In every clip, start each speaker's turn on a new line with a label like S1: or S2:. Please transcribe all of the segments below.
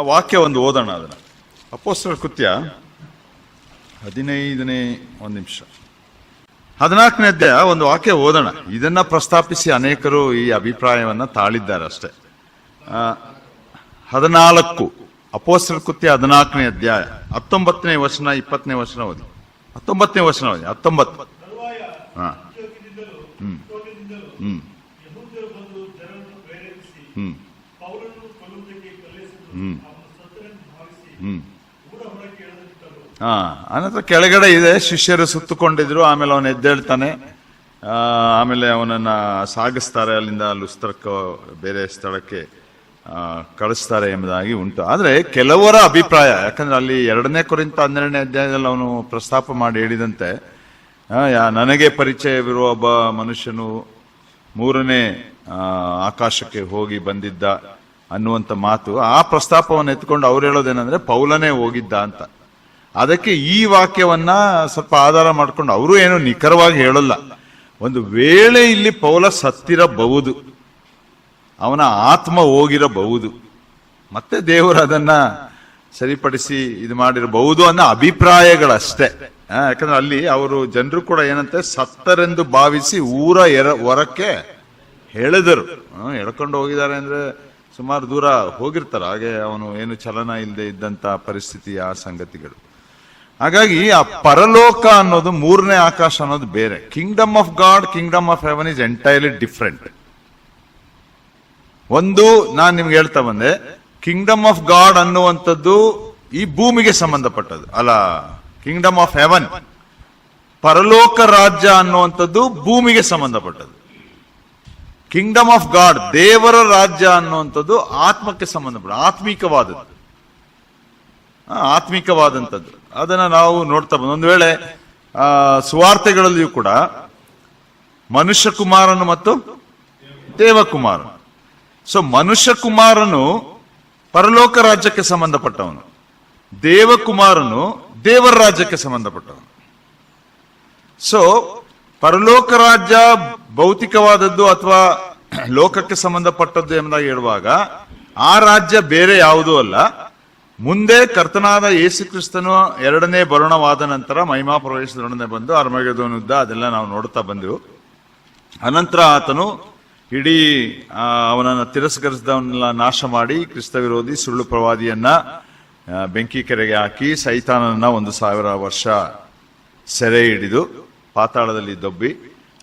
S1: ವಾಕ್ಯ ಒಂದು ಓದೋಣ ಅದನ್ನ. ಅಪೊಸ್ತಲರ ಕೃತ್ಯ 15ನೇ ಒಂದು ನಿಮಿಷ 14ನೇ ಅಧ್ಯಾಯ ಒಂದು ವಾಕ್ಯ ಓದೋಣ. ಇದನ್ನ ಪ್ರಸ್ತಾಪಿಸಿ ಅನೇಕರು ಈ ಅಭಿಪ್ರಾಯವನ್ನ ತಾಳಿದ್ದಾರೆ ಅಷ್ಟೇ. 14 ಅಪೊಸ್ತಲರ ಕೃತ್ಯ 14ನೇ ಅಧ್ಯಾಯ 19ನೇ ವಚನ 20ನೇ ವಚನ ಓದಿ. 19ನೇ ವಚನ ಓದಿ. 19. ಹಾ ಹ್ಮ್ ಹ್ಮ್ ಹ್ಮ್ ಹ್ಮ್ ಅನಂತರ ಕೆಳಗಡೆ ಇದೆ, ಶಿಷ್ಯರು ಸುತ್ತುಕೊಂಡಿದ್ರು. ಆಮೇಲೆ ಅವನು ಎದ್ದೇಳ್ತಾನೆ. ಆಮೇಲೆ ಅವನನ್ನ ಸಾಗಿಸ್ತಾರೆ, ಅಲ್ಲಿಂದ ಲುಸ್ತ್ರಕ್ಕ ಬೇರೆ ಸ್ಥಳಕ್ಕೆ ಕಳಿಸ್ತಾರೆ ಎಂಬುದಾಗಿ ಉಂಟು. ಆದ್ರೆ ಕೆಲವರ ಅಭಿಪ್ರಾಯ, ಯಾಕಂದ್ರೆ ಅಲ್ಲಿ 2ನೇ ಕೊರಿಂಥ 12ನೇ ಅಧ್ಯಾಯದಲ್ಲಿ ಅವನು ಪ್ರಸ್ತಾಪ ಮಾಡಿ ಹೇಳಿದಂತೆ, ನನಗೆ ಪರಿಚಯವಿರುವ ಒಬ್ಬ ಮನುಷ್ಯನು 3ನೇ ಆಕಾಶಕ್ಕೆ ಹೋಗಿ ಬಂದಿದ್ದ ಅನ್ನುವಂಥ ಮಾತು, ಆ ಪ್ರಸ್ತಾಪವನ್ನು ಎತ್ಕೊಂಡು ಅವ್ರು ಹೇಳೋದೇನಂದ್ರೆ ಪೌಲನೇ ಹೋಗಿದ್ದ ಅಂತ. ಅದಕ್ಕೆ ಈ ವಾಕ್ಯವನ್ನ ಸ್ವಲ್ಪ ಆಧಾರ ಮಾಡ್ಕೊಂಡು ಅವರು ಏನು ನಿಖರವಾಗಿ ಹೇಳಲ್ಲ. ಒಂದು ವೇಳೆ ಇಲ್ಲಿ ಪೌಲ ಸತ್ತಿರಬಹುದು, ಅವನ ಆತ್ಮ ಹೋಗಿರಬಹುದು, ಮತ್ತೆ ದೇವರು ಅದನ್ನ ಸರಿಪಡಿಸಿ ಇದು ಮಾಡಿರಬಹುದು ಅನ್ನೋ ಅಭಿಪ್ರಾಯಗಳಷ್ಟೇ. ಯಾಕಂದ್ರೆ ಅಲ್ಲಿ ಅವರು ಜನರು ಕೂಡ ಏನಂತೆ ಸತ್ತರೆಂದು ಭಾವಿಸಿ ಹೊರಕ್ಕೆ ಎಳೆದರು. ಎಳ್ಕೊಂಡು ಹೋಗಿದ್ದಾರೆ ಅಂದ್ರೆ ಸುಮಾರು ದೂರ ಹೋಗಿರ್ತಾರೆ. ಹಾಗೆ ಅವನು ಏನು ಚಲನ ಇಲ್ಲದೆ ಇದ್ದಂತ ಪರಿಸ್ಥಿತಿ, ಆ ಸಂಗತಿಗಳು. ಹಾಗಾಗಿ ಆ ಪರಲೋಕ ಅನ್ನೋದು, 3ನೇ ಆಕಾಶ ಅನ್ನೋದು ಬೇರೆ. Kingdom of God, kingdom of haven is entirely different. ಒಂದು ನಾನು ನಿಮ್ಗೆ ಹೇಳ್ತಾ ಬಂದೆ, ಕಿಂಗ್ಡಮ್ ಆಫ್ ಗಾಡ್ ಅನ್ನುವಂಥದ್ದು ಈ ಭೂಮಿಗೆ ಸಂಬಂಧಪಟ್ಟದ್ದು ಅಲ್ಲ. ಕಿಂಗ್ಡಮ್ ಆಫ್ ಹೆವನ್, ಪರಲೋಕ ರಾಜ್ಯ ಅನ್ನುವಂಥದ್ದು ಭೂಮಿಗೆ ಸಂಬಂಧಪಟ್ಟದ್ದು. ಕಿಂಗ್ಡಮ್ ಆಫ್ ಗಾಡ್, ದೇವರ ರಾಜ್ಯ ಅನ್ನುವಂಥದ್ದು ಆತ್ಮಕ್ಕೆ ಸಂಬಂಧಪಟ್ಟ ಆತ್ಮಿಕವಾದಂಥದ್ದು. ಅದನ್ನ ನಾವು ನೋಡ್ತಾ ಬಂದ. ಒಂದು ವೇಳೆ ಸುವಾರ್ತೆಗಳಲ್ಲಿಯೂ ಕೂಡ ಮನುಷ್ಯ ಕುಮಾರನು ಮತ್ತು ದೇವಕುಮಾರನು. ಸೊ ಮನುಷ್ಯ ಕುಮಾರನು ಪರಲೋಕ ರಾಜ್ಯಕ್ಕೆ ಸಂಬಂಧಪಟ್ಟವನು, ದೇವಕುಮಾರನು ದೇವರ ರಾಜ್ಯಕ್ಕೆ ಸಂಬಂಧಪಟ್ಟವನು. ಸೊ ಪರಲೋಕ ರಾಜ್ಯ ಭೌತಿಕವಾದದ್ದು ಅಥವಾ ಲೋಕಕ್ಕೆ ಸಂಬಂಧಪಟ್ಟದ್ದು ಎಂಬುದಾಗಿ ಹೇಳುವಾಗ ಆ ರಾಜ್ಯ ಬೇರೆ ಯಾವುದೂ ಅಲ್ಲ. ಮುಂದೆ ಕರ್ತನಾದ ಯೇಸು ಕ್ರಿಸ್ತನು 2ನೇ ಬರುಣವಾದ ನಂತರ ಮಹಿಮಾ ಪ್ರವೇಶದೊಡನೆ ಬಂದು ಅರ್ಮಗೆದೋನ್ ಯುದ್ಧ ಅದೆಲ್ಲ ನಾವು ನೋಡ್ತಾ ಬಂದೆವು. ಅನಂತರ ಆತನು ಇಡೀ ಅವನನ್ನು ತಿರಸ್ಕರಿಸಿದವನ್ನೆಲ್ಲ ನಾಶ ಮಾಡಿ, ಕ್ರಿಸ್ತ ವಿರೋಧಿ ಸುಳ್ಳು ಪ್ರವಾದಿಯನ್ನ ಬೆಂಕಿ ಕೆರೆಗೆ ಹಾಕಿ, ಸೈತಾನನ್ನ 1000 ವರ್ಷ ಸೆರೆ ಹಿಡಿದು ಪಾತಾಳದಲ್ಲಿ ದೊಬ್ಬಿ,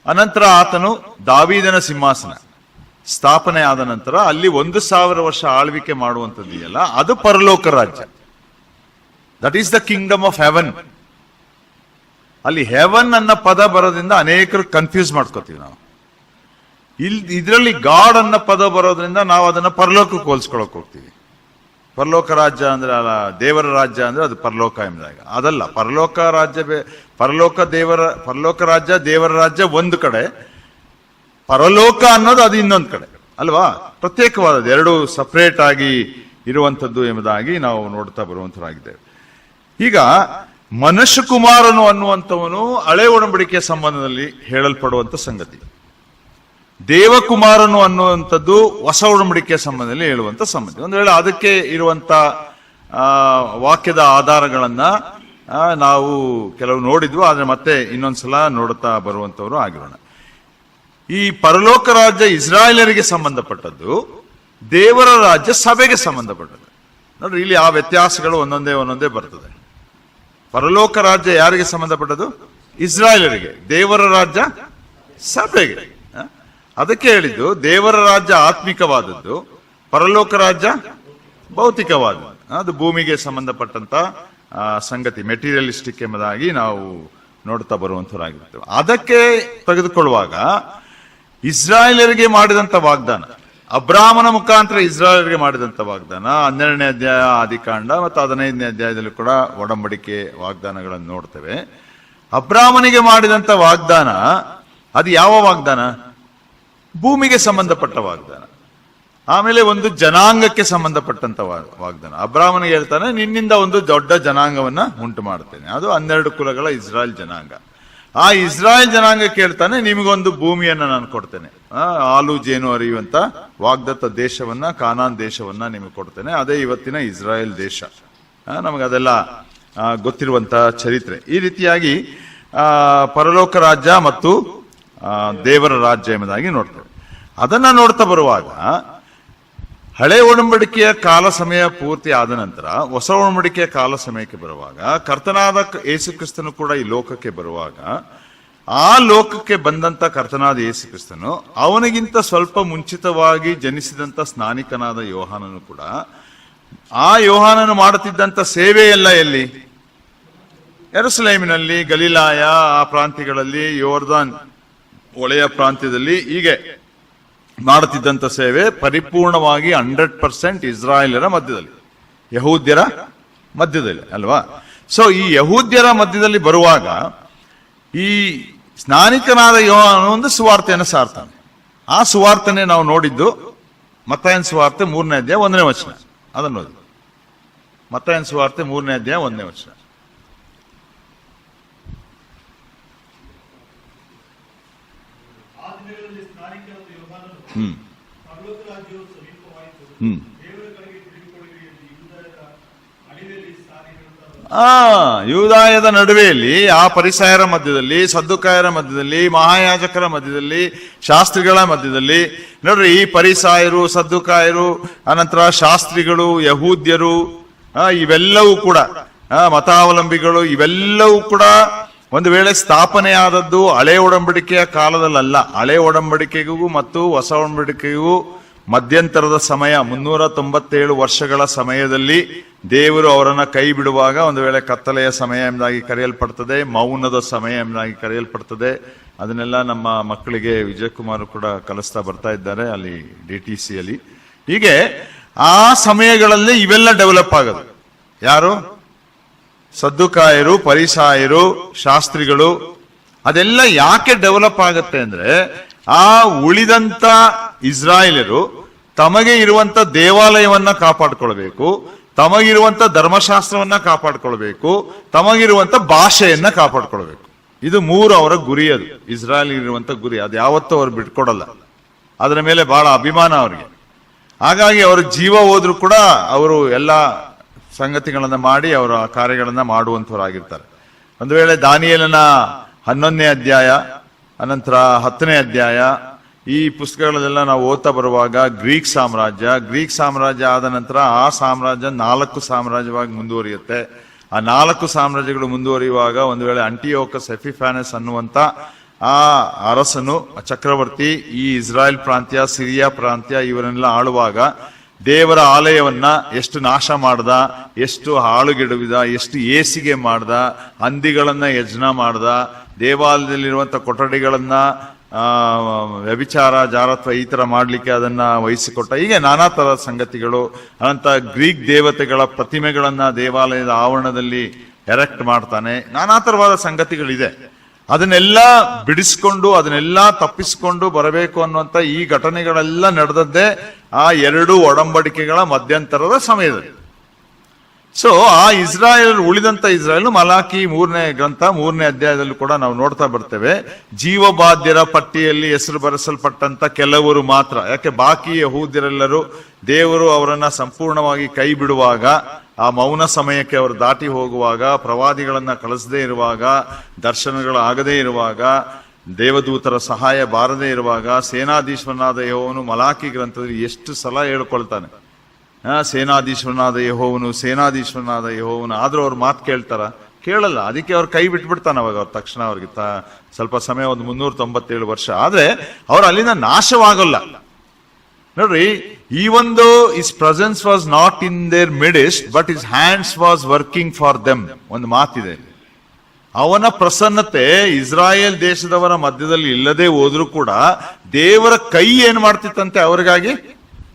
S1: ಅನಂತರ ಆತನು ದಾವೀದನ ಸಿಂಹಾಸನ ಸ್ಥಾಪನೆ ಆದ ನಂತರ ಅಲ್ಲಿ 1000 ವರ್ಷ ಆಳ್ವಿಕೆ ಮಾಡುವಂಥದ್ದಿದೆಯಲ್ಲ, ಅದು ಪರಲೋಕ ರಾಜ್ಯ. That is the Kingdom of haven. ಅಲ್ಲಿ ಹೆವನ್ ಅನ್ನ ಪದ ಬರೋದ್ರಿಂದ ಅನೇಕರು ಕನ್ಫ್ಯೂಸ್ ಮಾಡ್ಕೋತೀವಿ ನಾವು. ಇದರಲ್ಲಿ ಗಾಡ್ ಅನ್ನ ಪದ ಬರೋದ್ರಿಂದ ನಾವು ಅದನ್ನ ಪರಲೋಕಕ್ಕೆ ಹೋಲಿಸ್ಕೊಳಕ್ ಹೋಗ್ತೀವಿ. ಪರಲೋಕ ರಾಜ್ಯ ಅಂದ್ರೆ ಅಲ್ಲ, ದೇವರ ರಾಜ್ಯ ಅಂದ್ರೆ ಅದು ಪರಲೋಕ ಎಂಬುದಾಗ ಅದಲ್ಲ. ಪರಲೋಕ ರಾಜ್ಯ ದೇವರ ರಾಜ್ಯ ಒಂದು ಕಡೆ, ಪರಲೋಕ ಅನ್ನೋದು ಅದು ಇನ್ನೊಂದು ಕಡೆ ಅಲ್ವಾ. ಪ್ರತ್ಯೇಕವಾದದ್ದು, 2 ಸಪರೇಟ್ ಆಗಿ ಇರುವಂತದ್ದು ಎಂಬುದಾಗಿ ನಾವು ನೋಡ್ತಾ ಬರುವಂತರಾಗಿದ್ದೇವೆ. ಈಗ ಮನುಷ್ಯ ಕುಮಾರನು ಅನ್ನುವಂಥವನು ಹಳೆ ಒಡಂಬಡಿಕೆಯ ಸಂಬಂಧದಲ್ಲಿ ಹೇಳಲ್ಪಡುವಂತ ಸಂಗತಿ. ದೇವಕುಮಾರನು ಅನ್ನುವಂಥದ್ದು ಹೊಸ ಒಡಂಬಡಿಕೆಯ ಸಂಬಂಧದಲ್ಲಿ ಹೇಳುವಂತ ಸಂಗತಿ. ಒಂದು ವೇಳೆ ಅದಕ್ಕೆ ಇರುವಂತ ವಾಕ್ಯದ ಆಧಾರಗಳನ್ನ ನಾವು ಕೆಲವು ನೋಡಿದ್ವು, ಆದ್ರೆ ಮತ್ತೆ ಇನ್ನೊಂದ್ಸಲ ನೋಡುತ್ತಾ ಬರುವಂತವರು ಆಗಿರೋಣ. ಈ ಪರಲೋಕ ರಾಜ್ಯ ಇಸ್ರಾಯೇಲರಿಗೆ ಸಂಬಂಧಪಟ್ಟದ್ದು, ದೇವರ ರಾಜ್ಯ ಸಭೆಗೆ ಸಂಬಂಧಪಟ್ಟದ್ದು. ನೋಡ್ರಿ, ಇಲ್ಲಿ ಆ ವ್ಯತ್ಯಾಸಗಳು ಒಂದೊಂದೇ ಬರ್ತದೆ. ಪರಲೋಕ ರಾಜ್ಯ ಯಾರಿಗೆ ಸಂಬಂಧಪಟ್ಟದ್ದು? ಇಸ್ರಾಯೇಲರಿಗೆ. ದೇವರ ರಾಜ್ಯ ಸಭೆಗೆ. ಅದಕ್ಕೆ ಹೇಳಿದ್ದು ದೇವರ ರಾಜ್ಯ ಆತ್ಮಿಕವಾದದ್ದು, ಪರಲೋಕ ರಾಜ್ಯ ಭೌತಿಕವಾದದ್ದು. ಅದು ಭೂಮಿಗೆ ಸಂಬಂಧಪಟ್ಟಂತ ಸಂಗತಿ, ಮೆಟೀರಿಯಲಿಸ್ಟಿಕ್ ಎಂಬುದಾಗಿ ನಾವು ನೋಡ್ತಾ ಬರುವಂತವರಾಗಿರ್ತೇವೆ. ಅದಕ್ಕೆ ತೆಗೆದುಕೊಳ್ಳುವಾಗ ಇಸ್ರಾಯೇಲರಿಗೆ ಮಾಡಿದಂತ ವಾಗ್ದಾನ, ಅಬ್ರಾಮನ ಮುಖಾಂತರ ಇಸ್ರಾಯೇಲರಿಗೆ ಮಾಡಿದಂತ ವಾಗ್ದಾನ 12ನೇ ಅಧ್ಯಾಯ ಆದಿಕಾಂಡ ಮತ್ತು 15ನೇ ಅಧ್ಯಾಯದಲ್ಲಿ ಕೂಡ ಒಡಂಬಡಿಕೆ ವಾಗ್ದಾನಗಳನ್ನು ನೋಡ್ತೇವೆ. ಅಬ್ರಾಮನಿಗೆ ಮಾಡಿದಂತ ವಾಗ್ದಾನ ಅದು ಯಾವ ವಾಗ್ದಾನ? ಭೂಮಿಗೆ ಸಂಬಂಧಪಟ್ಟ ವಾಗ್ದಾನ. ಆಮೇಲೆ ಒಂದು ಜನಾಂಗಕ್ಕೆ ಸಂಬಂಧಪಟ್ಟಂತ ವಾಗ್ದಾನ. ಅಬ್ರಾಮನಿಗೆ ಹೇಳ್ತಾನೆ, ನಿನ್ನಿಂದ ಒಂದು ದೊಡ್ಡ ಜನಾಂಗವನ್ನ ಉಂಟು ಮಾಡ್ತೇನೆ, ಅದು 12 ಕುಲಗಳ ಇಸ್ರಾಯೇಲ್ ಜನಾಂಗ. ಆ ಇಸ್ರಾಯೇಲ್ ಜನಾಂಗ ಕೇಳ್ತಾನೆ, ನಿಮಗೊಂದು ಭೂಮಿಯನ್ನ ನಾನು ಕೊಡ್ತೇನೆ, ಹಾಲು ಜೇನು ಹರಿಯುವಂತ ವಾಗ್ದತ್ತ ದೇಶವನ್ನ, ಕಾನಾನ್ ದೇಶವನ್ನ ನಿಮಗೆ ಕೊಡ್ತೇನೆ. ಅದೇ ಇವತ್ತಿನ ಇಸ್ರಾಯೇಲ್ ದೇಶ. ನಮಗದೆಲ್ಲ ಗೊತ್ತಿರುವಂತ ಚರಿತ್ರೆ. ಈ ರೀತಿಯಾಗಿ ಪರಲೋಕ ರಾಜ್ಯ ಮತ್ತು ದೇವರ ರಾಜ್ಯ ಎಂಬುದಾಗಿ ನೋಡ್ತೇವೆ. ಅದನ್ನ ನೋಡ್ತಾ ಬರುವಾಗ ಹಳೆ ಒಡಂಬಡಿಕೆಯ ಕಾಲ ಸಮಯ ಪೂರ್ತಿ ಆದ ನಂತರ ಹೊಸ ಒಡಂಬಡಿಕೆಯ ಕಾಲ ಸಮಯಕ್ಕೆ ಬರುವಾಗ, ಕರ್ತನಾದ ಯೇಸು ಕ್ರಿಸ್ತನು ಕೂಡ ಈ ಲೋಕಕ್ಕೆ ಬರುವಾಗ, ಆ ಲೋಕಕ್ಕೆ ಬಂದಂತ ಕರ್ತನಾದ ಯೇಸು ಕ್ರಿಸ್ತನು ಅವನಿಗಿಂತ ಸ್ವಲ್ಪ ಮುಂಚಿತವಾಗಿ ಜನಿಸಿದಂತ ಸ್ನಾನಿಕನಾದ ಯೋಹಾನನು ಕೂಡ, ಆ ಯೋಹಾನನು ಮಾಡುತ್ತಿದ್ದಂತ ಸೇವೆ ಎಲ್ಲ ಎಲ್ಲಿ? ಯೆರೂಸಲೇಮಿನಲ್ಲಿ, ಗಲಿಲಾಯ ಆ ಪ್ರಾಂತ್ಯಗಳಲ್ಲಿ, ಯೋರ್ದಾನ್ ಹೊಳೆಯ ಪ್ರಾಂತ್ಯದಲ್ಲಿ ಹೀಗೆ ಮಾಡುತ್ತಿದ್ದಂತ ಸೇವೆ ಪರಿಪೂರ್ಣವಾಗಿ 100% ಇಸ್ರಾಯೇಲರ ಮಧ್ಯದಲ್ಲಿ, ಯಹೂದ್ಯರ ಮಧ್ಯದಲ್ಲಿ ಅಲ್ವಾ? ಸೊ ಈ ಯಹೂದ್ಯರ ಮಧ್ಯದಲ್ಲಿ ಬರುವಾಗ ಈ ಸ್ನಾನಿಕನಾದ ಯೋಹಾನನು ಒಂದು ಸುವಾರ್ತೆಯನ್ನು ಸಾರ್ತಾನೆ. ಆ ಸುವಾರ್ತೆನೆ ನಾವು ನೋಡಿದ್ದು ಮತ್ತಾಯನ ಸುವಾರ್ತೆ 3ನೇ ಅಧ್ಯಾಯ 1ನೇ ವಚನ. ಅದನ್ನು ಓದಿ. ಮತ್ತಾಯನ ಸುವಾರ್ತೆ 3ನೇ ಅಧ್ಯಾಯ 1ನೇ ವಚನ. ಯೂದಾಯದ ನಡುವೆಯಲ್ಲಿ, ಆ ಪರಿಸಯರ ಮಧ್ಯದಲ್ಲಿ, ಸದ್ದುಕಾಯರ ಮಧ್ಯದಲ್ಲಿ, ಮಹಾಯಾಜಕರ ಮಧ್ಯದಲ್ಲಿ, ಶಾಸ್ತ್ರಿಗಳ ಮಧ್ಯದಲ್ಲಿ ನೋಡ್ರಿ, ಈ ಪರಿಸಾಯರು, ಸದ್ದುಕಾಯರು, ಅನಂತರ ಶಾಸ್ತ್ರಿಗಳು, ಯಹೂದ್ಯರು, ಇವೆಲ್ಲವೂ ಕೂಡ ಮತಾವಲಂಬಿಗಳು, ಇವೆಲ್ಲವೂ ಕೂಡ ಒಂದು ವೇಳೆ ಸ್ಥಾಪನೆಯಾದದ್ದು ಹಳೆ ಒಡಂಬಡಿಕೆಯ ಕಾಲದಲ್ಲ. ಹಳೆ ಒಡಂಬಡಿಕೆಗೂ ಮತ್ತು ಹೊಸ ಒಡಂಬಡಿಕೆಗೂ ಮಧ್ಯಂತರದ ಸಮಯ 397 ವರ್ಷಗಳ ಸಮಯದಲ್ಲಿ ದೇವರು ಅವರನ್ನ ಕೈ ಬಿಡುವಾಗ ಒಂದು ವೇಳೆ ಕತ್ತಲೆಯ ಸಮಯ ಎಂಬುದಾಗಿ ಕರೆಯಲ್ಪಡ್ತದೆ, ಮೌನದ ಸಮಯ ಎಂಬುದಾಗಿ ಕರೆಯಲ್ಪಡ್ತದೆ. ಅದನ್ನೆಲ್ಲ ನಮ್ಮ ಮಕ್ಕಳಿಗೆ ವಿಜಯಕುಮಾರ್ ಕೂಡ ಕಲಿಸ್ತಾ ಬರ್ತಾ ಇದ್ದಾರೆ ಅಲ್ಲಿ DTC ಅಲ್ಲಿ. ಹೀಗೆ ಆ ಸಮಯಗಳಲ್ಲಿ ಇವೆಲ್ಲ ಡೆವಲಪ್ ಆಗೋದು. ಯಾರು? ಸದ್ದುಕಾಯರು, ಪರಿಸಾಯರು, ಶಾಸ್ತ್ರಿಗಳು. ಅದೆಲ್ಲ ಯಾಕೆ ಡೆವಲಪ್ ಆಗುತ್ತೆ ಅಂದ್ರೆ, ಆ ಉಳಿದಂತ ಇಸ್ರಾಯೇಲರು ತಮಗೆ ಇರುವಂತ ದೇವಾಲಯವನ್ನ ಕಾಪಾಡ್ಕೊಳ್ಬೇಕು, ತಮಗಿರುವಂತ ಧರ್ಮಶಾಸ್ತ್ರವನ್ನ ಕಾಪಾಡ್ಕೊಳ್ಬೇಕು, ತಮಗಿರುವಂತ ಭಾಷೆಯನ್ನ ಕಾಪಾಡ್ಕೊಳ್ಬೇಕು. ಇದು 3 ಅವರ ಗುರಿ. ಅದು ಇಸ್ರಾಯೇಲ್ ಇರುವಂತ ಗುರಿ. ಅದು ಯಾವತ್ತೂ ಅವ್ರು ಬಿಟ್ಕೊಡಲ್ಲ. ಅದರ ಮೇಲೆ ಬಹಳ ಅಭಿಮಾನ ಅವ್ರಿಗೆ. ಹಾಗಾಗಿ ಅವರ ಜೀವ ಹೋದ್ರು ಕೂಡ ಅವರು ಎಲ್ಲ ಸಂಗತಿಗಳನ್ನ ಮಾಡಿ ಅವರ ಕಾರ್ಯಗಳನ್ನ ಮಾಡುವಂತವರಾಗಿರ್ತಾರೆ. ಒಂದು ವೇಳೆ ದಾನಿಯೇಲನ 11ನೇ ಅಧ್ಯಾಯ, ಅನಂತರ 10ನೇ ಅಧ್ಯಾಯ, ಈ ಪುಸ್ತಕಗಳನ್ನೆಲ್ಲ ನಾವು ಓದ್ತಾ ಬರುವಾಗ ಗ್ರೀಕ್ ಸಾಮ್ರಾಜ್ಯ ಆದ ನಂತರ ಆ ಸಾಮ್ರಾಜ್ಯ 4 ಸಾಮ್ರಾಜ್ಯವಾಗಿ ಮುಂದುವರಿಯುತ್ತೆ. ಆ 4 ಸಾಮ್ರಾಜ್ಯಗಳು ಮುಂದುವರಿಯುವಾಗ ಒಂದು ವೇಳೆ ಅಂಟಿಯೋಕಸ್ ಎಪಿಫಾನಸ್ ಅನ್ನುವಂತ ಆ ಅರಸನು, ಚಕ್ರವರ್ತಿ, ಈ ಇಸ್ರಾಯೇಲ್ ಪ್ರಾಂತ್ಯ, ಸಿರಿಯಾ ಪ್ರಾಂತ್ಯ ಇವರನ್ನೆಲ್ಲ ಆಳುವಾಗ ದೇವರ ಆಲಯವನ್ನ ಎಷ್ಟು ನಾಶ ಮಾಡ್ದ, ಎಷ್ಟು ಹಾಳುಗೆಡುವಿದ, ಎಷ್ಟು ಏಸಿಗೆ ಮಾಡ್ದ, ಹಂದಿಗಳನ್ನ ಯಜ್ಞ ಮಾಡ್ದ, ದೇವಾಲಯದಲ್ಲಿರುವಂತ ಕೊಠಡಿಗಳನ್ನ ವ್ಯಭಿಚಾರ, ಜಾರತ್ವ ಈ ತರ ಮಾಡ್ಲಿಕ್ಕೆ ಅದನ್ನ ವಹಿಸಿಕೊಟ್ಟ. ಹೀಗೆ ನಾನಾ ತರದ ಸಂಗತಿಗಳು. ಅನಂತ ಗ್ರೀಕ್ ದೇವತೆಗಳ ಪ್ರತಿಮೆಗಳನ್ನ ದೇವಾಲಯದ ಆವರಣದಲ್ಲಿ ಎರೆಕ್ಟ್ ಮಾಡ್ತಾನೆ. ನಾನಾ ತರವಾದ ಸಂಗತಿಗಳಿದೆ. ಅದನ್ನೆಲ್ಲ ಬಿಡಿಸ್ಕೊಂಡು, ಅದನ್ನೆಲ್ಲ ತಪ್ಪಿಸಿಕೊಂಡು ಬರಬೇಕು ಅನ್ನುವಂತ ಈ ಘಟನೆಗಳೆಲ್ಲ ನಡೆದದ್ದೇ ಆ 2 ಒಡಂಬಡಿಕೆಗಳ ಮಧ್ಯಂತರದ ಸಮಯದಲ್ಲಿ. ಸೊ ಆ ಇಸ್ರಾಯೇಲ್, ಉಳಿದಂತ ಇಸ್ರಾಯೇಲ್, ಮಲಾಕಿ 3ನೇ ಗ್ರಂಥ 3ನೇ ಅಧ್ಯಾಯದಲ್ಲೂ ಕೂಡ ನಾವು ನೋಡ್ತಾ ಬರ್ತೇವೆ. ಜೀವಬಾಧ್ಯರ ಪಟ್ಟಿಯಲ್ಲಿ ಹೆಸರು ಬರೆಸಲ್ಪಟ್ಟಂತ ಕೆಲವರು ಮಾತ್ರ. ಯಾಕೆ ಬಾಕಿ ಯಹೂದ್ಯರೆಲ್ಲರೂ ದೇವರು ಅವರನ್ನ ಸಂಪೂರ್ಣವಾಗಿ ಕೈ ಬಿಡುವಾಗ, ಆ ಮೌನ ಸಮಯಕ್ಕೆ ಅವರು ದಾಟಿ ಹೋಗುವಾಗ, ಪ್ರವಾದಿಗಳನ್ನ ಕಳಿಸದೇ ಇರುವಾಗ, ದರ್ಶನಗಳಾಗದೇ ಇರುವಾಗ, ದೇವದೂತರ ಸಹಾಯ ಬಾರದೇ ಇರುವಾಗ, ಸೇನಾಧೀಶ್ವರನಾದ ಯೆಹೋವನು ಮಲಾಕಿ ಗ್ರಂಥದಲ್ಲಿ ಎಷ್ಟು ಸಲ ಹೇಳ್ಕೊಳ್ತಾನೆ, ಸೇನಾಧೀಶ್ವರನಾದ ಯೆಹೋವನು. ಆದ್ರೂ ಅವ್ರ ಮಾತು ಕೇಳಲ್ಲ. ಅದಕ್ಕೆ ಅವ್ರು ಕೈ ಬಿಟ್ಬಿಡ್ತಾನೆ. ಅವಾಗ ಅವ್ರ ತಕ್ಷಣ ಅವ್ರಿಗೆ ಸ್ವಲ್ಪ ಸಮಯ, ಒಂದು 397 ವರ್ಷ. ಆದ್ರೆ ಅವ್ರು ಅಲ್ಲಿಂದ ನಾಶವಾಗಲ್ಲ. ನೋಡ್ರಿ, ಈ ಒಂದು his presence was not in their midst but his hands was working for them. ಒಂದು ಮಾತಿದೆ, ಅವನ ಪ್ರಸನ್ನತೆ ಇಸ್ರಾಯೇಲ್ ದೇಶದವರ ಮಧ್ಯದಲ್ಲಿ ಇಲ್ಲದೆ ಹೋದ್ರೂ ಕೂಡ ದೇವರ ಕೈ ಏನ್ ಮಾಡ್ತಿತ್ತಂತೆ, ಅವ್ರಿಗಾಗಿ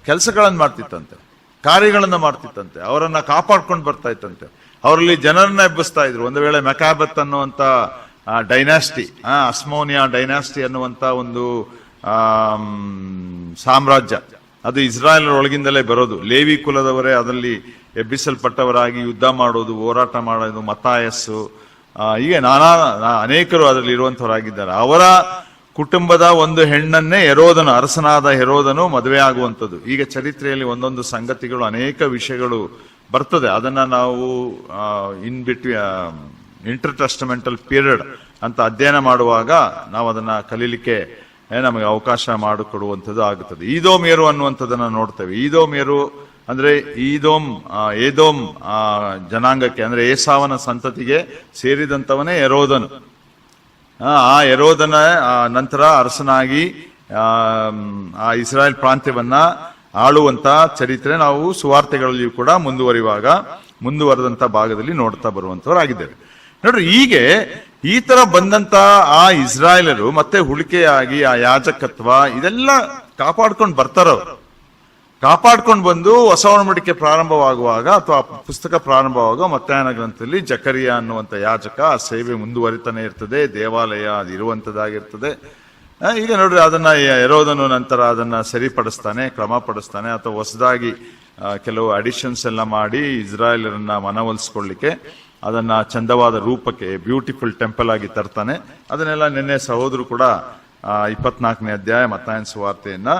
S1: ಕೆಲಸಗಳನ್ನ ಮಾಡ್ತಿತ್ತಂತೆ, ಕಾರ್ಯಗಳನ್ನ ಮಾಡ್ತಿತ್ತಂತೆ, ಅವರನ್ನ ಕಾಪಾಡ್ಕೊಂಡು ಬರ್ತಾ ಇತ್ತಂತೆ. ಅವರಲ್ಲಿ ಜನರನ್ನ ಎಬ್ಬಿಸ್ತಾ ಇದ್ರು. ಒಂದು ವೇಳೆ ಮೆಕಾಬೆತ್ ಅನ್ನುವಂತ ಡೈನಾಸ್ಟಿ, ಅಸ್ಮೋನಿಯಾ ಡೈನಾಸ್ಟಿ ಅನ್ನುವಂತ ಒಂದು ಸಾಮ್ರಾಜ್ಯ, ಅದು ಇಸ್ರಾಯೇಲ್ ಒಳಗಿಂದಲೇ ಬರೋದು. ಲೇವಿ ಕುಲದವರೇ ಅದರಲ್ಲಿ ಎಬ್ಬಿಸಲ್ಪಟ್ಟವರಾಗಿ ಯುದ್ಧ ಮಾಡೋದು, ಹೋರಾಟ ಮಾಡೋದು. ಮತ್ತಾಯಸ್ಸು, ಹೀಗೆ ಅನೇಕರು ಅದರಲ್ಲಿ ಇರುವಂತವರಾಗಿದ್ದಾರೆ. ಅವರ ಕುಟುಂಬದ ಒಂದು ಹೆಣ್ಣನ್ನೇ ಅರಸನಾದ ಹೆರೋದನು ಮದುವೆ ಆಗುವಂಥದ್ದು. ಈಗ ಚರಿತ್ರೆಯಲ್ಲಿ ಒಂದೊಂದು ಸಂಗತಿಗಳು, ಅನೇಕ ವಿಷಯಗಳು ಬರ್ತದೆ. ಅದನ್ನ ನಾವು ಇಂಟರ್ ಟೆಸ್ಟಮೆಂಟಲ್ ಪೀರಿಯಡ್ ಅಂತ ಅಧ್ಯಯನ ಮಾಡುವಾಗ ನಾವು ಅದನ್ನ ಕಲೀಲಿಕ್ಕೆ ನಮಗೆ ಅವಕಾಶ ಮಾಡಿಕೊಡುವಂಥದ್ದು ಆಗುತ್ತದೆ. ಈದೋಮ್ಯರು ಅನ್ನುವಂಥದ್ದನ್ನ ನೋಡ್ತೇವೆ. ಈದೋಮ್ಯರು ಅಂದ್ರೆ ಏದೋಮ್ ಜನಾಂಗಕ್ಕೆ ಅಂದ್ರೆ ಏಸಾವನ ಸಂತತಿಗೆ ಸೇರಿದಂತವನೇ ಹೆರೋದನು. ಆ ಹೆರೋದನ ನಂತರ ಅರಸನಾಗಿ ಆ ಇಸ್ರಾಯೇಲ್ ಪ್ರಾಂತ್ಯವನ್ನ ಆಳುವಂತ ಚರಿತ್ರೆ ನಾವು ಸುವಾರ್ತೆಗಳಲ್ಲಿಯೂ ಕೂಡ ಮುಂದುವರೆದಂತ ಭಾಗದಲ್ಲಿ ನೋಡ್ತಾ ಬರುವಂತವರಾಗಿದ್ದೇವೆ. ನೋಡ್ರಿ, ಹೀಗೆ ಈ ತರ ಬಂದಂತ ಆ ಇಸ್ರಾಯೇಲರು ಮತ್ತೆ ಹುಳಿಕೆಯಾಗಿ ಆ ಯಾಜಕತ್ವ ಇದೆಲ್ಲ ಕಾಪಾಡ್ಕೊಂಡು ಬರ್ತಾರವ್ರು. ಕಾಪಾಡ್ಕೊಂಡು ಬಂದು ಹೊಸ ಒಡಂಬಡಿಕೆ ಪ್ರಾರಂಭವಾಗುವಾಗ ಅಥವಾ ಪುಸ್ತಕ ಪ್ರಾರಂಭವಾಗುವ ಮತ್ತಾಯನ ಗ್ರಂಥದಲ್ಲಿ ಜಕರಿಯ ಅನ್ನುವಂಥ ಯಾಜಕ ಆ ಸೇವೆ ಮುಂದುವರಿತಾನೆ ಇರ್ತದೆ. ದೇವಾಲಯ ಅದು ಇರುವಂತದ್ದಾಗಿರ್ತದೆ. ಈಗ ನೋಡ್ರಿ, ಅದನ್ನ ಹೆರೋದನು ನಂತರ ಅದನ್ನ ಸರಿಪಡಿಸ್ತಾನೆ, ಕ್ರಮಪಡಿಸ್ತಾನೆ, ಅಥವಾ ಹೊಸದಾಗಿ ಕೆಲವು ಅಡಿಷನ್ಸ್ ಎಲ್ಲ ಮಾಡಿ ಇಸ್ರಾಯೇಲರನ್ನ ಮನವೊಲಿಸ್ಕೊಳ್ಳಿಕ್ಕೆ ಅದನ್ನ ಚಂದವಾದ ರೂಪಕ್ಕೆ ಬ್ಯೂಟಿಫುಲ್ ಟೆಂಪಲ್ ಆಗಿ ತರ್ತಾನೆ. ಅದನ್ನೆಲ್ಲ ನಿನ್ನೆ ಸಹೋದರು ಕೂಡ 24ನೇ ಅಧ್ಯಾಯ ಮತ್ತಾಯನ ಸುವಾರ್ತೆಯನ್ನ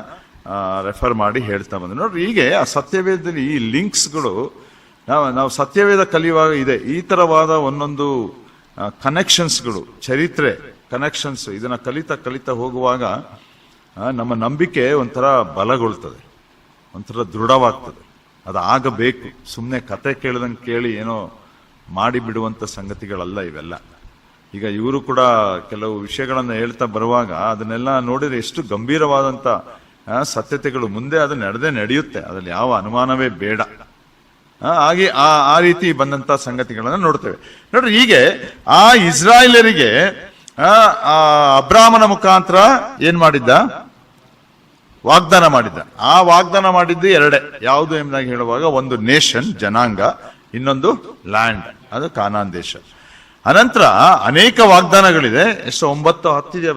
S1: ರೆಫರ್ ಮಾಡಿ ಹೇಳ್ತಾ ಬಂದ್ರು. ನೋಡ್ರಿ, ಹೀಗೆ ಆ ಸತ್ಯವೇದದಲ್ಲಿ ಈ ಲಿಂಕ್ಸ್ಗಳು ನಾವು ಸತ್ಯವೇದ ಕಲಿಯುವಾಗ ಇದೆ. ಈ ತರವಾದ ಒಂದೊಂದು ಕನೆಕ್ಷನ್ಸ್ಗಳು, ಚರಿತ್ರೆ ಕನೆಕ್ಷನ್ಸ್, ಇದನ್ನ ಕಲಿತಾ ಹೋಗುವಾಗ ನಮ್ಮ ನಂಬಿಕೆ ಒಂಥರ ಬಲಗೊಳ್ತದೆ, ಒಂಥರ ದೃಢವಾಗ್ತದೆ. ಅದಾಗಬೇಕು. ಸುಮ್ಮನೆ ಕತೆ ಕೇಳ್ದಂಗೆ ಕೇಳಿ ಏನೋ ಮಾಡಿ ಬಿಡುವಂತ ಸಂಗತಿಗಳಲ್ಲ ಇವೆಲ್ಲ. ಈಗ ಇವರು ಕೂಡ ಕೆಲವು ವಿಷಯಗಳನ್ನ ಹೇಳ್ತಾ ಬರುವಾಗ ಅದನ್ನೆಲ್ಲ ನೋಡಿದ್ರೆ ಎಷ್ಟು ಗಂಭೀರವಾದಂತ ಸತ್ಯತೆಗಳು ಮುಂದೆ ಅದು ನಡೆಯುತ್ತೆ. ಅದ್ರಲ್ಲಿ ಯಾವ ಅನುಮಾನವೇ ಬೇಡ. ಹಾಗೆ ಆ ರೀತಿ ಬಂದಂತ ಸಂಗತಿಗಳನ್ನ ನೋಡ್ತೇವೆ. ನೋಡ್ರಿ, ಹೀಗೆ ಆ ಇಸ್ರಾಯೇಲರಿಗೆ ಅಬ್ರಾಮನ ಮುಖಾಂತರ ಏನ್ ಮಾಡಿದ್ದ? ವಾಗ್ದಾನ ಮಾಡಿದ್ದ. ಆ ವಾಗ್ದಾನ ಮಾಡಿದ್ದು ಎರಡೇ. ಯಾವುದು ಎಂಬುದಾಗಿ ಹೇಳುವಾಗ, ಒಂದು ನೇಷನ್ ಜನಾಂಗ, ಇನ್ನೊಂದು ಲ್ಯಾಂಡ್, ಅದು ಕಾನಾನ್ ದೇಶ. ಅನಂತರ ಅನೇಕ ವಾಗ್ದಾನಗಳಿದೆ. ಎಷ್ಟು? 9-10 ಇದೆ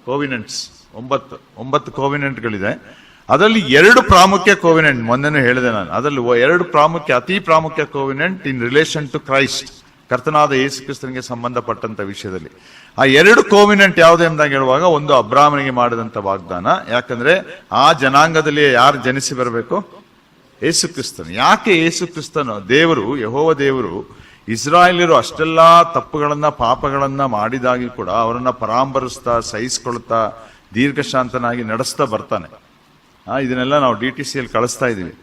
S1: ಕೋವಿನೆಂಟ್ಸ್. 9 ಕೋವಿನೆಂಟ್ಗಳಿದೆ. ಅದರಲ್ಲಿ 2 ಪ್ರಾಮುಖ್ಯ ಕೋವಿನೆಂಟ್, ಮೊನ್ನೆನೂ ಹೇಳಿದೆ ನಾನು. ಅದರಲ್ಲಿ 2 ಅತಿ ಪ್ರಾಮುಖ್ಯ ಕೋವಿನೆಂಟ್ ಇನ್ ರಿಲೇಷನ್ ಟು ಕ್ರೈಸ್ಟ್, ಕರ್ತನಾದ ಯೇಸು ಕ್ರಿಸ್ತನಿಗೆ ಸಂಬಂಧಪಟ್ಟಂತ ವಿಷಯದಲ್ಲಿ. ಆ 2 ಕೋವಿನೆಂಟ್ ಯಾವುದು ಎಂಬುದಾಗಿ ಹೇಳುವಾಗ, ಒಂದು ಅಬ್ರಾಮನಿಗೆ ಮಾಡಿದಂತ ವಾಗ್ದಾನ. ಯಾಕಂದ್ರೆ ಆ ಜನಾಂಗದಲ್ಲಿ ಯಾರು ಜನಿಸಿ ಬರಬೇಕು? ಯೇಸು ಕ್ರಿಸ್ತನು. ಯಾಕೆ ಯೇಸು ಕ್ರಿಸ್ತನು? ದೇವರು, ಯೆಹೋವ ದೇವರು ಇಸ್ರಾಯೇಲರು ಅಷ್ಟೆಲ್ಲಾ ತಪ್ಪುಗಳನ್ನ ಪಾಪಗಳನ್ನ ಮಾಡಿದಾಗಿ ಕೂಡ ಅವರನ್ನ ಪರಾಂಬರಿಸ್ತಾ, ಸಹಿಸ್ಕೊಳ್ತಾ, ದೀರ್ಘಶಾಂತನಾಗಿ ನಡೆಸ್ತಾ ಬರ್ತಾನೆ. ಇದನ್ನೆಲ್ಲ ನಾವು DTCಯಲ್ಲಿ ಕಳಿಸ್ತಾ ಇದೀವಿ.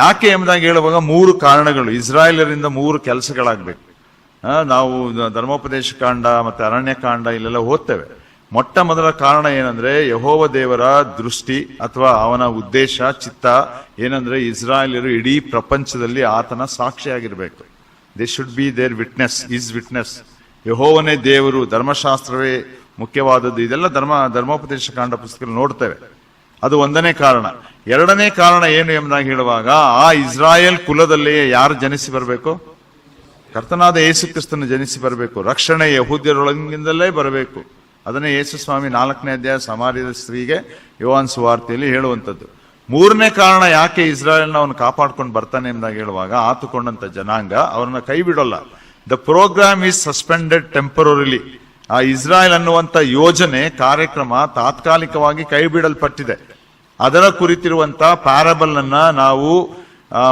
S1: ಯಾಕೆ ಎಂಬುದಾಗಿ ಹೇಳುವಾಗ 3 ಕಾರಣಗಳು. ಇಸ್ರಾಯೇಲರಿಂದ 3 ಕೆಲಸಗಳಾಗಬೇಕು. ನಾವು ಧರ್ಮೋಪದೇಶ ಕಾಂಡ ಮತ್ತೆ ಅರಣ್ಯ ಕಾಂಡ ಇಲ್ಲೆಲ್ಲ ಓದ್ತೇವೆ. ಮೊಟ್ಟ ಮೊದಲ ಕಾರಣ ಏನಂದ್ರೆ, ಯೆಹೋವ ದೇವರ ದೃಷ್ಟಿ ಅಥವಾ ಅವನ ಉದ್ದೇಶ, ಚಿತ್ತ ಏನಂದ್ರೆ, ಇಸ್ರಾಯೇಲರು ಇಡೀ ಪ್ರಪಂಚದಲ್ಲಿ ಆತನ ಸಾಕ್ಷಿಯಾಗಿರ್ಬೇಕು. They should be their witness, his witness. ಯೆಹೋವನೇ ದೇವರು, ಧರ್ಮಶಾಸ್ತ್ರವೇ ಮುಖ್ಯವಾದದ್ದು. ಇದೆಲ್ಲ ಧರ್ಮೋಪದೇಶ ಕಾಂಡ ಪುಸ್ತಕ ನೋಡ್ತೇವೆ. ಅದು ಒಂದನೇ ಕಾರಣ. ಎರಡನೇ ಕಾರಣ ಏನು ಎಂಬುದಾಗಿ ಹೇಳುವಾಗ, ಆ ಇಸ್ರಾಯೇಲ್ ಕುಲದಲ್ಲಿ ಯಾರು ಜನಿಸಿ ಬರಬೇಕು? ಕರ್ತನಾದ ಯೇಸು ಕ್ರಿಸ್ತನು ಜನಿಸಿ ಬರಬೇಕು. ರಕ್ಷಣೆ ಯಹೂದ್ಯರೊಳಗಿಂದಲೇ ಬರಬೇಕು. ಅದನ್ನೇ ಯೇಸು ಸ್ವಾಮಿ 4ನೇ ಅಧ್ಯಾಯ ಸಮಾರ್ಯದ ಸ್ತ್ರೀಗೆ ಯೋಹಾನ್ ಸುವಾರ್ತೆಯಲ್ಲಿ ಹೇಳುವಂಥದ್ದು. 3ನೇ ಕಾರಣ ಯಾಕೆ ಇಸ್ರಾಯೇಲ್ನ ಅವನು ಕಾಪಾಡ್ಕೊಂಡು ಬರ್ತಾನೆ ಎಂಬುದಾಗಿ ಹೇಳುವಾಗ, ಆತುಕೊಂಡಂತ ಜನಾಂಗ ಅವರನ್ನ ಕೈ ಬಿಡೋಲ್ಲ. The program is suspended temporarily. ಆ ಇಸ್ರಾಯೇಲ್ ಅನ್ನುವಂತ ಯೋಜನೆ, ಕಾರ್ಯಕ್ರಮ ತಾತ್ಕಾಲಿಕವಾಗಿ ಕೈ ಬಿಡಲ್ಪಟ್ಟಿದೆ. ಅದರ ಕುರಿತಿರುವಂತ ಪ್ಯಾರಬಲ್ ಅನ್ನ ನಾವು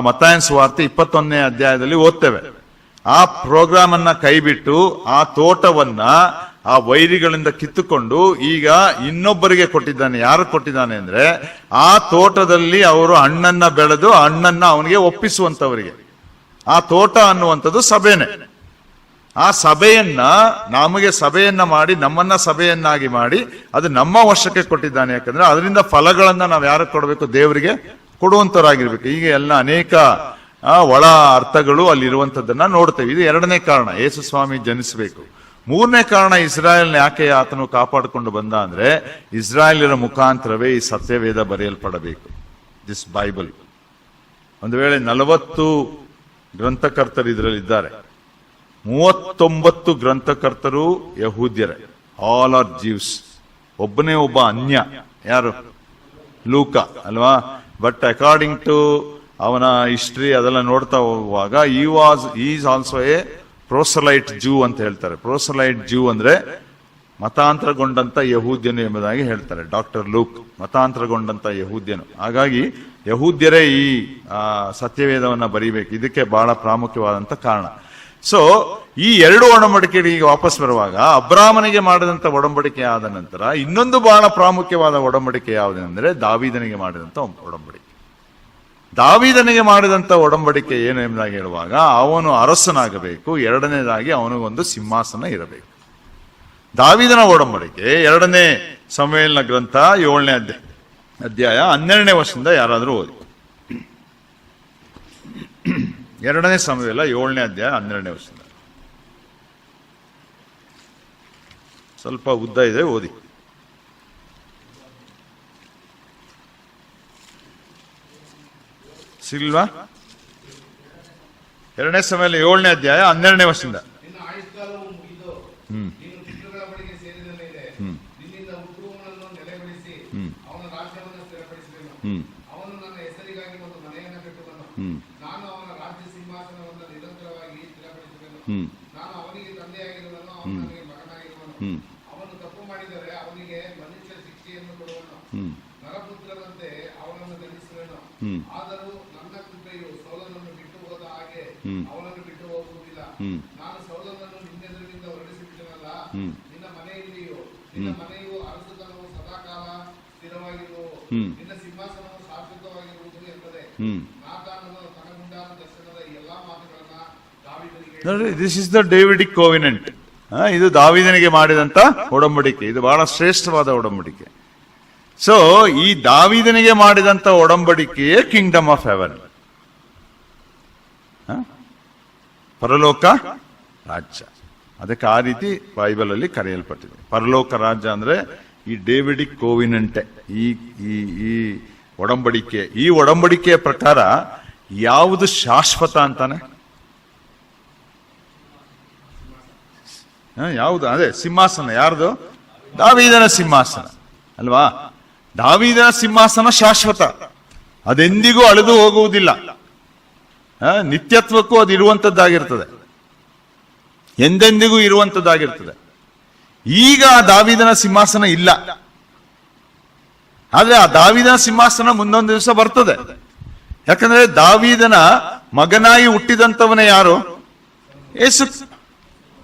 S1: ಮತ್ತಾಯನ ಸುವಾರ್ತೆ 21ನೇ ಅಧ್ಯಾಯದಲ್ಲಿ ಓದ್ತೇವೆ. ಆ ಪ್ರೋಗ್ರಾಮ್ ಅನ್ನ ಕೈಬಿಟ್ಟು ಆ ತೋಟವನ್ನ ಆ ವೈರಿಗಳಿಂದ ಕಿತ್ತುಕೊಂಡು ಈಗ ಇನ್ನೊಬ್ಬರಿಗೆ ಕೊಟ್ಟಿದ್ದಾನೆ. ಯಾರು ಕೊಟ್ಟಿದ್ದಾನೆ ಅಂದ್ರೆ, ಆ ತೋಟದಲ್ಲಿ ಅವರು ಹಣ್ಣನ್ನ ಬೆಳೆದು ಹಣ್ಣನ್ನ ಅವನಿಗೆ ಒಪ್ಪಿಸುವಂತವರಿಗೆ. ಆ ತೋಟ ಅನ್ನುವಂಥದ್ದು ಸಭೆನೆ. ಆ ಸಭೆಯನ್ನ, ನಮಗೆ ಸಭೆಯನ್ನ ಮಾಡಿ, ನಮ್ಮನ್ನ ಸಭೆಯನ್ನಾಗಿ ಮಾಡಿ ಅದು ನಮ್ಮ ವಶಕ್ಕೆ ಕೊಟ್ಟಿದ್ದಾನೆ. ಯಾಕಂದ್ರೆ ಅದರಿಂದ ಫಲಗಳನ್ನ ನಾವು ಯಾರಿಗೆ ಕೊಡಬೇಕು? ದೇವರಿಗೆ ಕೊಡುವಂತವರಾಗಿರ್ಬೇಕು. ಹೀಗೆ ಎಲ್ಲ ಅನೇಕ ಒಳ ಅರ್ಥಗಳು ಅಲ್ಲಿರುವಂತದ್ದನ್ನ ನೋಡ್ತೇವೆ. ಇದು ಎರಡನೇ ಕಾರಣ, ಯೇಸು ಸ್ವಾಮಿ ಜನಿಸಬೇಕು. 3ನೇ ಕಾರಣ, ಇಸ್ರಾಯೇಲ್ನ ಯಾಕೆ ಆತನು ಕಾಪಾಡಿಕೊಂಡು ಬಂದ ಅಂದ್ರೆ, ಇಸ್ರಾಯೇಲರ ಮುಖಾಂತರವೇ ಈ ಸತ್ಯವೇದ ಬರೆಯಲ್ಪಡಬೇಕು. This Bible. ಒಂದು ವೇಳೆ 40 ಗ್ರಂಥಕರ್ತರು ಇದರಲ್ಲಿ ಇದ್ದಾರೆ. 39 ಗ್ರಂಥಕರ್ತರು ಯಹೂದ್ಯರೇ, ಆಲ್ ಆರ್ ಜೀವ್ಸ್. ಒಬ್ಬನೇ ಒಬ್ಬ ಅನ್ಯ, ಯಾರು? ಲೂಕ ಅಲ್ವಾ? ಬಟ್ ಅಕಾರ್ಡಿಂಗ್ ಟು ಅವನ ಹಿಸ್ಟ್ರಿ ಅದೆಲ್ಲ ನೋಡ್ತಾ ಹೋಗುವಾಗ, ಈಸ್ ಆಲ್ಸೋ ಎ ಪ್ರೋಸಲೈಟ್ ಜೂ ಅಂತ ಹೇಳ್ತಾರೆ. ಪ್ರೋಸಲೈಟ್ ಜೂ ಅಂದ್ರೆ ಮತಾಂತರಗೊಂಡಂತ ಯಹೂದ್ಯನು ಎಂಬುದಾಗಿ ಹೇಳ್ತಾರೆ ಡಾಕ್ಟರ್ ಲೂಕ್. ಮತಾಂತರಗೊಂಡಂತ ಯಹೂದ್ಯನು. ಹಾಗಾಗಿ ಯಹೂದ್ಯರೇ ಈ ಸತ್ಯವೇದವನ್ನ ಬರೀಬೇಕು. ಇದಕ್ಕೆ ಬಹಳ ಪ್ರಾಮುಖ್ಯವಾದಂತ ಕಾರಣ. ಸೊ ಈ ಎರಡು ಒಡಂಬಡಿಕೆಗಳಿಗೆ ವಾಪಸ್ ಬರುವಾಗ ಅಬ್ರಾಮನಿಗೆ ಮಾಡಿದಂತ ಒಡಂಬಡಿಕೆ ಆದ ನಂತರ ಇನ್ನೊಂದು ಬಹಳ ಪ್ರಾಮುಖ್ಯವಾದ ಒಡಂಬಡಿಕೆ ಯಾವುದಂದ್ರೆ ದಾವೀದನಿಗೆ ಮಾಡಿದಂತ ಒಡಂಬಡಿಕೆ. ದಾವೀದನಿಗೆ ಮಾಡಿದಂತ ಒಡಂಬಡಿಕೆ ಏನು ಎಂಬುದಾಗಿ ಹೇಳುವಾಗ ಅವನು ಅರಸನಾಗಬೇಕು, ಎರಡನೇದಾಗಿ ಅವನಿಗೊಂದು ಸಿಂಹಾಸನ ಇರಬೇಕು. ದಾವೀದನ ಒಡಂಬಡಿಕೆ 2ನೇ ಸಮುವೇಲನ ಗ್ರಂಥ 7ನೇ ಅಧ್ಯಾಯ 12ನೇ ವರ್ಷದಿಂದ ಯಾರಾದರೂ ಓದಿ. 2ನೇ ಸಮುವೇಲ 7ನೇ ಅಧ್ಯಾಯ 12ನೇ ವರ್ಷದಿಂದ. ಸ್ವಲ್ಪ ಉದ್ದ ಇದೆ, ಓದಿ. ಸಿಲ್ವಾ? 2ನೇ ಸಮುವೇಲ 7ನೇ ಅಧ್ಯಾಯ 12ನೇ ವರ್ಷದಿಂದ.
S2: ಆದರೂ ನನ್ನ ಕೃಪೆಯು ಸೌಲನನ್ನು ಬಿಟ್ಟು ಹೋದ ಹಾಗೆ ಅವನನ್ನು ಬಿಟ್ಟು ಹೋಗುವುದಿಲ್ಲ. ನಾನು ಸೌಲನನ್ನು ನಿನ್ನೆದುರಿನಿಂದ ಹೊರಡಿಸಿಬಿಟ್ಟನಲ್ಲ, ನಿನ್ನ ಮನೆಯಲ್ಲಿಯೂ ನಿನ್ನ ಮನೆಯು ಅರಸುತನವು ಸದಾಕಾಲ ಸ್ಥಿರವಾಗಿರುವುದು, ನಿನ್ನ ಸಿಂಹಾಸನವು ಶಾಶ್ವತವಾಗಿರುವುದು ಎಂಬುದೇ. ನಾತಾನನು ತನಗುಂಟಾದ ದರ್ಶನದ ಎಲ್ಲಾ ಮಾತುಗಳನ್ನ ದಾವೀದನಿಗೆ.
S1: This is the Davidic covenant. ಇದು ದಾವೀದನಿಗೆ ಮಾಡಿದಂತ ಒಡಂಬಡಿಕೆ. ಇದು ಬಹಳ ಶ್ರೇಷ್ಠವಾದ ಒಡಂಬಡಿಕೆ. ಸೊ ಈ ದಾವೀದನಿಗೆ ಮಾಡಿದಂತ ಒಡಂಬಡಿಕೆಯೇ ಕಿಂಗ್ಡಮ್ ಆಫ್ ಹೆವನ್, ಪರಲೋಕ ರಾಜ್ಯ. ಅದಕ್ಕೆ ಆ ರೀತಿ ಬೈಬಲ್ ಅಲ್ಲಿ ಕರೆಯಲ್ಪಟ್ಟಿದೆ. ಪರಲೋಕ ರಾಜ್ಯ ಅಂದ್ರೆ ಈ ಡೇವಿಡಿಕ್ ಕೋವಿನೆಂಟೆ, ಈ ಒಡಂಬಡಿಕೆ. ಈ ಒಡಂಬಡಿಕೆಯ ಪ್ರಕಾರ ಯಾವುದು ಶಾಶ್ವತ ಅಂತಾನೆ? ಯಾವುದು? ಅದೇ ಸಿಂಹಾಸನ. ಯಾರ್ದು? ದಾವೀದನ ಸಿಂಹಾಸನ ಅಲ್ವಾ? ದಾವೀದನ ಸಿಂಹಾಸನ ಶಾಶ್ವತ, ಅದೆಂದಿಗೂ ಅಳಿದು ಹೋಗುವುದಿಲ್ಲ. ನಿತ್ಯತ್ವಕ್ಕೂ ಅದು ಇರುವಂತದ್ದಾಗಿರ್ತದೆ, ಎಂದೆಂದಿಗೂ ಇರುವಂತದ್ದಾಗಿರ್ತದೆ. ಈಗ ಆ ದಾವೀದನ ಸಿಂಹಾಸನ ಇಲ್ಲ, ಆದ್ರೆ ಆ ದಾವೀದನ ಸಿಂಹಾಸನ ಮುಂದೊಂದು ದಿವಸ ಬರ್ತದೆ. ಯಾಕಂದ್ರೆ ದಾವೀದನ ಮಗನಾಗಿ ಹುಟ್ಟಿದಂತವನೇ ಯಾರು? ಯೇಸು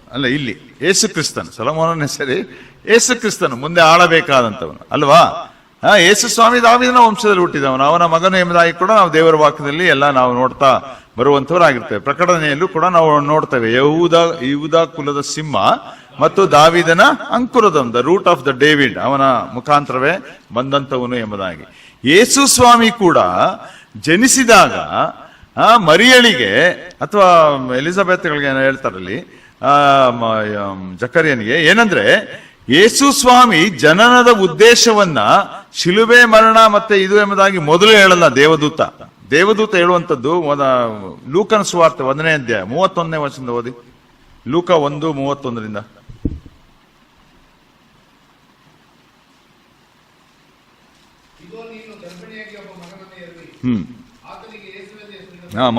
S1: ಅಲ್ಲ, ಇಲ್ಲಿ ಯೇಸು ಕ್ರಿಸ್ತನು. ಸೊಲೊಮೋನನ ಹೆಸರಿ ಯೇಸು ಕ್ರಿಸ್ತನು, ಮುಂದೆ ಆಳಬೇಕಾದಂತವನು ಅಲ್ವಾ? ಯೇಸು ಸ್ವಾಮಿ ದಾವೀದನ ವಂಶದಲ್ಲಿ ಹುಟ್ಟಿದವನು, ಅವನ ಮಗನು ಎಂಬುದಾಗಿ ಕೂಡ ನಾವು ದೇವರ ವಾಕ್ಯದಲ್ಲಿ ಎಲ್ಲ ನಾವು ನೋಡ್ತಾ ಬರುವಂತವರಾಗಿರ್ತೇವೆ. ಪ್ರಕಟಣೆಯಲ್ಲೂ ಕೂಡ ನಾವು ನೋಡ್ತೇವೆ, ಯಹೂದ ಕುಲದ ಸಿಂಹ ಮತ್ತು ದಾವೀದನ ಅಂಕುರದವನು, the root of the David, ಅವನ ಮುಖಾಂತರವೇ ಬಂದಂತವನು ಎಂಬುದಾಗಿ. ಯೇಸು ಸ್ವಾಮಿ ಕೂಡ ಜನಿಸಿದಾಗ ಮರಿಯಳಿಗೆ ಅಥವಾ ಎಲಿಜಬೆತ್ಗಳಿಗೆ ಹೇಳ್ತಾರಲ್ಲಿ, ಜಕರಿಯನಿಗೆ ಏನಂದ್ರೆ, ಯೇಸು ಸ್ವಾಮಿ ಜನನದ ಉದ್ದೇಶವನ್ನ ಶಿಲುಬೆ ಮರಣ ಮತ್ತೆ ಇದು ಎಂಬುದಾಗಿ ಮೊದಲು ಹೇಳಲ್ಲ ದೇವದೂತ ಹೇಳುವಂತದ್ದು. ಲೂಕನ ಸುವಾರ್ತೆ 1ನೇ ಅಧ್ಯಾಯ 31ನೇ ವರ್ಷದಿಂದ ಓದಿ. ಲೂಕ 1:31.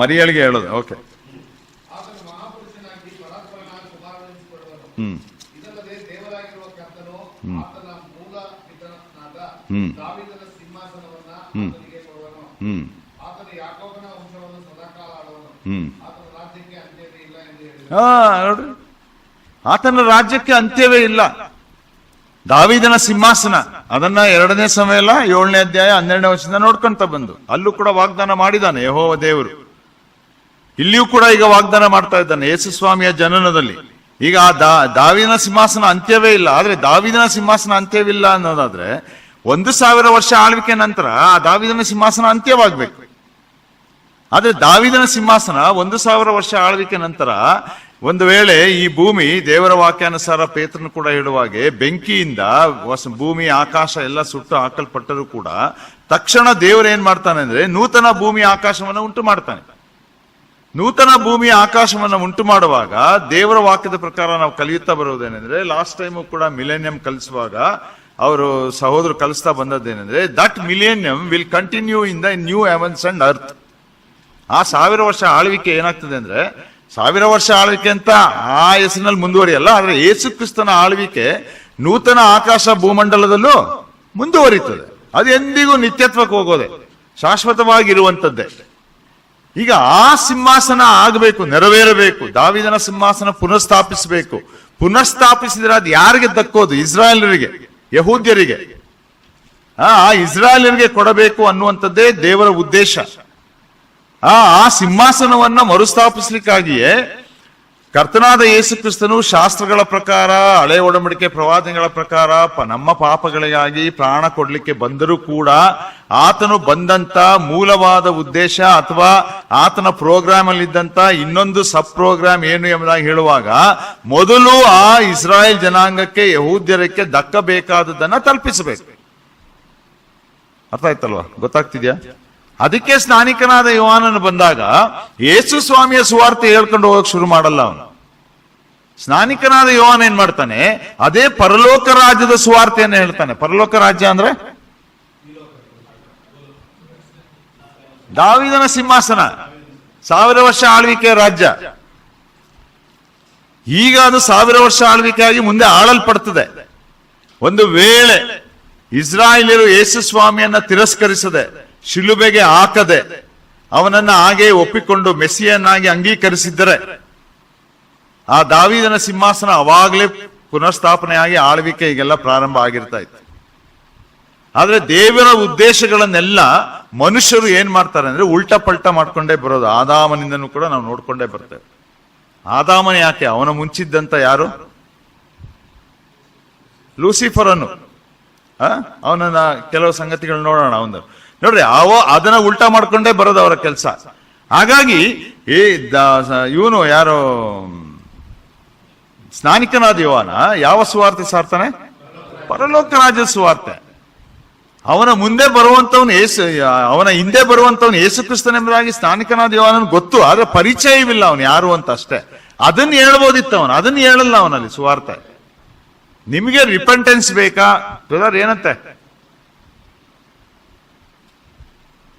S1: ಮರಿಯಳಿಗೆ ಹೇಳೋದು. ಓಕೆ.
S2: ಇದಲ್ಲದೆ ದೇವರಾಗಿರುವ ಕರ್ತನು ಆತನ ಮೂಲ ಪಿತನಾದ ದಾವೀದನ ಸಿಂಹಾಸನವನ್ನ ಆತನಿಗೆ ಕೊಡುವನು. ಆತನ ಯಾಕೋಬನ ವಂಶವನ್ನು ಸದಾಕಾಲ ಆಳುವನು. ಆತನ ರಾಜ್ಯಕ್ಕೆ ಅಂತ್ಯವೇ ಇಲ್ಲ ಎಂದು ಹೇಳಿದನು.
S1: ನೋಡ್ರಿ, ಆತನ ರಾಜ್ಯಕ್ಕೆ ಅಂತ್ಯವೇ ಇಲ್ಲ. ದಾವೀದನ ಸಿಂಹಾಸನ, ಅದನ್ನ 2ನೇ ಸಮುವೇಲ 7ನೇ ಅಧ್ಯಾಯ 12ನೇ ವರ್ಷದಿಂದ ನೋಡ್ಕೊಂತ ಬಂದು ಅಲ್ಲೂ ಕೂಡ ವಾಗ್ದಾನ ಮಾಡಿದ್ದಾನೆ ಯೆಹೋವ ದೇವರು. ಇಲ್ಲಿಯೂ ಕೂಡ ಈಗ ವಾಗ್ದಾನ ಮಾಡ್ತಾ ಇದ್ದಾನೆ ಯೇಸು ಸ್ವಾಮಿಯ ಜನನದಲ್ಲಿ. ಈಗ ದಾವೀದನ ಸಿಂಹಾಸನ ಅಂತ್ಯವೇ ಇಲ್ಲ. ಆದ್ರೆ ದಾವೀದನ ಸಿಂಹಾಸನ ಅಂತ್ಯವಿಲ್ಲ ಅನ್ನೋದಾದ್ರೆ 1000 ವರ್ಷ ಆಳ್ವಿಕೆ ನಂತರ ಆ ದಾವೀದನ ಸಿಂಹಾಸನ ಅಂತ್ಯವಾಗ್ಬೇಕು. ಆದ್ರೆ ದಾವೀದನ ಸಿಂಹಾಸನ 1000 ವರ್ಷ ಆಳ್ವಿಕೆ ನಂತರ ಒಂದು ವೇಳೆ ಈ ಭೂಮಿ ದೇವರ ವಾಕ್ಯಾನುಸಾರ ಪೇತ್ರನು ಕೂಡ ಹೇಳುವಾಗೆ ಬೆಂಕಿಯಿಂದ ಭೂಮಿ ಆಕಾಶ ಎಲ್ಲ ಸುಟ್ಟು ಹಾಕಲ್ಪಟ್ಟರೂ ಕೂಡ ತಕ್ಷಣ ದೇವರು ಏನ್ ಮಾಡ್ತಾನೆ ಅಂದ್ರೆ ನೂತನ ಭೂಮಿ ಆಕಾಶವನ್ನು ಉಂಟು ಮಾಡ್ತಾನೆ. ನೂತನ ಭೂಮಿ ಆಕಾಶವನ್ನು ಉಂಟು ಮಾಡುವಾಗ ದೇವರ ವಾಕ್ಯದ ಪ್ರಕಾರ ನಾವು ಕಲಿಯುತ್ತಾ ಬರುವುದೇನೆಂದ್ರೆ, ಲಾಸ್ಟ್ ಟೈಮು ಕೂಡ ಮಿಲೇನಿಯಂ ಕಲಿಸುವಾಗ ಅವರು ಸಹೋದರರು ಕಲಿಸ್ತಾ ಬಂದದ್ದೇನೆಂದ್ರೆ, that millennium will continue in the new heavens and earth. ಆ 1000 ವರ್ಷ ಆಳ್ವಿಕೆ ಏನಾಗ್ತದೆ ಅಂದ್ರೆ 1000 ವರ್ಷ ಆಳ್ವಿಕೆ ಅಂತ ಆ ಹೆಸರಿನಲ್ಲಿ ಮುಂದುವರಿಯಲ್ಲ. ಆದ್ರೆ ಯೇಸು ಕ್ರಿಸ್ತನ ಆಳ್ವಿಕೆ ನೂತನ ಆಕಾಶ ಭೂಮಂಡಲದಲ್ಲೂ ಮುಂದುವರಿತದೆ. ಅದು ಎಂದಿಗೂ ನಿತ್ಯತ್ವಕ್ಕೆ ಹೋಗೋದೆ, ಶಾಶ್ವತವಾಗಿರುವಂತದ್ದೇ. ಈಗ ಆ ಸಿಂಹಾಸನ ಆಗಬೇಕು, ನೆರವೇರಬೇಕು. ದಾವೀದನ ಸಿಂಹಾಸನ ಪುನಃಸ್ಥಾಪಿಸಬೇಕು. ಪುನಃಸ್ಥಾಪಿಸಿದ್ರೆ ಅದು ಯಾರಿಗೆ ದಕ್ಕೋದು? ಇಸ್ರಾಯೇಲರಿಗೆ, ಯಹೂದ್ಯರಿಗೆ. ಆ ಇಸ್ರಾಯೇಲರಿಗೆ ಕೊಡಬೇಕು ಅನ್ನುವಂಥದ್ದೇ ದೇವರ ಉದ್ದೇಶ. ಆ ಸಿಂಹಾಸನವನ್ನ ಮರುಸ್ಥಾಪಿಸ್ಲಿಕ್ಕಾಗಿಯೇ ಕರ್ತನಾದ ಯೇಸು ಕ್ರಿಸ್ತನು ಶಾಸ್ತ್ರಗಳ ಪ್ರಕಾರ, ಹಳೆ ಒಡಂಬಡಿಕೆ ಪ್ರವಾದನೆಗಳ ಪ್ರಕಾರ ನಮ್ಮ ಪಾಪಗಳಿಗಾಗಿ ಪ್ರಾಣ ಕೊಡ್ಲಿಕ್ಕೆ ಬಂದರೂ ಕೂಡ ಆತನು ಬಂದಂತ ಮೂಲವಾದ ಉದ್ದೇಶ ಅಥವಾ ಆತನ ಪ್ರೋಗ್ರಾಮ್ ಅಲ್ಲಿ ಇದ್ದಂತ ಇನ್ನೊಂದು ಸಬ್ ಪ್ರೋಗ್ರಾಮ್ ಏನು ಎಂಬುದಾಗಿ ಹೇಳುವಾಗ, ಮೊದಲು ಆ ಇಸ್ರಾಯೇಲ್ ಜನಾಂಗಕ್ಕೆ, ಯಹೂದ್ಯರಕ್ಕೆ ದಕ್ಕಬೇಕಾದದನ್ನ ತಲುಪಿಸಬೇಕು. ಅರ್ಥ ಆಯ್ತಲ್ವಾ? ಗೊತ್ತಾಗ್ತಿದ್ಯಾ? ಅದಕ್ಕೆ ಸ್ನಾನಿಕನಾದ ಯೋಹಾನನು ಬಂದಾಗ ಯೇಸು ಸ್ವಾಮಿಯ ಸುವಾರ್ತೆ ಹೇಳ್ಕೊಂಡು ಹೋಗಕ್ ಶುರು ಮಾಡಲ್ಲ ಅವನು. ಸ್ನಾನಿಕನಾದ ಯೋಹಾನ ಏನ್ ಮಾಡ್ತಾನೆ? ಅದೇ ಪರಲೋಕ ರಾಜ್ಯದ ಸುವಾರ್ತೆಯನ್ನು ಹೇಳ್ತಾನೆ. ಪರಲೋಕ ರಾಜ್ಯ ಅಂದ್ರೆ ದಾವೀದನ ಸಿಂಹಾಸನ, 1000 ವರ್ಷ ಆಳ್ವಿಕೆಯ ರಾಜ್ಯ. ಈಗ ಅದು 1000 ವರ್ಷ ಆಳ್ವಿಕೆಯಾಗಿ ಮುಂದೆ ಆಳಲ್ಪಡ್ತದೆ. ಒಂದು ವೇಳೆ ಇಸ್ರಾಯೇಲ್ಯರು ಯೇಸು ಸ್ವಾಮಿಯನ್ನ ತಿರಸ್ಕರಿಸದೆ, ಶಿಲುಬೆಗೆ ಹಾಕದೆ, ಅವನನ್ನ ಹಾಗೆ ಒಪ್ಪಿಕೊಂಡು ಮೆಸ್ಸಿಯನ್ನಾಗಿ ಅಂಗೀಕರಿಸಿದ್ದರೆ ಆ ದಾವೀದನ ಸಿಂಹಾಸನ ಅವಾಗಲೇ ಪುನಃಸ್ಥಾಪನೆಯಾಗಿ ಆಳ್ವಿಕೆ ಈಗೆಲ್ಲ ಪ್ರಾರಂಭ ಆಗಿರ್ತಾ ಇತ್ತು. ಆದ್ರೆ ದೇವರ ಉದ್ದೇಶಗಳನ್ನೆಲ್ಲ ಮನುಷ್ಯರು ಏನ್ ಮಾಡ್ತಾರೆ ಅಂದ್ರೆ ಉಲ್ಟಾ ಪಲ್ಟಾ ಮಾಡ್ಕೊಂಡೇ ಬರೋದು. ಆದಾಮನಿಂದನೂ ಕೂಡ ನಾವು ನೋಡ್ಕೊಂಡೇ ಬರ್ತೇವೆ. ಆದಾಮನ ಯಾಕೆ? ಅವನ ಮುಂಚಿದ್ದಂತ ಯಾರು? ಲೂಸಿಫರನ್ನು. ಅವನನ್ನ ಕೆಲವು ಸಂಗತಿಗಳು ನೋಡೋಣ. ಅವನು ನೋಡ್ರಿ, ಅದನ್ನ ಉಲ್ಟಾ ಮಾಡ್ಕೊಂಡೇ ಬರೋದು ಅವರ ಕೆಲಸ. ಹಾಗಾಗಿ ಇವನು ಯಾರೋ ಸ್ನಾನಿಕನಾದ ಯೋಹಾನ ಯಾವ ಸುವಾರ್ತೆ ಸಾರ್ತಾನೆ? ಪರಲೋಕ ರಾಜ್ಯದ ಸುವಾರ್ತೆ. ಅವನ ಮುಂದೆ ಬರುವಂತವನು ಅವನ ಹಿಂದೆ ಬರುವಂತವನು ಯೇಸು ಕ್ರಿಸ್ತನೆಂಬುದಾಗಿ ಸ್ನಾನಿಕನಾದ ಯೋಹಾನನ್ ಗೊತ್ತು, ಆದ್ರೆ ಪರಿಚಯವಿಲ್ಲ ಅವನು ಯಾರು ಅಂತ ಅಷ್ಟೇ. ಅದನ್ನ ಹೇಳ್ಬೋದಿತ್ತು ಅವನು, ಅದನ್ನ ಹೇಳಲ್ಲ ಅವನಲ್ಲಿ ಸುವಾರ್ತೆ. ನಿಮಗೆ ರಿಪೆಂಟೆನ್ಸ್ ಬೇಕಾ ಬ್ರದರ್? ಏನಂತೆ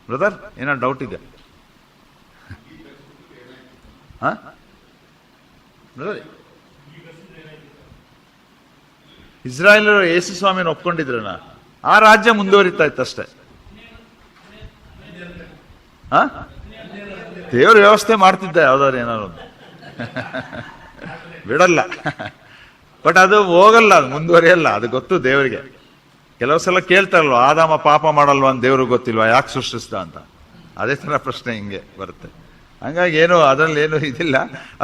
S1: ಬ್ರದರ್? ಏನೋ ಡೌಟ್ ಇದೆ? ಬ್ರದರ್, ಇಸ್ರಾಯೇಲರು ಯೇಸು ಸ್ವಾಮಿನ ಒಪ್ಕೊಂಡಿದ್ರನ ಆ ರಾಜ್ಯ ಮುಂದುವರಿತಾ ಇತ್ತಷ್ಟೇ. ದೇವ್ರ ವ್ಯವಸ್ಥೆ ಮಾಡ್ತಿದ್ದ ಯಾವ್ದಾದ್ರು ಏನಾದ್ರು ಬಿಡಲ್ಲ. ಬಟ್ ಅದು ಹೋಗಲ್ಲ, ಅದು ಮುಂದುವರಿಯಲ್ಲ. ಅದು ಗೊತ್ತು ದೇವರಿಗೆ. ಕೆಲವು ಸಲ ಕೇಳ್ತಾರಲ್ವ, ಆದಾಮ ಪಾಪ ಮಾಡಲ್ವಾ ಅಂತ ದೇವ್ರಿಗೆ ಗೊತ್ತಿಲ್ವಾ, ಯಾಕೆ ಸೃಷ್ಟಿಸ್ದ ಅಂತ. ಅದೇ ತರ ಪ್ರಶ್ನೆ ಹಿಂಗೆ ಬರುತ್ತೆ. ಹಂಗಾಗಿ ಏನು ಅದ್ರಲ್ಲಿ ಏನು ಇದಿಲ್ಲ,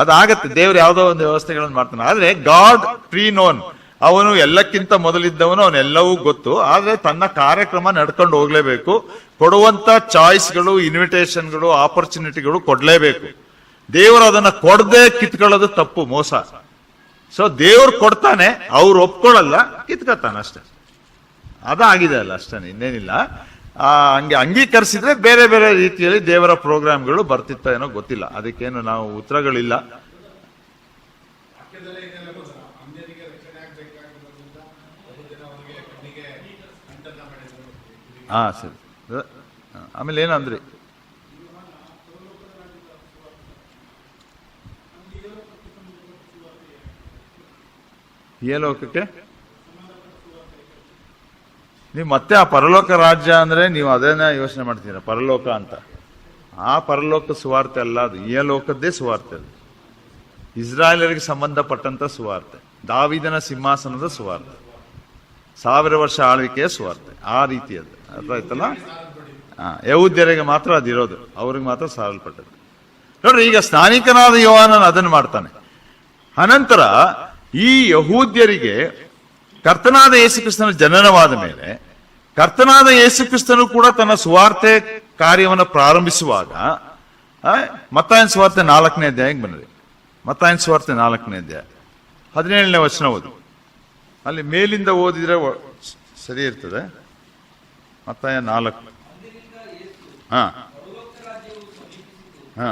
S1: ಅದಾಗತ್ತೆ. ದೇವ್ರು ಯಾವುದೋ ಒಂದು ವ್ಯವಸ್ಥೆಗಳನ್ನು ಮಾಡ್ತಾನೆ. ಆದ್ರೆ ಗಾಡ್ ಪ್ರೀ ನೋನ್, ಅವನು ಎಲ್ಲಕ್ಕಿಂತ ಮೊದಲಿದ್ದವನು, ಅವನೆಲ್ಲವೂ ಗೊತ್ತು. ಆದ್ರೆ ತನ್ನ ಕಾರ್ಯಕ್ರಮ ನಡ್ಕೊಂಡು ಹೋಗ್ಲೇಬೇಕು. ಕೊಡುವಂತ ಚಾಯ್ಸ್ಗಳು, ಇನ್ವಿಟೇಷನ್ಗಳು, ಆಪರ್ಚುನಿಟಿಗಳು ಕೊಡ್ಲೇಬೇಕು. ದೇವರು ಅದನ್ನ ಕೊಡದೆ ಕಿತ್ಕೊಳ್ಳೋದು ತಪ್ಪು, ಮೋಸ. ಸೊ ದೇವ್ರು ಕೊಡ್ತಾನೆ, ಅವ್ರು ಒಪ್ಕೊಳ್ಳಲ್ಲ, ಕಿತ್ಕೊತಾನೆ ಅಷ್ಟೇ. ಅದಾಗಿದೆ ಅಲ್ಲ, ಅಷ್ಟೇ, ಇನ್ನೇನಿಲ್ಲ. ಹಂಗೆ ಅಂಗೀಕರಿಸಿದ್ರೆ ಬೇರೆ ಬೇರೆ ರೀತಿಯಲ್ಲಿ ದೇವರ ಪ್ರೋಗ್ರಾಮ್ಗಳು ಬರ್ತಿತ್ತ ಏನೋ ಗೊತ್ತಿಲ್ಲ. ಅದಕ್ಕೇನು ನಾವು ಉತ್ತರಗಳಿಲ್ಲ. ಹಾ ಸರಿ. ಆಮೇಲೆ ಏನಂದ್ರಿ? ಲೋಕಕ್ಕೆ ನೀವು ಮತ್ತೆ ಆ ಪರಲೋಕ ರಾಜ್ಯ ಅಂದ್ರೆ ನೀವು ಅದನ್ನ ಯೋಚನೆ ಮಾಡ್ತೀರ, ಪರಲೋಕ ಅಂತ. ಆ ಪರಲೋಕ ಸುವಾರ್ತೆ ಅಲ್ಲ, ಅದು ಈ ಲೋಕದ್ದೇ ಸುವಾರ್ತೆ. ಅದು ಇಸ್ರಾಯೇಲರಿಗೆ ಸಂಬಂಧಪಟ್ಟಂತ ಸುವಾರ್ತೆ, ದಾವೀದನ ಸಿಂಹಾಸನದ ಸುವಾರ್ತೆ, 1000 ವರ್ಷ ಆಳ್ವಿಕೆಯ ಸುವಾರ್ತೆ. ಆ ರೀತಿಯದ್ದು ಅರ್ಥ ಆಯ್ತಲ್ಲ? ಯಹೂದ್ಯರಿಗೆ ಮಾತ್ರ ಅದಿರೋದು, ಅವ್ರಿಗೆ ಮಾತ್ರ ಸಾರಲ್ಪಟ್ಟದ್ದು. ನೋಡ್ರಿ, ಈಗ ಸ್ನಾನಿಕನಾದ ಯೋಹಾನನ್ ಅದನ್ನು ಮಾಡ್ತಾನೆ. ಅನಂತರ ಈ ಯಹೂದ್ಯರಿಗೆ ಕರ್ತನಾದ ಯೇಸು ಕ್ರಿಸ್ತನ ಜನನವಾದ ಮೇಲೆ ಕರ್ತನಾದ ಯೇಸು ಕ್ರಿಸ್ತನು ಕೂಡ ತನ್ನ ಸುವಾರ್ತೆ ಕಾರ್ಯವನ್ನು ಪ್ರಾರಂಭಿಸುವಾಗ ಮತ್ತಾಯನ ಸುವಾರ್ತೆ 4ನೇ ಅಧ್ಯಾಯಕ್ಕೆ ಬಂದ್ರಿ. ಮತ್ತಾಯನ ಸುವಾರ್ತೆ 4ನೇ ಅಧ್ಯಾಯ 17ನೇ ವಚನ ಓದಿ. ಅಲ್ಲಿ ಮೇಲಿಂದ ಓದಿದ್ರೆ ಸರಿ ಇರ್ತದೆ. ಮತ್ತಾಯ 4. ಹಾ ಹಾ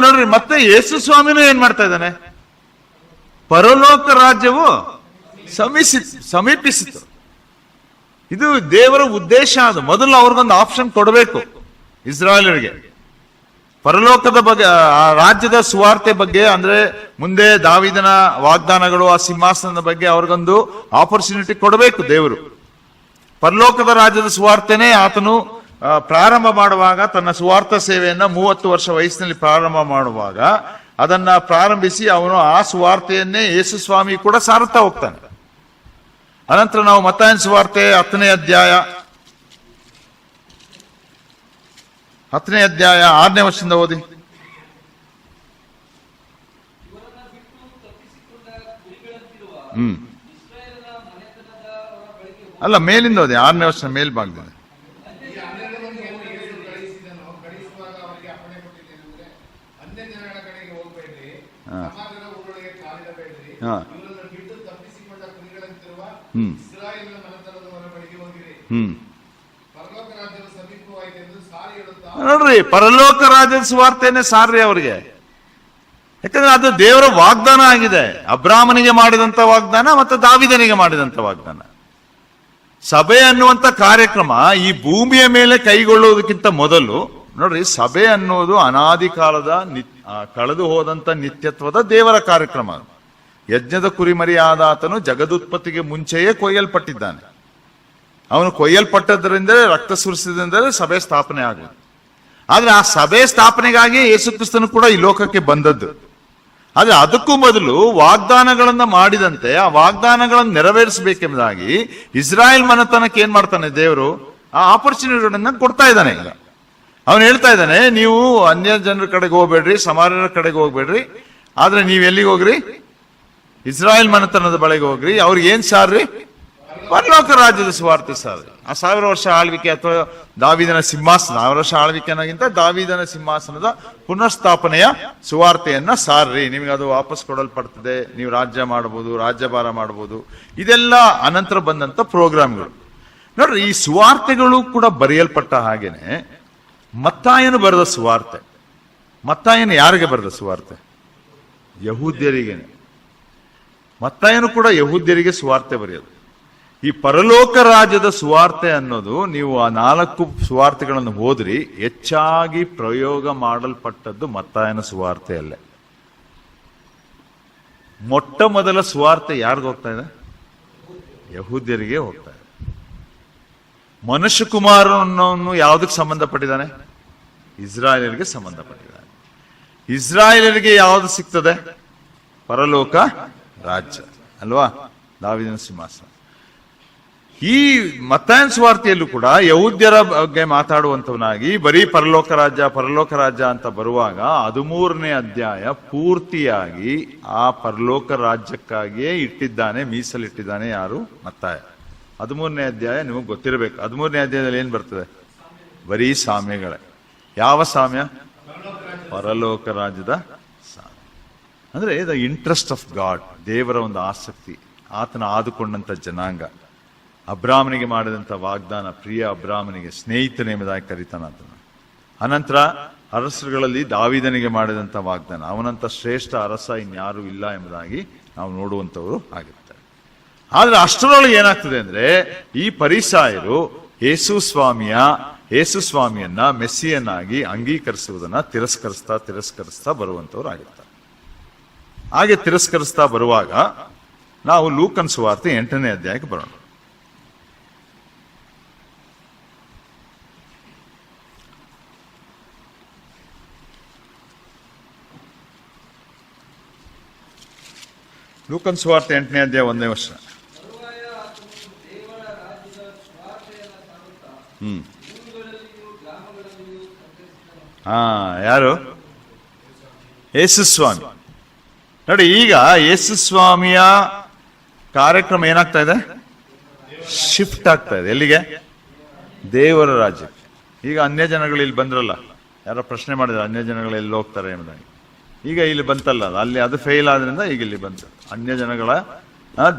S1: ನೋಡ್ರಿ, ಮತ್ತೆ ಯೇಸು ಸ್ವಾಮಿನೂ ಏನ್ ಮಾಡ್ತಾ ಇದ್ದಾನೆ? ಪರಲೋಕ ರಾಜ್ಯವು ಸಮೀಪಿಸಿತು. ಇದು ದೇವರ ಉದ್ದೇಶ. ಅದು ಮೊದಲು ಅವ್ರಿಗೊಂದು ಆಪ್ಷನ್ ಕೊಡಬೇಕು ಇಸ್ರಾಯೇಲರಿಗೆ. ಪರಲೋಕದ ಬಗ್ಗೆ, ಆ ರಾಜ್ಯದ ಸುವಾರ್ತೆ ಬಗ್ಗೆ, ಅಂದ್ರೆ ಮುಂದೆ ದಾವೀದನ ವಾಗ್ದಾನಗಳು, ಆ ಸಿಂಹಾಸನದ ಬಗ್ಗೆ ಅವ್ರಿಗೊಂದು ಆಪರ್ಚುನಿಟಿ ಕೊಡಬೇಕು ದೇವರು. ಪರಲೋಕದ ರಾಜ್ಯದ ಸುವಾರ್ತೆನೇ ಆತನು ಪ್ರಾರಂಭ ಮಾಡುವಾಗ, ತನ್ನ ಸುವಾರ್ಥ ಸೇವೆಯನ್ನ 30 ವರ್ಷ ವಯಸ್ಸಿನಲ್ಲಿ ಪ್ರಾರಂಭ ಮಾಡುವಾಗ ಅದನ್ನ ಪ್ರಾರಂಭಿಸಿ ಅವನು ಆ ಸುವಾರ್ತೆಯನ್ನೇ ಯೇಸು ಸ್ವಾಮಿ ಕೂಡ ಸಾರುತ್ತಾ ಹೋಗ್ತಾನೆ. ಅನಂತರ ನಾವು ಮತ್ತಾಯನ ಸುವಾರ್ತೆ 10ನೇ ಅಧ್ಯಾಯ 6ನೇ ವರ್ಷದಿಂದ ಓದಿ. ಅಲ್ಲ, ಮೇಲಿಂದ ಓದಿ, 6ನೇ ವರ್ಷ ಮೇಲ್ಭಾಗದಿಂದ.
S2: ಈ 12 ಮಂದಿಯನ್ನು ಯೇಸು ಕಳುಹಿಸುವಾಗ ಅವರಿಗೆ ಅಪ್ಪಣೆ ಕೊಟ್ಟಿದ್ದೇನೆಂದ್ರೆ, ಅನ್ಯ ಜನಗಳ ಕಡೆಗೆ ಹೋಗಬೇಡ್ರಿ, ಸಮಾಜದ ಊರೊಳಗೆ ಕಾಲಿಡಬೇಡ್ರಿ, ಇವರನ್ನು ಬಿಟ್ಟು ತಪ್ಪಿಸಿಕೊಂಡ ಕುರಿಗಳಂತಿರುವ ಇಸ್ರಾಯೇಲಿನ ಮನೆತನದವರ ಬಳಿಗೆ ಹೋಗಿರಿ, ಪರಲೋಕ ರಾಜ್ಯದ ಸಮೀಪವಾಯಿತೆಂದು ಸಾರಿ ಹೇಳುತ್ತಾ.
S1: ನೋಡ್ರಿ, ಪರಲೋಕ ರಾಜ್ಯದ ಸುವಾರ್ತೆನೆ ಸಾರ್ರಿ ಅವರಿಗೆ. ಯಾಕಂದ್ರೆ ಅದು ದೇವರ ವಾಗ್ದಾನ ಆಗಿದೆ. ಅಬ್ರಾಮನಿಗೆ ಮಾಡಿದಂತ ವಾಗ್ದಾನ ಮತ್ತು ದಾವೀದನಿಗೆ ಮಾಡಿದಂತ ವಾಗ್ದಾನ. ಸಭೆ ಅನ್ನುವಂತ ಕಾರ್ಯಕ್ರಮ ಈ ಭೂಮಿಯ ಮೇಲೆ ಕೈಗೊಳ್ಳುವುದಕ್ಕಿಂತ ಮೊದಲು ನೋಡ್ರಿ, ಸಭೆ ಅನ್ನೋದು ಅನಾದಿ ಕಾಲದ ಕಳೆದು ಹೋದಂತ ನಿತ್ಯತ್ವದ ದೇವರ ಕಾರ್ಯಕ್ರಮ. ಯಜ್ಞದ ಕುರಿಮರಿಯಾದ ಆತನು ಜಗದುತ್ಪತ್ತಿಗೆ ಮುಂಚೆಯೇ ಕೊಯ್ಯಲ್ಪಟ್ಟಿದ್ದಾನೆ. ಅವನು ಕೊಯ್ಯಲ್ಪಟ್ಟದ್ರಿಂದಲೇ, ರಕ್ತ ಸುರಿಸಿದ್ರಿಂದಲೇ ಸಭೆ ಸ್ಥಾಪನೆ ಆಗುವುದು. ಆದ್ರೆ ಆ ಸಭೆ ಸ್ಥಾಪನೆಗಾಗಿ ಯೇಸು ಕ್ರಿಸ್ತನು ಕೂಡ ಈ ಲೋಕಕ್ಕೆ ಬಂದದ್ದು. ಆದ್ರೆ ಅದಕ್ಕೂ ಮೊದಲು ವಾಗ್ದಾನಗಳನ್ನ ಮಾಡಿದಂತೆ ಆ ವಾಗ್ದಾನಗಳನ್ನು ನೆರವೇರಿಸಬೇಕೆಂಬುದಾಗಿ ಇಸ್ರಾಯೇಲ್ ಮನೆತನಕ್ಕೆ ಏನ್ ಮಾಡ್ತಾನೆ ದೇವರು? ಆ ಆಪರ್ಚುನಿಟಿಗಳನ್ನ ಕೊಡ್ತಾ ಇದ್ದಾನೆ. ಈಗ ಅವನು ಹೇಳ್ತಾ ಇದ್ದಾನೆ, ನೀವು ಅನ್ಯ ಜನರ ಕಡೆಗೆ ಹೋಗ್ಬೇಡ್ರಿ, ಸಮಾರ್ಯರ ಕಡೆಗೆ ಹೋಗ್ಬೇಡ್ರಿ, ಆದ್ರೆ ನೀವ್ ಎಲ್ಲಿಗೆ ಹೋಗ್ರಿ? ಇಸ್ರಾಯೇಲ್ ಮನೆತನದ ಬಳಿಗೆ ಹೋಗ್ರಿ. ಅವ್ರಿಗೆ ಏನ್ ಸಾರ್ರಿ? ಪರಲೋಕ ರಾಜ್ಯದ ಸುವಾರ್ತೆ ಸಾರ್ರಿ. ಆ 1000 ವರ್ಷ ಆಳ್ವಿಕೆ ಅಥವಾ ದಾವೀದನ ಸಿಂಹಾಸನ, 1000 ವರ್ಷ ಆಳ್ವಿಕೆ ಅನ್ನೋಕ್ಕಿಂತ ದಾವೀದನ ಸಿಂಹಾಸನದ ಪುನರ್ಸ್ಥಾಪನೆಯ ಸುವಾರ್ತೆಯನ್ನ ಸಾರ್ರಿ. ನಿಮ್ಗೆ ಅದು ವಾಪಸ್ ಕೊಡಲ್ಪಡ್ತದೆ, ನೀವು ರಾಜ್ಯ ಮಾಡಬಹುದು, ರಾಜ್ಯಭಾರ ಮಾಡಬಹುದು. ಇದೆಲ್ಲ ಅನಂತರ ಬಂದಂತ ಪ್ರೋಗ್ರಾಮ್ಗಳು. ನೋಡ್ರಿ, ಈ ಸುವಾರ್ತೆಗಳು ಕೂಡ ಬರೆಯಲ್ಪಟ್ಟ ಹಾಗೇನೆ ಮತ್ತಾಯನು ಬರೆದ ಸುವಾರ್ತೆ. ಮತ್ತಾಯನು ಯಾರಿಗೆ ಬರೆದ ಸುವಾರ್ತೆ? ಯಹೂದ್ಯರಿಗೇನೆ. ಮತ್ತಾಯನು ಕೂಡ ಯಹೂದ್ಯರಿಗೆ ಸುವಾರ್ತೆ ಬರೆಯೋದು. ಈ ಪರಲೋಕ ರಾಜ್ಯದ ಸುವಾರ್ತೆ ಅನ್ನೋದು, ನೀವು ಆ 4 ಸುವಾರ್ತೆಗಳನ್ನು ಓದ್ರಿ, ಹೆಚ್ಚಾಗಿ ಪ್ರಯೋಗ ಮಾಡಲ್ಪಟ್ಟದ್ದು ಮತ್ತಾಯನ ಸುವಾರ್ತೆಯಲ್ಲೇ. ಮೊಟ್ಟ ಮೊದಲ ಸುವಾರ್ತೆ ಯಾರಿಗ ಹೋಗ್ತಾ ಇದೆ? ಯಹೂದ್ಯರಿಗೆ ಹೋಗ್ತಾ ಇದೆ. ಮನುಷ್ಯ ಕುಮಾರನನ್ನು ಯಾವುದಕ್ಕೆ ಸಂಬಂಧಪಟ್ಟಿದ್ದಾನೆ? ಇಸ್ರಾಯೇಲರಿಗೆ ಸಂಬಂಧಪಟ್ಟಿದ್ದಾನೆ. ಇಸ್ರಾಯೇಲರಿಗೆ ಯಾವುದು ಸಿಗ್ತದೆ? ಪರಲೋಕ ರಾಜ್ಯ ಅಲ್ವಾ, ದಾವೀದನ ಸಿಂಹಾಸನ. ಈ ಮತ್ತಾಯನ ಸುವಾರ್ತೆಯಲ್ಲೂ ಕೂಡ ಯಹೂದ್ಯರ ಬಗ್ಗೆ ಮಾತಾಡುವಂತವನಾಗಿ ಬರೀ ಪರಲೋಕ ರಾಜ್ಯ ಅಂತ ಬರುವಾಗ 13ನೇ ಅಧ್ಯಾಯ ಪೂರ್ತಿಯಾಗಿ ಆ ಪರಲೋಕ ರಾಜ್ಯಕ್ಕಾಗಿಯೇ ಇಟ್ಟಿದ್ದಾನೆ, ಮೀಸಲಿಟ್ಟಿದ್ದಾನೆ. ಯಾರು? ಮತ್ತಾಯ. 13ನೇ ಅಧ್ಯಾಯ ನಿಮಗೆ ಗೊತ್ತಿರಬೇಕು. 13ನೇ ಅಧ್ಯಾಯದಲ್ಲಿ ಏನ್ ಬರ್ತದೆ? ಬರೀ ಸಾಮ್ಯಗಳೇ. ಯಾವ ಸಾಮ್ಯ? ಪರಲೋಕ ರಾಜ್ಯದ ಸಾಮ್ಯ. ಅಂದ್ರೆ ದ ಇಂಟ್ರೆಸ್ಟ್ ಆಫ್ ಗಾಡ್, ದೇವರ ಒಂದು ಆಸಕ್ತಿ, ಆತನ ಆದುಕೊಂಡಂತ ಜನಾಂಗ, ಅಬ್ರಾಮನಿಗೆ ಮಾಡಿದಂಥ ವಾಗ್ದಾನ, ಪ್ರಿಯ ಅಬ್ರಾಮನಿಗೆ ಸ್ನೇಹಿತನೆಂಬುದಾಗಿ ಕರೀತಾನ ಆತನ. ಅನಂತರ ಅರಸರುಗಳಲ್ಲಿ ದಾವೀದನಿಗೆ ಮಾಡಿದಂಥ ವಾಗ್ದಾನ, ಅವನಂತ ಶ್ರೇಷ್ಠ ಅರಸ ಇನ್ಯಾರೂ ಇಲ್ಲ ಎಂಬುದಾಗಿ ನಾವು ನೋಡುವಂಥವರು ಆಗಿರ್ತಾರೆ. ಆದ್ರೆ ಅಷ್ಟರೊಳಗೆ ಏನಾಗ್ತದೆ ಅಂದ್ರೆ, ಈ ಪರಿಸಾಯರು ಯೇಸು ಸ್ವಾಮಿಯನ್ನ ಮೆಸ್ಸಿಯನ್ನಾಗಿ ಅಂಗೀಕರಿಸುವುದನ್ನ ತಿರಸ್ಕರಿಸ್ತಾ ಬರುವಂತವ್ರು ಆಗಿರ್ತಾರೆ. ಹಾಗೆ ತಿರಸ್ಕರಿಸ್ತಾ ಬರುವಾಗ ನಾವು ಲೂಕನ ಸುವಾರ್ತೆ 8ನೇ ಅಧ್ಯಾಯಕ್ಕೆ ಬರೋಣ. ಲೂಕನ ಸುವಾರ್ತೆ 8ನೇ ಅಧ್ಯಾಯ 1ನೇ ವರ್ಷ. ಯಾರು? ಯೇಸು ಸ್ವಾಮಿ. ನೋಡಿ, ಈಗ ಯೇಸು ಸ್ವಾಮಿಯ ಕಾರ್ಯಕ್ರಮ ಏನಾಗ್ತಾ ಇದೆ? ಶಿಫ್ಟ್ ಆಗ್ತಾ ಇದೆ. ಎಲ್ಲಿಗೆ? ದೇವರ ರಾಜ್ಯಕ್ಕೆ. ಈಗ ಅನ್ಯ ಜನಗಳು ಇಲ್ಲಿ ಬಂದ್ರಲ್ಲ, ಯಾರೋ ಪ್ರಶ್ನೆ ಮಾಡಿದ್ರೆ ಅನ್ಯ ಜನಗಳು ಎಲ್ಲಿ ಹೋಗ್ತಾರೆ ಎಂಬುದಾಗಿ. ಈಗ ಇಲ್ಲಿ ಬಂತಲ್ಲ, ಅಲ್ಲಿ ಅದು ಫೇಲ್ ಆದ್ರಿಂದ ಈಗ ಇಲ್ಲಿ ಬಂತು. ಅನ್ಯ ಜನಗಳ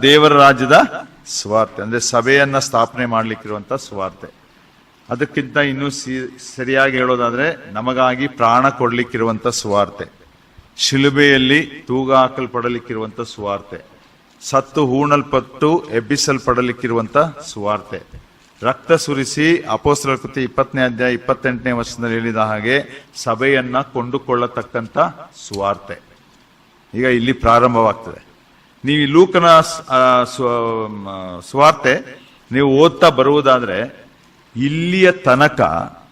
S1: ದೇವರ ರಾಜ್ಯದ ಸುವಾರ್ತೆ ಅಂದ್ರೆ ಸಭೆಯನ್ನ ಸ್ಥಾಪನೆ ಮಾಡ್ಲಿಕ್ಕಿರುವಂತ ಸುವಾರ್ತೆ. ಅದಕ್ಕಿಂತ ಇನ್ನೂ ಸರಿಯಾಗಿ ಹೇಳೋದಾದ್ರೆ, ನಮಗಾಗಿ ಪ್ರಾಣ ಕೊಡ್ಲಿಕ್ಕಿರುವಂತ ಸುವಾರ್ತೆ, ಶಿಲುಬೆಯಲ್ಲಿ ತೂಗ ಹಾಕಲ್ಪಡಲಿಕ್ಕಿರುವಂತ ಸುವಾರ್ತೆ, ಸತ್ತು ಹೂಣಲ್ಪಟ್ಟು ಎಬ್ಬಿಸಲ್ಪಡಲಿಕ್ಕಿರುವಂತ ಸುವಾರ್ತೆ, ರಕ್ತ ಸುರಿಸಿ ಅಪೊಸ್ತಲರ ಕೃತ್ಯ 20ನೇ ಅಧ್ಯಾಯ 28ನೇ ವರ್ಷದಲ್ಲಿ ಹೇಳಿದ ಹಾಗೆ ಸಭೆಯನ್ನ ಕೊಂಡುಕೊಳ್ಳತಕ್ಕಂತ ಸುವಾರ್ತೆ ಈಗ ಇಲ್ಲಿ ಪ್ರಾರಂಭವಾಗ್ತದೆ. ನೀವು ಈ ಲೂಕನ ಸುವಾರ್ತೆ ನೀವು ಓದ್ತಾ ಬರುವುದಾದ್ರೆ ಇಲ್ಲಿಯ ತನಕ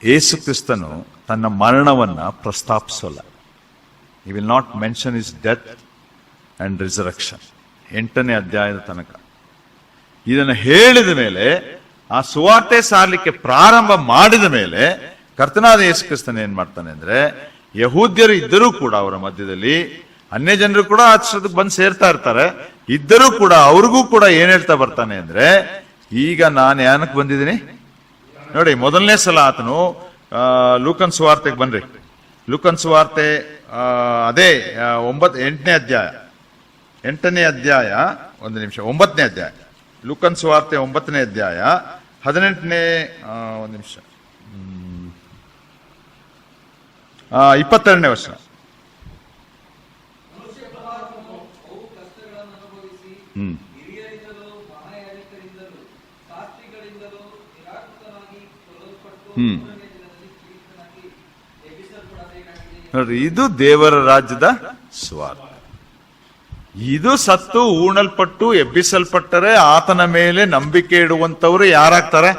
S1: ಯೇಸು ಕ್ರಿಸ್ತನು ತನ್ನ ಮರಣವನ್ನ ಪ್ರಸ್ತಾಪಿಸೋಲ್ಲ. he will not mention his death and resurrection 8ನೇ ಅಧ್ಯಾಯದ ತನಕ. ಇದನ್ನು ಹೇಳಿದ ಮೇಲೆ ಆ ಸುವಾರ್ತೆ ಸಾರಲಿಕ್ಕೆ ಪ್ರಾರಂಭ ಮಾಡಿದ ಮೇಲೆ ಕರ್ತನಾದ ಯೇಸು ಕ್ರಿಸ್ತನ ಏನ್ ಮಾಡ್ತಾನೆ ಅಂದ್ರೆ, ಯಹೂದ್ಯರು ಇದ್ದರೂ ಕೂಡ ಅವರ ಮಧ್ಯದಲ್ಲಿ ಅನ್ಯ ಜನರು ಕೂಡ ಅಷ್ಟಕ್ಕೆ ಬಂದು ಸೇರ್ತಾ ಇರ್ತಾರೆ, ಇದ್ದರೂ ಕೂಡ ಅವ್ರಿಗೂ ಕೂಡ ಏನ್ ಹೇಳ್ತಾ ಬರ್ತಾನೆ ಅಂದ್ರೆ, ಈಗ ನಾನು ಏನಕ್ಕೆ ಬಂದಿದ್ದೀನಿ ನೋಡಿ. ಮೊದಲನೇ ಸಲ ಆತನು ಲೂಕನ್ ಸುವಾರ್ತೆಗೆ ಬನ್ರಿ. ಲೂಕನ್ ಸುವಾರ್ತೆ ಅದೇ 8ನೇ ಅಧ್ಯಾಯ 9ನೇ ಅಧ್ಯಾಯ ಲೂಕನ್ ಸುವಾರ್ತೆ 9ನೇ ಅಧ್ಯಾಯ 18ನೇ 22ನೇ ವರ್ಷ. ನೋಡ್ರಿ, ಇದು ದೇವರ ರಾಜ್ಯದ ಸುವಾರ್ತೆ. ಇದು ಸತ್ತು ಉಣಲ್ಪಟ್ಟು ಎಬ್ಬಿಸಲ್ಪಟ್ಟರೆ ಆತನ ಮೇಲೆ ನಂಬಿಕೆ ಇಡುವಂತವರು ಯಾರಾಗ್ತಾರೆ?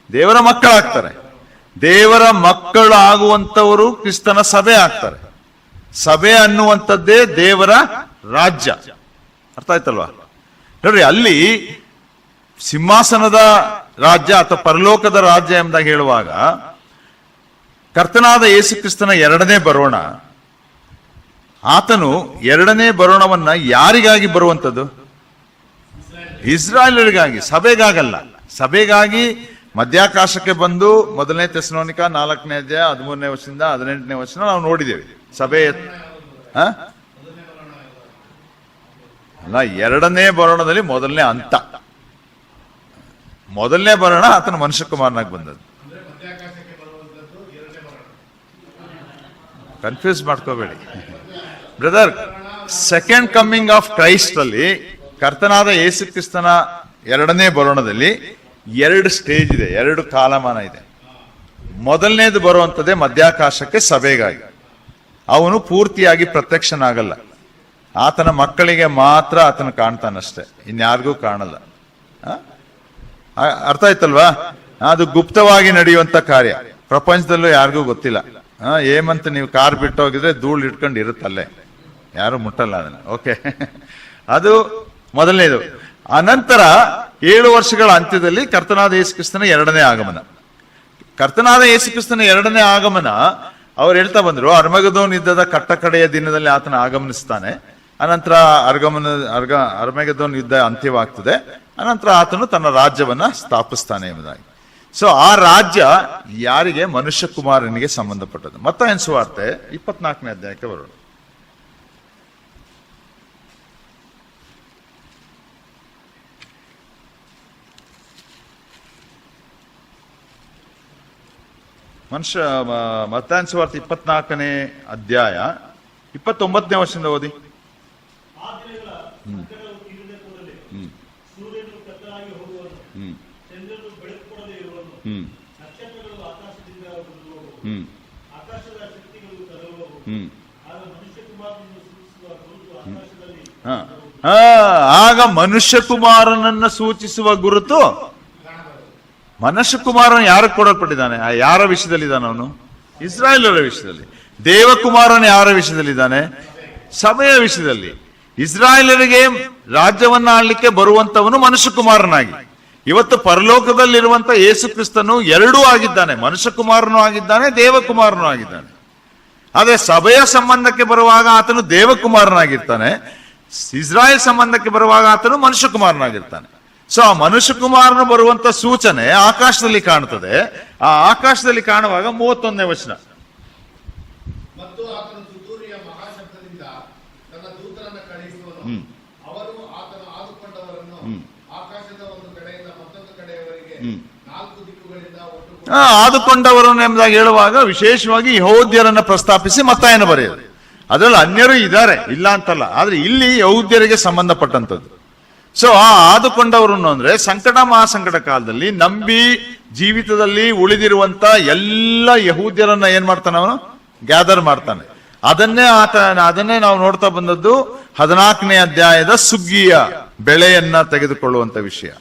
S1: ದೇವರ ಮಕ್ಕಳಾಗ್ತಾರೆ. ದೇವರ ಮಕ್ಕಳು ಆಗುವಂತವರು ಕ್ರಿಸ್ತನ ಸಭೆ ಆಗ್ತಾರೆ. ಸಭೆ ಅನ್ನುವಂಥದ್ದೇ ದೇವರ ರಾಜ್ಯ. ಅರ್ಥ ಆಯ್ತಲ್ವಾ? ನೋಡ್ರಿ, ಅಲ್ಲಿ ಸಿಂಹಾಸನದ ರಾಜ್ಯ ಅಥವಾ ಪರಲೋಕದ ರಾಜ್ಯ ಎಂಬುದಾಗಿ ಹೇಳುವಾಗ ಕರ್ತನಾದ ಯೇಸು ಕ್ರಿಸ್ತನ ಎರಡನೇ ಬರೋಣ, ಆತನು ಎರಡನೇ ಬರೋಣವನ್ನ ಯಾರಿಗಾಗಿ ಬರುವಂಥದ್ದು? ಇಸ್ರಾಯೇಲರಿಗಾಗಿ, ಸಭೆಗಾಗಲ್ಲ. ಸಭೆಗಾಗಿ ಮಧ್ಯಾಕಾಶಕ್ಕೆ ಬಂದು 1ನೇ ಥೆಸಲೋನಿಕ 4ನೇ ಅಧ್ಯಾಯ 13ನೇ ವರ್ಷದಿಂದ 18ನೇ ವರ್ಷ ನಾವು ನೋಡಿದ್ದೇವೆ. ಸಭೆ ಅಲ್ಲ, ಎರಡನೇ ಬರೋಣದಲ್ಲಿ ಮೊದಲನೇ ಹಂತ. ಮೊದಲನೇ ಬರೋಣ ಆತನ ಮನುಷ್ಯ ಕುಮಾರನಾಗಿ ಬಂದದ್ದು. ಕನ್ಫ್ಯೂಸ್ ಮಾಡ್ಕೋಬೇಡಿ brother. Second coming of Christ ಅಲ್ಲಿ, ಕರ್ತನಾದ ಯೇಸು ಕ್ರಿಸ್ತನ ಎರಡನೇ ಬರೋಣದಲ್ಲಿ 2 ಸ್ಟೇಜ್ ಇದೆ, 2 ಕಾಲಮಾನ ಇದೆ. ಮೊದಲನೇದು ಬರುವಂಥದ್ದೇ ಮಧ್ಯಾಕಾಶಕ್ಕೆ ಸಭೆಗಾಗಿ. ಅವನು ಪೂರ್ತಿಯಾಗಿ ಪ್ರತ್ಯಕ್ಷನಾಗಲ್ಲ, ಆತನ ಮಕ್ಕಳಿಗೆ ಮಾತ್ರ ಆತನ ಕಾಣ್ತಾನಷ್ಟೇ, ಇನ್ಯಾರಿಗೂ ಕಾಣಲ್ಲ. ಅರ್ಥ ಆಯ್ತಲ್ವಾ? ಅದು ಗುಪ್ತವಾಗಿ ನಡೆಯುವಂತ ಕಾರ್ಯ, ಪ್ರಪಂಚದಲ್ಲೂ ಯಾರಿಗೂ ಗೊತ್ತಿಲ್ಲ. ಏಮಂತ ನೀವು ಕಾರ್ ಬಿಟ್ಟು ಹೋಗಿದ್ರೆ ಧೂಳು ಇಟ್ಕೊಂಡು ಇರುತ್ತಲ್ಲೇ, ಯಾರು ಮುಟ್ಟಲ್ಲ ಅದನ್ನ. ಓಕೆ, ಅದು ಮೊದಲನೇದು. ಅನಂತರ 7 ವರ್ಷಗಳ ಅಂತ್ಯದಲ್ಲಿ ಕರ್ತನಾದ ಯೇಸು ಕ್ರಿಸ್ತನ ಎರಡನೇ ಆಗಮನ. ಕರ್ತನಾದ ಯೇಸು ಕ್ರಿಸ್ತನ ಎರಡನೇ ಆಗಮನ ಅವ್ರು ಹೇಳ್ತಾ ಬಂದ್ರು, ಅರ್ಮಗೆದೋನ್ ಯುದ್ಧದ ಕಟ್ಟಕಡೆಯ ದಿನದಲ್ಲಿ ಆತನ ಆಗಮನಿಸ್ತಾನೆ. ಅನಂತರ ಅರ್ಮಗೆದೋನ್ ಯುದ್ಧ ಅಂತ್ಯವಾಗ್ತದೆ. ಅನಂತರ ಆತನು ತನ್ನ ರಾಜ್ಯವನ್ನ ಸ್ಥಾಪಿಸ್ತಾನೆ ಎಂಬುದಾಗಿ. ಸೊ ಆ ರಾಜ್ಯ ಯಾರಿಗೆ? ಮನುಷ್ಯ ಕುಮಾರನಿಗೆ ಸಂಬಂಧಪಟ್ಟದ್ದು. ಮತ್ತಾಯನ ಸುವಾರ್ತೆ 24ನೇ ಅಧ್ಯಾಯಕ್ಕೆ ಬರೋಣ. ಮತ್ತಾಯನ ಸುವಾರ್ತೆ 24ನೇ ಅಧ್ಯಾಯ 29ನೇ ವರ್ಷದಿಂದ ಓದಿ. ಆಗ ಮನುಷ್ಯ ಕುಮಾರನನ್ನ ಸೂಚಿಸುವ ಗುರುತು. ಮನುಷ್ಯ ಕುಮಾರನ ಯಾರಿಗೆ ಕೊಡಲ್ಪಟ್ಟಿದ್ದಾನೆ? ಯಾರ ವಿಷಯದಲ್ಲಿದ್ದಾನೆ ಅವನು? ಇಸ್ರಾಯೇಲರ ವಿಷಯದಲ್ಲಿ. ದೇವಕುಮಾರನ ಯಾರ ವಿಷಯದಲ್ಲಿದ್ದಾನೆ? ಸಭೆಯ ವಿಷಯದಲ್ಲಿ. ಇಸ್ರಾಯೇಲರಿಗೆ ರಾಜ್ಯವನ್ನ ಆಳ್ಲಿಕ್ಕೆ ಬರುವಂತವನು ಮನುಷ್ಯ ಕುಮಾರನಾಗಿ. ಇವತ್ತು ಪರಲೋಕದಲ್ಲಿರುವಂತ ಯೇಸು ಕ್ರಿಸ್ತನು ಎರಡೂ ಆಗಿದ್ದಾನೆ, ಮನುಷ್ಯ ಕುಮಾರನೂ ಆಗಿದ್ದಾನೆ, ದೇವಕುಮಾರನೂ ಆಗಿದ್ದಾನೆ. ಆದ್ರೆ ಸಭೆಯ ಸಂಬಂಧಕ್ಕೆ ಬರುವಾಗ ಆತನು ದೇವಕುಮಾರನಾಗಿರ್ತಾನೆ, ಇಸ್ರಾಯೇಲ್ ಸಂಬಂಧಕ್ಕೆ ಬರುವಾಗ ಆತನು ಮನುಷ್ಯ ಕುಮಾರನಾಗಿರ್ತಾನೆ. ಸೊ ಆ ಮನುಷ್ಯ ಕುಮಾರನು ಬರುವಂತ ಸೂಚನೆ ಆಕಾಶದಲ್ಲಿ ಕಾಣುತ್ತದೆ. ಆ ಆಕಾಶದಲ್ಲಿ ಕಾಣುವಾಗ 31ನೇ ವಚನ.
S2: ಮತ್ತು ಆತನು ತುತ್ತೂರಿಯ ಮಹಾಶಬ್ದದಿಂದ ತನ್ನ ದೂತರನ್ನು ಕಳುಹಿಸುವನು. ಅವರು ಆತನು ಆದುಕೊಂಡವರನ್ನು ಆಕಾಶದ ಒಂದು ಕಡೆಯಿಂದ ಮತ್ತೊಂದು ಕಡೆಯವರೆಗೆ 4 ದಿಕ್ಕುಗಳಿಂದ ಒಟ್ಟು
S1: ಆದುಕೊಂಡವರನ್ನು ಎಂಬುದಾಗಿ ಹೇಳುವಾಗ ವಿಶೇಷವಾಗಿ ಯಹೂದ್ಯರನ್ನ ಪ್ರಸ್ತಾಪಿಸಿ ಮತ್ತಾಯನ ಬರೆಯೋದು. ಅದರಲ್ಲಿ ಅನ್ಯರು ಇದ್ದಾರೆ, ಇಲ್ಲ ಅಂತಲ್ಲ. ಆದ್ರೆ ಇಲ್ಲಿ ಯಹೂದ್ಯರಿಗೆ ಸಂಬಂಧಪಟ್ಟಂಥದ್ದು. ಸೊ ಆ ಆದುಕೊಂಡವರು ಅಂದ್ರೆ ಸಂಕಟ ಮಹಾಸಂಕಟ ಕಾಲದಲ್ಲಿ ನಂಬಿ ಜೀವಿತದಲ್ಲಿ ಉಳಿದಿರುವಂತ ಎಲ್ಲ ಯಹೂದ್ಯರನ್ನ ಏನ್ ಮಾಡ್ತಾನೆ ಅವನು? ಗ್ಯಾದರ್ ಮಾಡ್ತಾನೆ. ಅದನ್ನೇ ನಾವು ನೋಡ್ತಾ ಬಂದದ್ದು 14ನೇ ಅಧ್ಯಾಯದ ಸುಗ್ಗಿಯ ಬೆಳೆಯನ್ನ ತೆಗೆದುಕೊಳ್ಳುವಂತ ವಿಷಯ.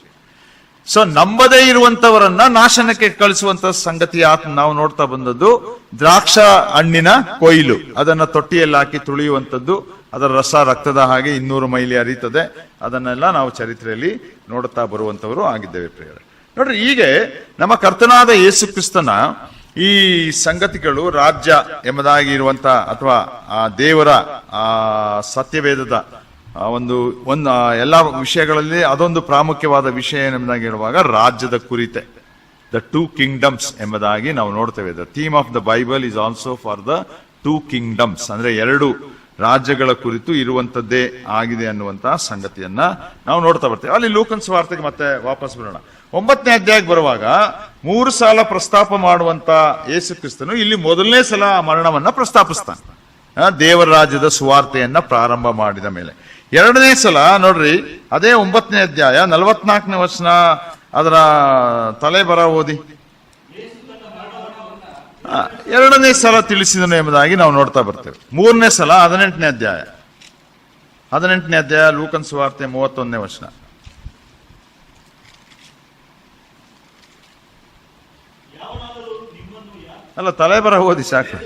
S1: ಸೊ ನಂಬದೇ ಇರುವಂತವರನ್ನ ನಾಶನಕ್ಕೆ ಕಳಿಸುವಂತ ಸಂಗತಿ ನಾವು ನೋಡ್ತಾ ಬಂದದ್ದು. ದ್ರಾಕ್ಷ ಹಣ್ಣಿನ ಕೊಯ್ಲು, ಅದನ್ನ ತೊಟ್ಟಿಯಲ್ಲಿ ಹಾಕಿ ತುಳಿಯುವಂಥದ್ದು, ಅದರ ರಸ ರಕ್ತದ ಹಾಗೆ 200 ಮೈಲಿ ಹರಿತದೆ. ಅದನ್ನೆಲ್ಲ ನಾವು ಚರಿತ್ರೆಯಲ್ಲಿ ನೋಡುತ್ತಾ ಬರುವಂತವರು ಆಗಿದ್ದೇವೆ ಪ್ರಿಯರೇ. ನೋಡ್ರಿ, ಹೀಗೆ ನಮ್ಮ ಕರ್ತನಾದ ಯೇಸು ಕ್ರಿಸ್ತನ ಈ ಸಂಗತಿಗಳು ರಾಜ್ಯ ಎಂಬುದಾಗಿ ಇರುವಂತ ಅಥವಾ ಆ ದೇವರ ಆ ಸತ್ಯವೇದದ ಒಂದು ಎಲ್ಲ ವಿಷಯಗಳಲ್ಲಿ ಅದೊಂದು ಪ್ರಾಮುಖ್ಯವಾದ ವಿಷಯ ಎಂಬುದಾಗಿ ಹೇಳುವಾಗ ರಾಜ್ಯದ ಕುರಿತೆ, ದ 2 kingdoms ಎಂಬುದಾಗಿ ನಾವು ನೋಡ್ತೇವೆ. The theme of the Bible is also for the 2 kingdoms, ಅಂದ್ರೆ 2 ರಾಜ್ಯಗಳ ಕುರಿತು ಇರುವಂತದ್ದೇ ಆಗಿದೆ ಅನ್ನುವಂತಹ ಸಂಗತಿಯನ್ನ ನಾವು ನೋಡ್ತಾ ಬರ್ತೇವೆ. ಅಲ್ಲಿ ಲೂಕನ್ ಸುವಾರ್ತೆಗೆ ಮತ್ತೆ ವಾಪಸ್ ಬರೋಣ. 9ನೇ ಅಧ್ಯಾಯಕ್ಕೆ ಬರುವಾಗ 3 ಸಾಲ ಪ್ರಸ್ತಾಪ ಮಾಡುವಂತ ಯೇಸು ಕ್ರಿಸ್ತನು ಇಲ್ಲಿ ಮೊದಲನೇ ಸಲ ಮರಣವನ್ನ ಪ್ರಸ್ತಾಪಿಸ್ತಾನೆ, ದೇವರ ರಾಜ್ಯದ ಸುವಾರ್ತೆಯನ್ನ ಪ್ರಾರಂಭ ಮಾಡಿದ ಮೇಲೆ. 2ನೇ ಸಲ ನೋಡ್ರಿ, ಅದೇ 9ನೇ ಅಧ್ಯಾಯ 44ನೇ ವಚನ, ಅದರ ತಲೆ ಬರ ಓದಿ. 2ನೇ ಸಲ ತಿಳಿಸಿದನು ಎಂಬುದಾಗಿ ನಾವು ನೋಡ್ತಾ ಬರ್ತೇವೆ. 3ನೇ ಸಲ 18ನೇ ಅಧ್ಯಾಯ ಲೂಕನ್ ಸುವಾರ್ತೆ 31ನೇ ವಚನ. ಅಲ್ಲ, ತಲೆ ಬರ ಓದಿ ಸಾಕು.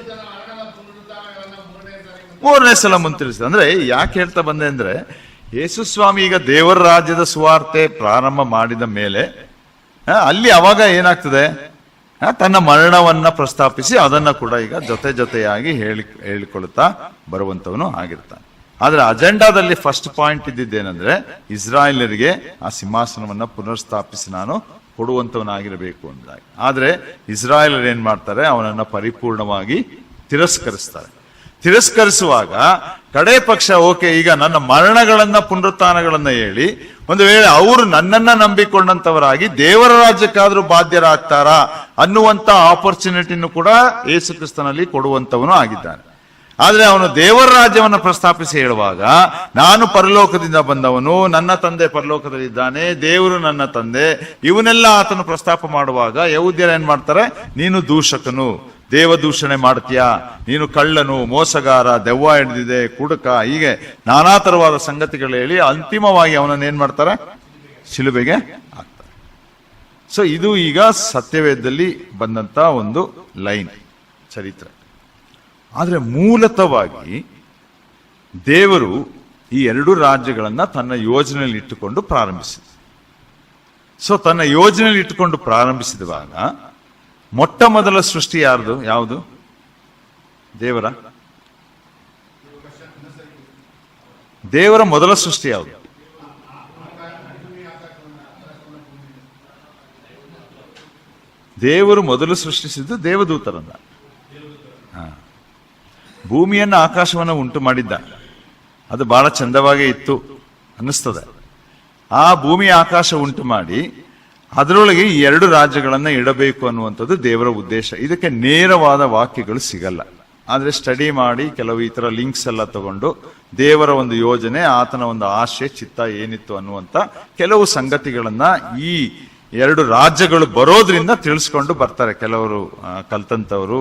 S1: 3ನೇ ಸಲ ಮುಂದೆ ತಿಳಿಸಿದ. ಅಂದ್ರೆ ಯಾಕೆ ಹೇಳ್ತಾ ಬಂದೆ ಅಂದ್ರೆ, ಯೇಸು ಸ್ವಾಮಿ ಈಗ ದೇವರ ರಾಜ್ಯದ ಸುವಾರ್ತೆ ಪ್ರಾರಂಭ ಮಾಡಿದ ಮೇಲೆ ಅಲ್ಲಿ ಅವಾಗ ಏನಾಗ್ತದೆ, ತನ್ನ ಮರಣವನ್ನ ಪ್ರಸ್ತಾಪಿಸಿ ಅದನ್ನ ಕೂಡ ಈಗ ಜೊತೆಯಾಗಿ ಹೇಳಿಕೊಳ್ಳುತ್ತಾ ಬರುವಂತವನು ಆಗಿರ್ತಾನೆ. ಆದ್ರೆ ಅಜೆಂಡಾದಲ್ಲಿ ಫಸ್ಟ್ ಪಾಯಿಂಟ್ ಇದ್ದಿದ್ದೇನೆಂದ್ರೆ, ಇಸ್ರಾಯೇಲರಿಗೆ ಆ ಸಿಂಹಾಸನವನ್ನ ಪುನರ್ಸ್ಥಾಪಿಸಿ ನಾನು ಕೊಡುವಂತವನಾಗಿರಬೇಕು ಎಂಬುದಾಗಿ. ಆದ್ರೆ ಇಸ್ರಾಯೇಲರು ಏನ್ ಮಾಡ್ತಾರೆ, ಅವನನ್ನ ಪರಿಪೂರ್ಣವಾಗಿ ತಿರಸ್ಕರಿಸುವಾಗ ಕಡೆ ಪಕ್ಷ ಓಕೆ, ಈಗ ನನ್ನ ಮರಣಗಳನ್ನ ಪುನರುತ್ಥಾನಗಳನ್ನ ಹೇಳಿ ಒಂದು ವೇಳೆ ಅವರು ನನ್ನನ್ನ ನಂಬಿಕೊಂಡಂತವರಾಗಿ ದೇವರ ರಾಜ್ಯಕ್ಕಾದ್ರೂ ಬಾಧ್ಯರಾಗ್ತಾರಾ ಅನ್ನುವಂತ ಆಪರ್ಚುನಿಟಿನೂ ಕೂಡ ಯೇಸು ಕ್ರಿಸ್ತನಲ್ಲಿ ಕೊಡುವಂತವನು ಆಗಿದ್ದಾನೆ. ಆದ್ರೆ ಅವನು ದೇವರ ರಾಜ್ಯವನ್ನು ಪ್ರಸ್ತಾಪಿಸಿ ಹೇಳುವಾಗ, ನಾನು ಪರಲೋಕದಿಂದ ಬಂದವನು, ನನ್ನ ತಂದೆ ಪರಲೋಕದಲ್ಲಿದ್ದಾನೆ, ದೇವರು ನನ್ನ ತಂದೆ, ಇವನ್ನೆಲ್ಲ ಆತನು ಪ್ರಸ್ತಾಪ ಮಾಡುವಾಗ ಯಹೂದ್ಯರು ಏನ್ ಮಾಡ್ತಾರೆ, ನೀನು ದೂಷಕನು, ದೇವದೂಷಣೆ ಮಾಡ್ತೀಯಾ, ನೀನು ಕಳ್ಳನು, ಮೋಸಗಾರ, ದೆವ್ವ ಹಿಡಿದಿದೆ, ಕುಡುಕ, ಹೀಗೆ ನಾನಾ ತರವಾದ ಸಂಗತಿಗಳು ಹೇಳಿ ಅಂತಿಮವಾಗಿ ಅವನನ್ನು ಏನ್ ಮಾಡ್ತಾರೆ, ಶಿಲುಬೆಗೆ ಹಾಕ್ತಾರೆ. ಸೊ ಇದು ಈಗ ಸತ್ಯವೇದದಲ್ಲಿ ಬಂದಂತ ಒಂದು ಲೈನ್ ಚರಿತ್ರೆ. ಆದ್ರೆ ಮೂಲತಃವಾಗಿ ದೇವರು ಈ 2 ರಾಜ್ಯಗಳನ್ನ ತನ್ನ ಯೋಜನೆಯಲ್ಲಿ ಇಟ್ಟುಕೊಂಡು ಪ್ರಾರಂಭಿಸಿದ. ಸೊ ತನ್ನ ಯೋಜನೆಯಲ್ಲಿ ಇಟ್ಟುಕೊಂಡು ಪ್ರಾರಂಭಿಸಿದಾಗ ಮೊಟ್ಟ ಮೊದಲ ಸೃಷ್ಟಿ ಯಾವುದು? ದೇವರ ಮೊದಲ ಸೃಷ್ಟಿ ಯಾವುದು? ದೇವರು ಮೊದಲು ಸೃಷ್ಟಿಸಿದ್ದು ದೇವದೂತರನ್ನ. ಭೂಮಿಯನ್ನ ಆಕಾಶವನ್ನ ಉಂಟು ಮಾಡಿದ್ದ, ಅದು ಬಹಳ ಚಂದವಾಗೇ ಇತ್ತು ಅನ್ನಿಸ್ತದೆ. ಆ ಭೂಮಿ ಆಕಾಶ ಉಂಟು ಮಾಡಿ ಅದರೊಳಗೆ ಈ 2 ರಾಜ್ಯಗಳನ್ನ ಇಡಬೇಕು ಅನ್ನುವಂಥದ್ದು ದೇವರ ಉದ್ದೇಶ. ಇದಕ್ಕೆ ನೇರವಾದ ವಾಕ್ಯಗಳು ಸಿಗಲ್ಲ, ಆದ್ರೆ ಸ್ಟಡಿ ಮಾಡಿ ಕೆಲವು ಈ ತರ ಲಿಂಕ್ಸ್ ಎಲ್ಲ ತಗೊಂಡು ದೇವರ ಒಂದು ಯೋಜನೆ, ಆತನ ಒಂದು ಆಶೆ ಚಿತ್ತ ಏನಿತ್ತು ಅನ್ನುವಂತ ಕೆಲವು ಸಂಗತಿಗಳನ್ನ ಈ 2 ರಾಜ್ಯಗಳು ಬರೋದ್ರಿಂದ ತಿಳಿಸ್ಕೊಂಡು ಬರ್ತಾರೆ ಕೆಲವರು ಕಲ್ತಂತವರು,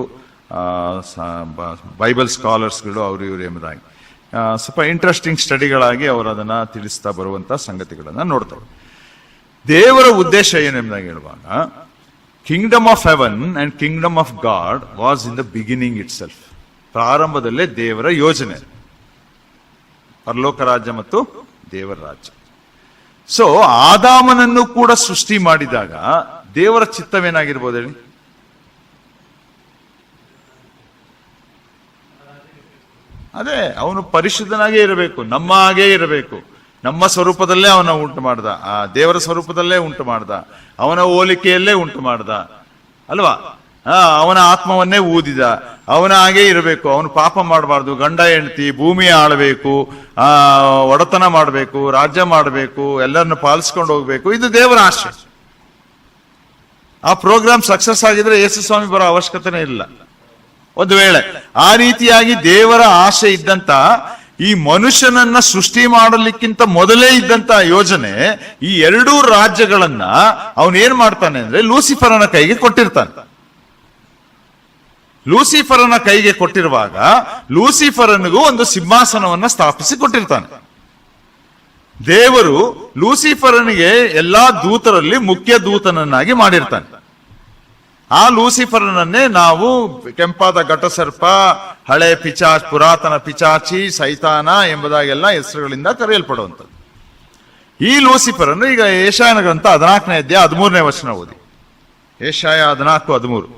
S1: ಬೈಬಲ್ ಸ್ಕಾಲರ್ಸ್ಗಳು, ಅವರು ಇವರು ಎಂಬುದಾಗಿ ಸ್ವಲ್ಪ ಇಂಟ್ರೆಸ್ಟಿಂಗ್ ಸ್ಟಡಿಗಳಾಗಿ ಅವರು ಅದನ್ನ ತಿಳಿಸ್ತಾ ಬರುವಂತ ಸಂಗತಿಗಳನ್ನ ನೋಡ್ತಾರೆ. ದೇವರ ಉದ್ದೇಶ ಏನೆಂಬುದಾಗಿ ಹೇಳುವಾಗ, kingdom of heaven and kingdom of God was in the beginning itself. ಪ್ರಾರಂಭದಲ್ಲೇ ದೇವರ ಯೋಜನೆ, ಪರಲೋಕ ರಾಜ್ಯ ಮತ್ತು ದೇವರ ರಾಜ್ಯ. ಸೊ ಆದಾಮನನ್ನು ಕೂಡ ಸೃಷ್ಟಿ ಮಾಡಿದಾಗ ದೇವರ ಚಿತ್ತವೇನಾಗಿರ್ಬೋದು ಹೇಳಿ? ಅದೇ, ಅವನು ಪರಿಶುದ್ಧನಾಗೇ ಇರಬೇಕು, ನಮ್ಮ ಹಾಗೇ ಇರಬೇಕು, ನಮ್ಮ ಸ್ವರೂಪದಲ್ಲೇ ಅವನ ಉಂಟು ಮಾಡ್ದ, ಆ ದೇವರ ಸ್ವರೂಪದಲ್ಲೇ ಉಂಟು ಮಾಡ್ದ, ಅವನ ಹೋಲಿಕೆಯಲ್ಲೇ ಉಂಟು ಮಾಡ್ದ ಅಲ್ವಾ? ಅವನ ಆತ್ಮವನ್ನೇ ಊದಿದ, ಅವನ ಹಾಗೇ ಇರಬೇಕು, ಅವನು ಪಾಪ ಮಾಡಬಾರ್ದು, ಗಂಡ ಹೆಂಡತಿ ಭೂಮಿ ಆಳಬೇಕು, ಒಡೆತನ ಮಾಡಬೇಕು, ರಾಜ್ಯ ಮಾಡಬೇಕು, ಎಲ್ಲರನ್ನು ಪಾಲಿಸ್ಕೊಂಡು ಹೋಗ್ಬೇಕು, ಇದು ದೇವರ ಆಶೆ. ಆ ಪ್ರೋಗ್ರಾಮ್ ಸಕ್ಸಸ್ ಆಗಿದ್ರೆ ಯೇಸು ಸ್ವಾಮಿ ಬರೋ ಅವಶ್ಯಕತೆನೇ ಇಲ್ಲ. ಒಂದು ವೇಳೆ ಆ ರೀತಿಯಾಗಿ ದೇವರ ಆಶೆ ಇದ್ದಂತ ಈ ಮನುಷ್ಯನನ್ನ ಸೃಷ್ಟಿ ಮಾಡಲಿಕ್ಕಿಂತ ಮೊದಲೇ ಇದ್ದಂತ ಯೋಜನೆ ಈ ಎರಡೂ ರಾಜ್ಯಗಳನ್ನ ಅವನೇನ್ ಮಾಡ್ತಾನೆ ಅಂದ್ರೆ ಲೂಸಿಫರನ ಕೈಗೆ ಕೊಟ್ಟಿರ್ತಾನೆ. ಲೂಸಿಫರನ ಕೈಗೆ ಕೊಟ್ಟಿರುವಾಗ ಲೂಸಿಫರನಿಗೂ ಒಂದು ಸಿಂಹಾಸನವನ್ನ ಸ್ಥಾಪಿಸಿ ಕೊಟ್ಟಿರ್ತಾನೆ. ದೇವರು ಲೂಸಿಫರನಿಗೆ ಎಲ್ಲಾ ದೂತರಲ್ಲಿ ಮುಖ್ಯ ದೂತನನ್ನಾಗಿ ಮಾಡಿರ್ತಾನೆ. ಆ ಲೂಸಿಫರನನ್ನೇ ನಾವು ಕೆಂಪಾದ ಘಟಸರ್ಪ, ಹಳೆ ಪುರಾತನ ಪಿಚಾಚಿ, ಸೈತಾನ ಎಂಬುದಾಗೆಲ್ಲ ಹೆಸರುಗಳಿಂದ ಕರೆಯಲ್ಪಡುವಂಥದ್ದು. ಈ ಲೂಸಿಫರನ್ನು ಈಗ ಯೆಶಾಯನ ಗ್ರಂಥ 14ನೇ ಅಧ್ಯಾಯ 13ನೇ ವಚನ ಓದಿ. ಯೆಶಾಯ 14:13.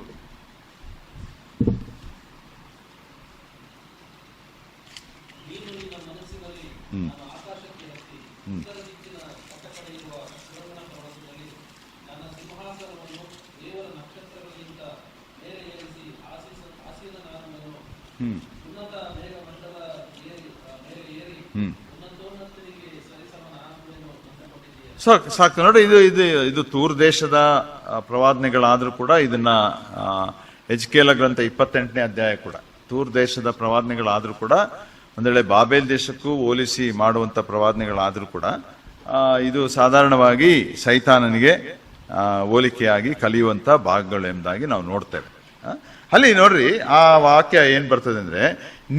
S1: ಸಾಕು ನೋಡಿ. ಇದು ತೂರ್ ದೇಶದ ಪ್ರವಾದನೆಗಳಾದ್ರೂ ಕೂಡ ಇದನ್ನ ಎಜ್ಕೇಲ ಗ್ರಂಥ 28ನೇ ಅಧ್ಯಾಯ ಕೂಡ ತೂರ್ ದೇಶದ ಪ್ರವಾದನೆಗಳಾದ್ರೂ ಕೂಡ, ಒಂದ್ ವೇಳೆ ಬಾಬೇಲ್ ದೇಶಕ್ಕೂ ಹೋಲಿಸಿ ಮಾಡುವಂತ ಪ್ರವಾದನೆಗಳಾದ್ರೂ ಕೂಡ ಇದು ಸಾಧಾರಣವಾಗಿ ಸೈತಾನನಿಗೆ ಹೋಲಿಕೆಯಾಗಿ ಕಲಿಯುವಂತ ಭಾಗಗಳು ಎಂಬುದಾಗಿ ನಾವು ನೋಡ್ತೇವೆ. ಅಲ್ಲಿ ನೋಡ್ರಿ, ಆ ವಾಕ್ಯ ಏನ್ ಬರ್ತದೆ ಅಂದ್ರೆ,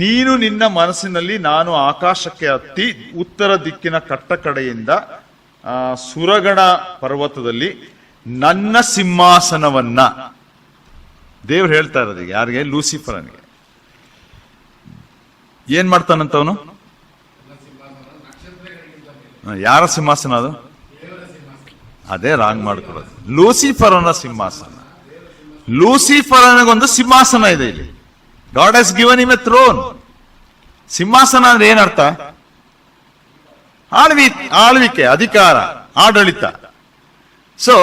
S1: ನೀನು ನಿನ್ನ ಮನಸ್ಸಿನಲ್ಲಿ ನಾನು ಆಕಾಶಕ್ಕೆ ಹತ್ತಿ ಉತ್ತರ ದಿಕ್ಕಿನ ಕಟ್ಟ ಕಡೆಯಿಂದ ಸುರಗಣ ಪರ್ವತದಲ್ಲಿ ನನ್ನ ಸಿಂಹಾಸನವನ್ನ, ದೇವ್ರು ಹೇಳ್ತಾ ಇರೋದು ಈಗ ಯಾರಿಗೆ? ಲೂಸಿಫರನಿಗೆ. ಏನ್ ಮಾಡ್ತಾನಂತವನು? ಯಾರ ಸಿಂಹಾಸನ ಅದು? ಅದೇ ರಾಂಗ್ ಮಾಡ್ಕೊಡೋದು. ಲೂಸಿಫರನ ಸಿಂಹಾಸನ. ಲೂಸಿಫರನಿಗೊಂದು ಸಿಂಹಾಸನ ಇದೆ ಇಲ್ಲಿ. God has given him A throne. ಸಿಂಹಾಸನ ಅಂದ್ರೆ ಏನರ್ಥ? ಆಳ್ವಿಕೆ, ಅಧಿಕಾರ, ಆಡಳಿತ. ಸೊ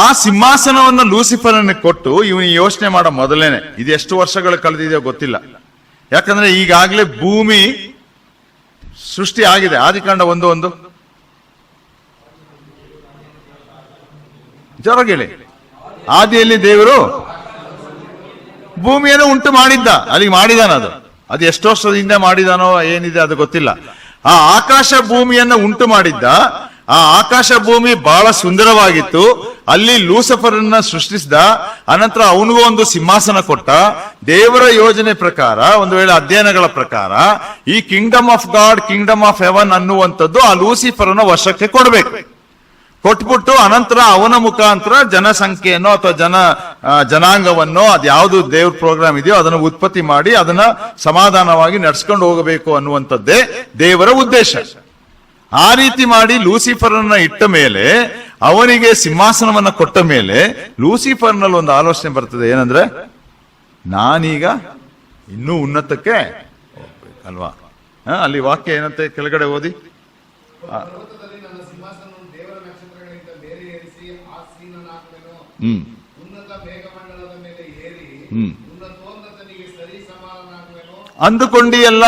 S1: ಆ ಸಿಂಹಾಸನವನ್ನು ಲೂಸಿಫರನಿಗೆ ಕೊಟ್ಟು ಇವನು ಯೋಚನೆ ಮಾಡೋ ಮೊದಲೇನೆ, ಇದು ಎಷ್ಟು ವರ್ಷಗಳು ಕಳೆದಿದೆಯೋ ಗೊತ್ತಿಲ್ಲ. ಯಾಕಂದ್ರೆ ಈಗಾಗಲೇ ಭೂಮಿ ಸೃಷ್ಟಿ ಆಗಿದೆ. ಆದಿಕಾಂಡ 1:1 ಜೋರಾಗಿ ಆದಿಯಲ್ಲಿ ದೇವರು ಭೂಮಿಯನ್ನು ಉಂಟು ಮಾಡಿದ್ದ. ಅಲ್ಲಿಗೆ ಮಾಡಿದಾನ. ಅದು ಎಷ್ಟು ವರ್ಷದ ಹಿಂದೆ ಮಾಡಿದಾನೋ ಏನಿದೆ ಅದು ಗೊತ್ತಿಲ್ಲ. ಆ ಆಕಾಶ ಭೂಮಿಯನ್ನ ಉಂಟು ಮಾಡಿದ್ದ. ಆ ಆಕಾಶ ಭೂಮಿ ಬಹಳ ಸುಂದರವಾಗಿತ್ತು. ಅಲ್ಲಿ ಲೂಸಿಫರನ್ನ ಸೃಷ್ಟಿಸಿದ. ಅನಂತರ ಅವನಿಗೂ ಒಂದು ಸಿಂಹಾಸನ ಕೊಟ್ಟ. ದೇವರ ಯೋಜನೆ ಪ್ರಕಾರ, ಒಂದು ವೇಳೆ ಅಧ್ಯಯನಗಳ ಪ್ರಕಾರ, ಈ Kingdom of God, kingdom of haven ಅನ್ನುವಂಥದ್ದು ಆ ಲೂಸಿಫರನ ವಶಕ್ಕೆ ಕೊಡಬೇಕು. ಕೊಟ್ಬಿಟ್ಟು ಅನಂತರ ಅವನ ಮುಖಾಂತರ ಜನಸಂಖ್ಯೆಯನ್ನು ಅಥವಾ ಜನಾಂಗವನ್ನು, ಅದ್ಯಾವುದು ದೇವ್ರ ಪ್ರೋಗ್ರಾಮ್ ಇದೆಯೋ ಅದನ್ನು ಉತ್ಪತ್ತಿ ಮಾಡಿ ಅದನ್ನ ಸಮಾಧಾನವಾಗಿ ನಡ್ಸ್ಕೊಂಡು ಹೋಗಬೇಕು ಅನ್ನುವಂಥದ್ದೇ ದೇವರ ಉದ್ದೇಶ. ಆ ರೀತಿ ಮಾಡಿ ಲೂಸಿಫರ್ನ ಇಟ್ಟ ಮೇಲೆ, ಅವನಿಗೆ ಸಿಂಹಾಸನವನ್ನ ಕೊಟ್ಟ ಮೇಲೆ, ಲೂಸಿಫರ್ನಲ್ಲಿ ಒಂದು ಆಲೋಚನೆ ಬರ್ತದೆ. ಏನಂದ್ರೆ, ನಾನೀಗ ಇನ್ನೂ ಉನ್ನತಕ್ಕೆ ಹೋಗ್ಬೇಕಲ್ವಾ? ಅಲ್ಲಿ ವಾಕ್ಯ ಏನಂತೆ ಕೆಳಗಡೆ ಓದಿ. ಅಂದುಕೊಂಡಿಯಲ್ಲ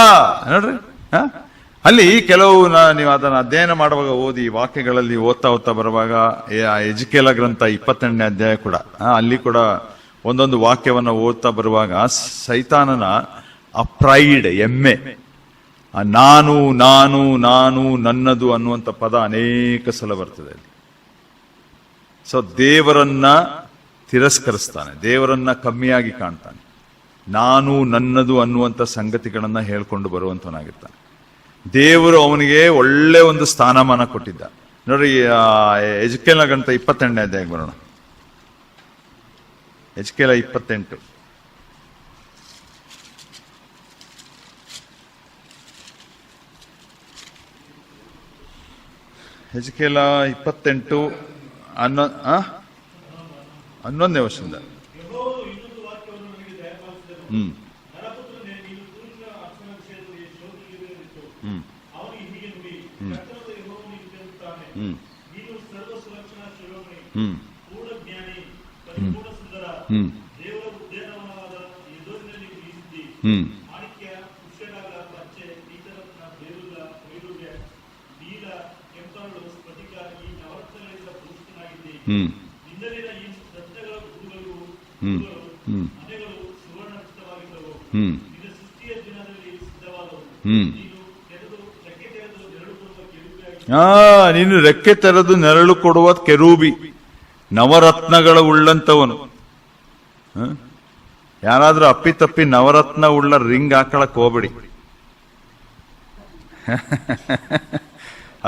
S1: ನೋಡ್ರಿ. ಅಲ್ಲಿ ಕೆಲವು ನೀವು ಅದನ್ನ ಅಧ್ಯಯನ ಮಾಡುವಾಗ ಓದಿ, ವಾಕ್ಯಗಳಲ್ಲಿ ಓದ್ತಾ ಬರುವಾಗ, ಎಜ್ಕೇಲ ಗ್ರಂಥ 28ನೇ ಅಧ್ಯಾಯ ಕೂಡ, ಅಲ್ಲಿ ಕೂಡ ಒಂದೊಂದು ವಾಕ್ಯವನ್ನ ಓದ್ತಾ ಬರುವಾಗ ಸೈತಾನನ ಆ ಪ್ರೈಡ್, ಎಮ್ಮೆ, ನಾನು ನಾನು ನಾನು ನನ್ನದು ಅನ್ನುವಂಥ ಪದ ಅನೇಕ ಸಲ ಬರ್ತದೆ. ಸೊ ದೇವರನ್ನ ತಿರಸ್ಕರಿಸ್ತಾನೆ, ದೇವರನ್ನ ಕಮ್ಮಿಯಾಗಿ ಕಾಣ್ತಾನೆ, ನಾನು ನನ್ನದು ಅನ್ನುವಂಥ ಸಂಗತಿಗಳನ್ನ ಹೇಳ್ಕೊಂಡು ಬರುವಂತವನಾಗಿರ್ತಾನೆ. ದೇವರು ಅವನಿಗೆ ಒಳ್ಳೆ ಒಂದು ಸ್ಥಾನಮಾನ ಕೊಟ್ಟಿದ್ದ. ನೋಡ್ರಿ, ಎಜ್ಕೇಲ ಗ್ರಂಥ 28ನೇ ಅಧ್ಯಾಯಕ್ಕೆ ಬರೋಣ. ಎಜ್ಕೇಲ 28. ಎಜ್ಕೇಲ 28 11ನೇ ವರ್ಷದಿಂದ. ನೀನು ರೆಕ್ಕೆ ತೆರೆದು ನೆರಳು ಕೊಡುವ ಕೆರೂಬಿ, ನವರತ್ನಗಳ ಉಳ್ಳಂತವನು. ಯಾರಾದ್ರೂ ಅಪ್ಪಿತಪ್ಪಿ ನವರತ್ನ ಉಳ್ಳ ರಿಂಗ್ ಹಾಕಳಕ್ ಹೋಗ್ಬೇಡಿ.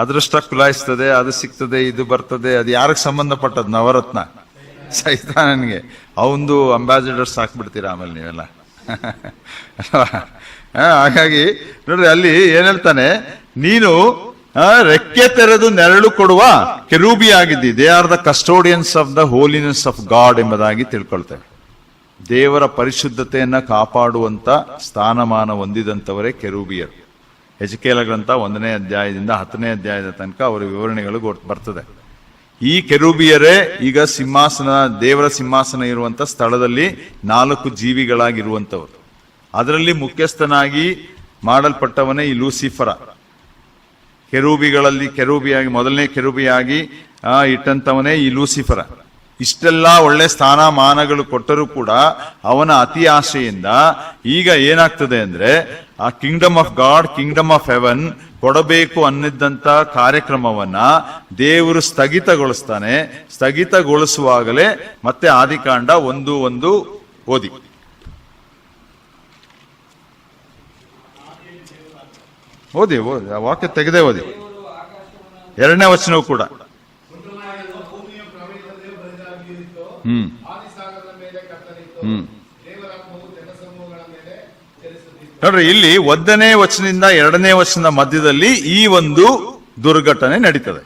S1: ಅದೃಷ್ಟ ಕುಲಾಯಿಸ್ತದೆ, ಅದು ಸಿಗ್ತದೆ, ಇದು ಬರ್ತದೆ. ಅದು ಯಾರಿಗೆ ಸಂಬಂಧಪಟ್ಟದ್ದು ನವರತ್ನ? ಸೈತಾನನ್ಗೆ. ಅವಂದು ಅಂಬಾಸಿಡರ್ಸ್ ಹಾಕ್ಬಿಡ್ತೀರಾ ಆಮೇಲೆ ನೀವೆಲ್ಲ. ಹಾಗಾಗಿ ನೋಡ್ರಿ, ಅಲ್ಲಿ ಏನ್ ಹೇಳ್ತಾನೆ, ನೀನು ರೆಕ್ಕೆ ತೆರೆದು ನೆರಳು ಕೊಡುವ ಕೆರೂಬಿ ಆಗಿದ್ದಿ. They are the custodians of the holiness of God ಎಂಬುದಾಗಿ ತಿಳ್ಕೊಳ್ತೇವೆ. ದೇವರ ಪರಿಶುದ್ಧತೆಯನ್ನ ಕಾಪಾಡುವಂತ ಸ್ಥಾನಮಾನ ಹೊಂದಿದಂತವರೇ ಕೆರೂಬಿಯರು. ಎಜಕೇಲ ಗ್ರಂಥ 1ನೇ ಅಧ್ಯಾಯದಿಂದ 10ನೇ ಅಧ್ಯಾಯದ ತನಕ ಅವರ ವಿವರಣೆಗಳು ಬರ್ತದೆ. ಈ ಕೆರೂಬಿಯರೇ ಈಗ ಸಿಂಹಾಸನ, ದೇವರ ಸಿಂಹಾಸನ ಇರುವಂತ ಸ್ಥಳದಲ್ಲಿ 4 ಜೀವಿಗಳಾಗಿರುವಂತವರು. ಅದರಲ್ಲಿ ಮುಖ್ಯಸ್ಥನಾಗಿ ಮಾಡಲ್ಪಟ್ಟವನೇ ಈ ಲೂಸಿಫರ. ಕೆರೂಬಿಗಳಲ್ಲಿ ಕೆರೂಬಿಯಾಗಿ, ಮೊದಲನೇ ಕೆರೂಬಿಯಾಗಿ ಇಟ್ಟಂತವನೇ ಈ ಲೂಸಿಫರ. ಇಷ್ಟೆಲ್ಲ ಒಳ್ಳೆ ಸ್ಥಾನಮಾನಗಳು ಕೊಟ್ಟರೂ ಕೂಡ ಅವನ ಅತಿ ಆಶೆಯಿಂದ ಈಗ ಏನಾಗ್ತದೆ ಅಂದ್ರೆ, ಆ Kingdom of God, kingdom of haven ಕೊಡಬೇಕು ಅನ್ನಿದ್ದಂತ ಕಾರ್ಯಕ್ರಮವನ್ನ ದೇವರು ಸ್ಥಗಿತಗೊಳಿಸ್ತಾನೆ. ಸ್ಥಗಿತಗೊಳಿಸುವಾಗಲೇ ಮತ್ತೆ ಆದಿಕಾಂಡ 1:1 ಓದಿ. ಓದಿ ವಾಕ್ಯ ತೆಗೆದೇ ಓದಿ. 2ನೇ ವಚನವೂ ಕೂಡ. ನೋಡ್ರಿ, ಇಲ್ಲಿ 1ನೇ ವಚನದಿಂದ 2ನೇ ವಚನದ ಮಧ್ಯದಲ್ಲಿ ಈ ಒಂದು ದುರ್ಘಟನೆ ನಡೀತದೆ.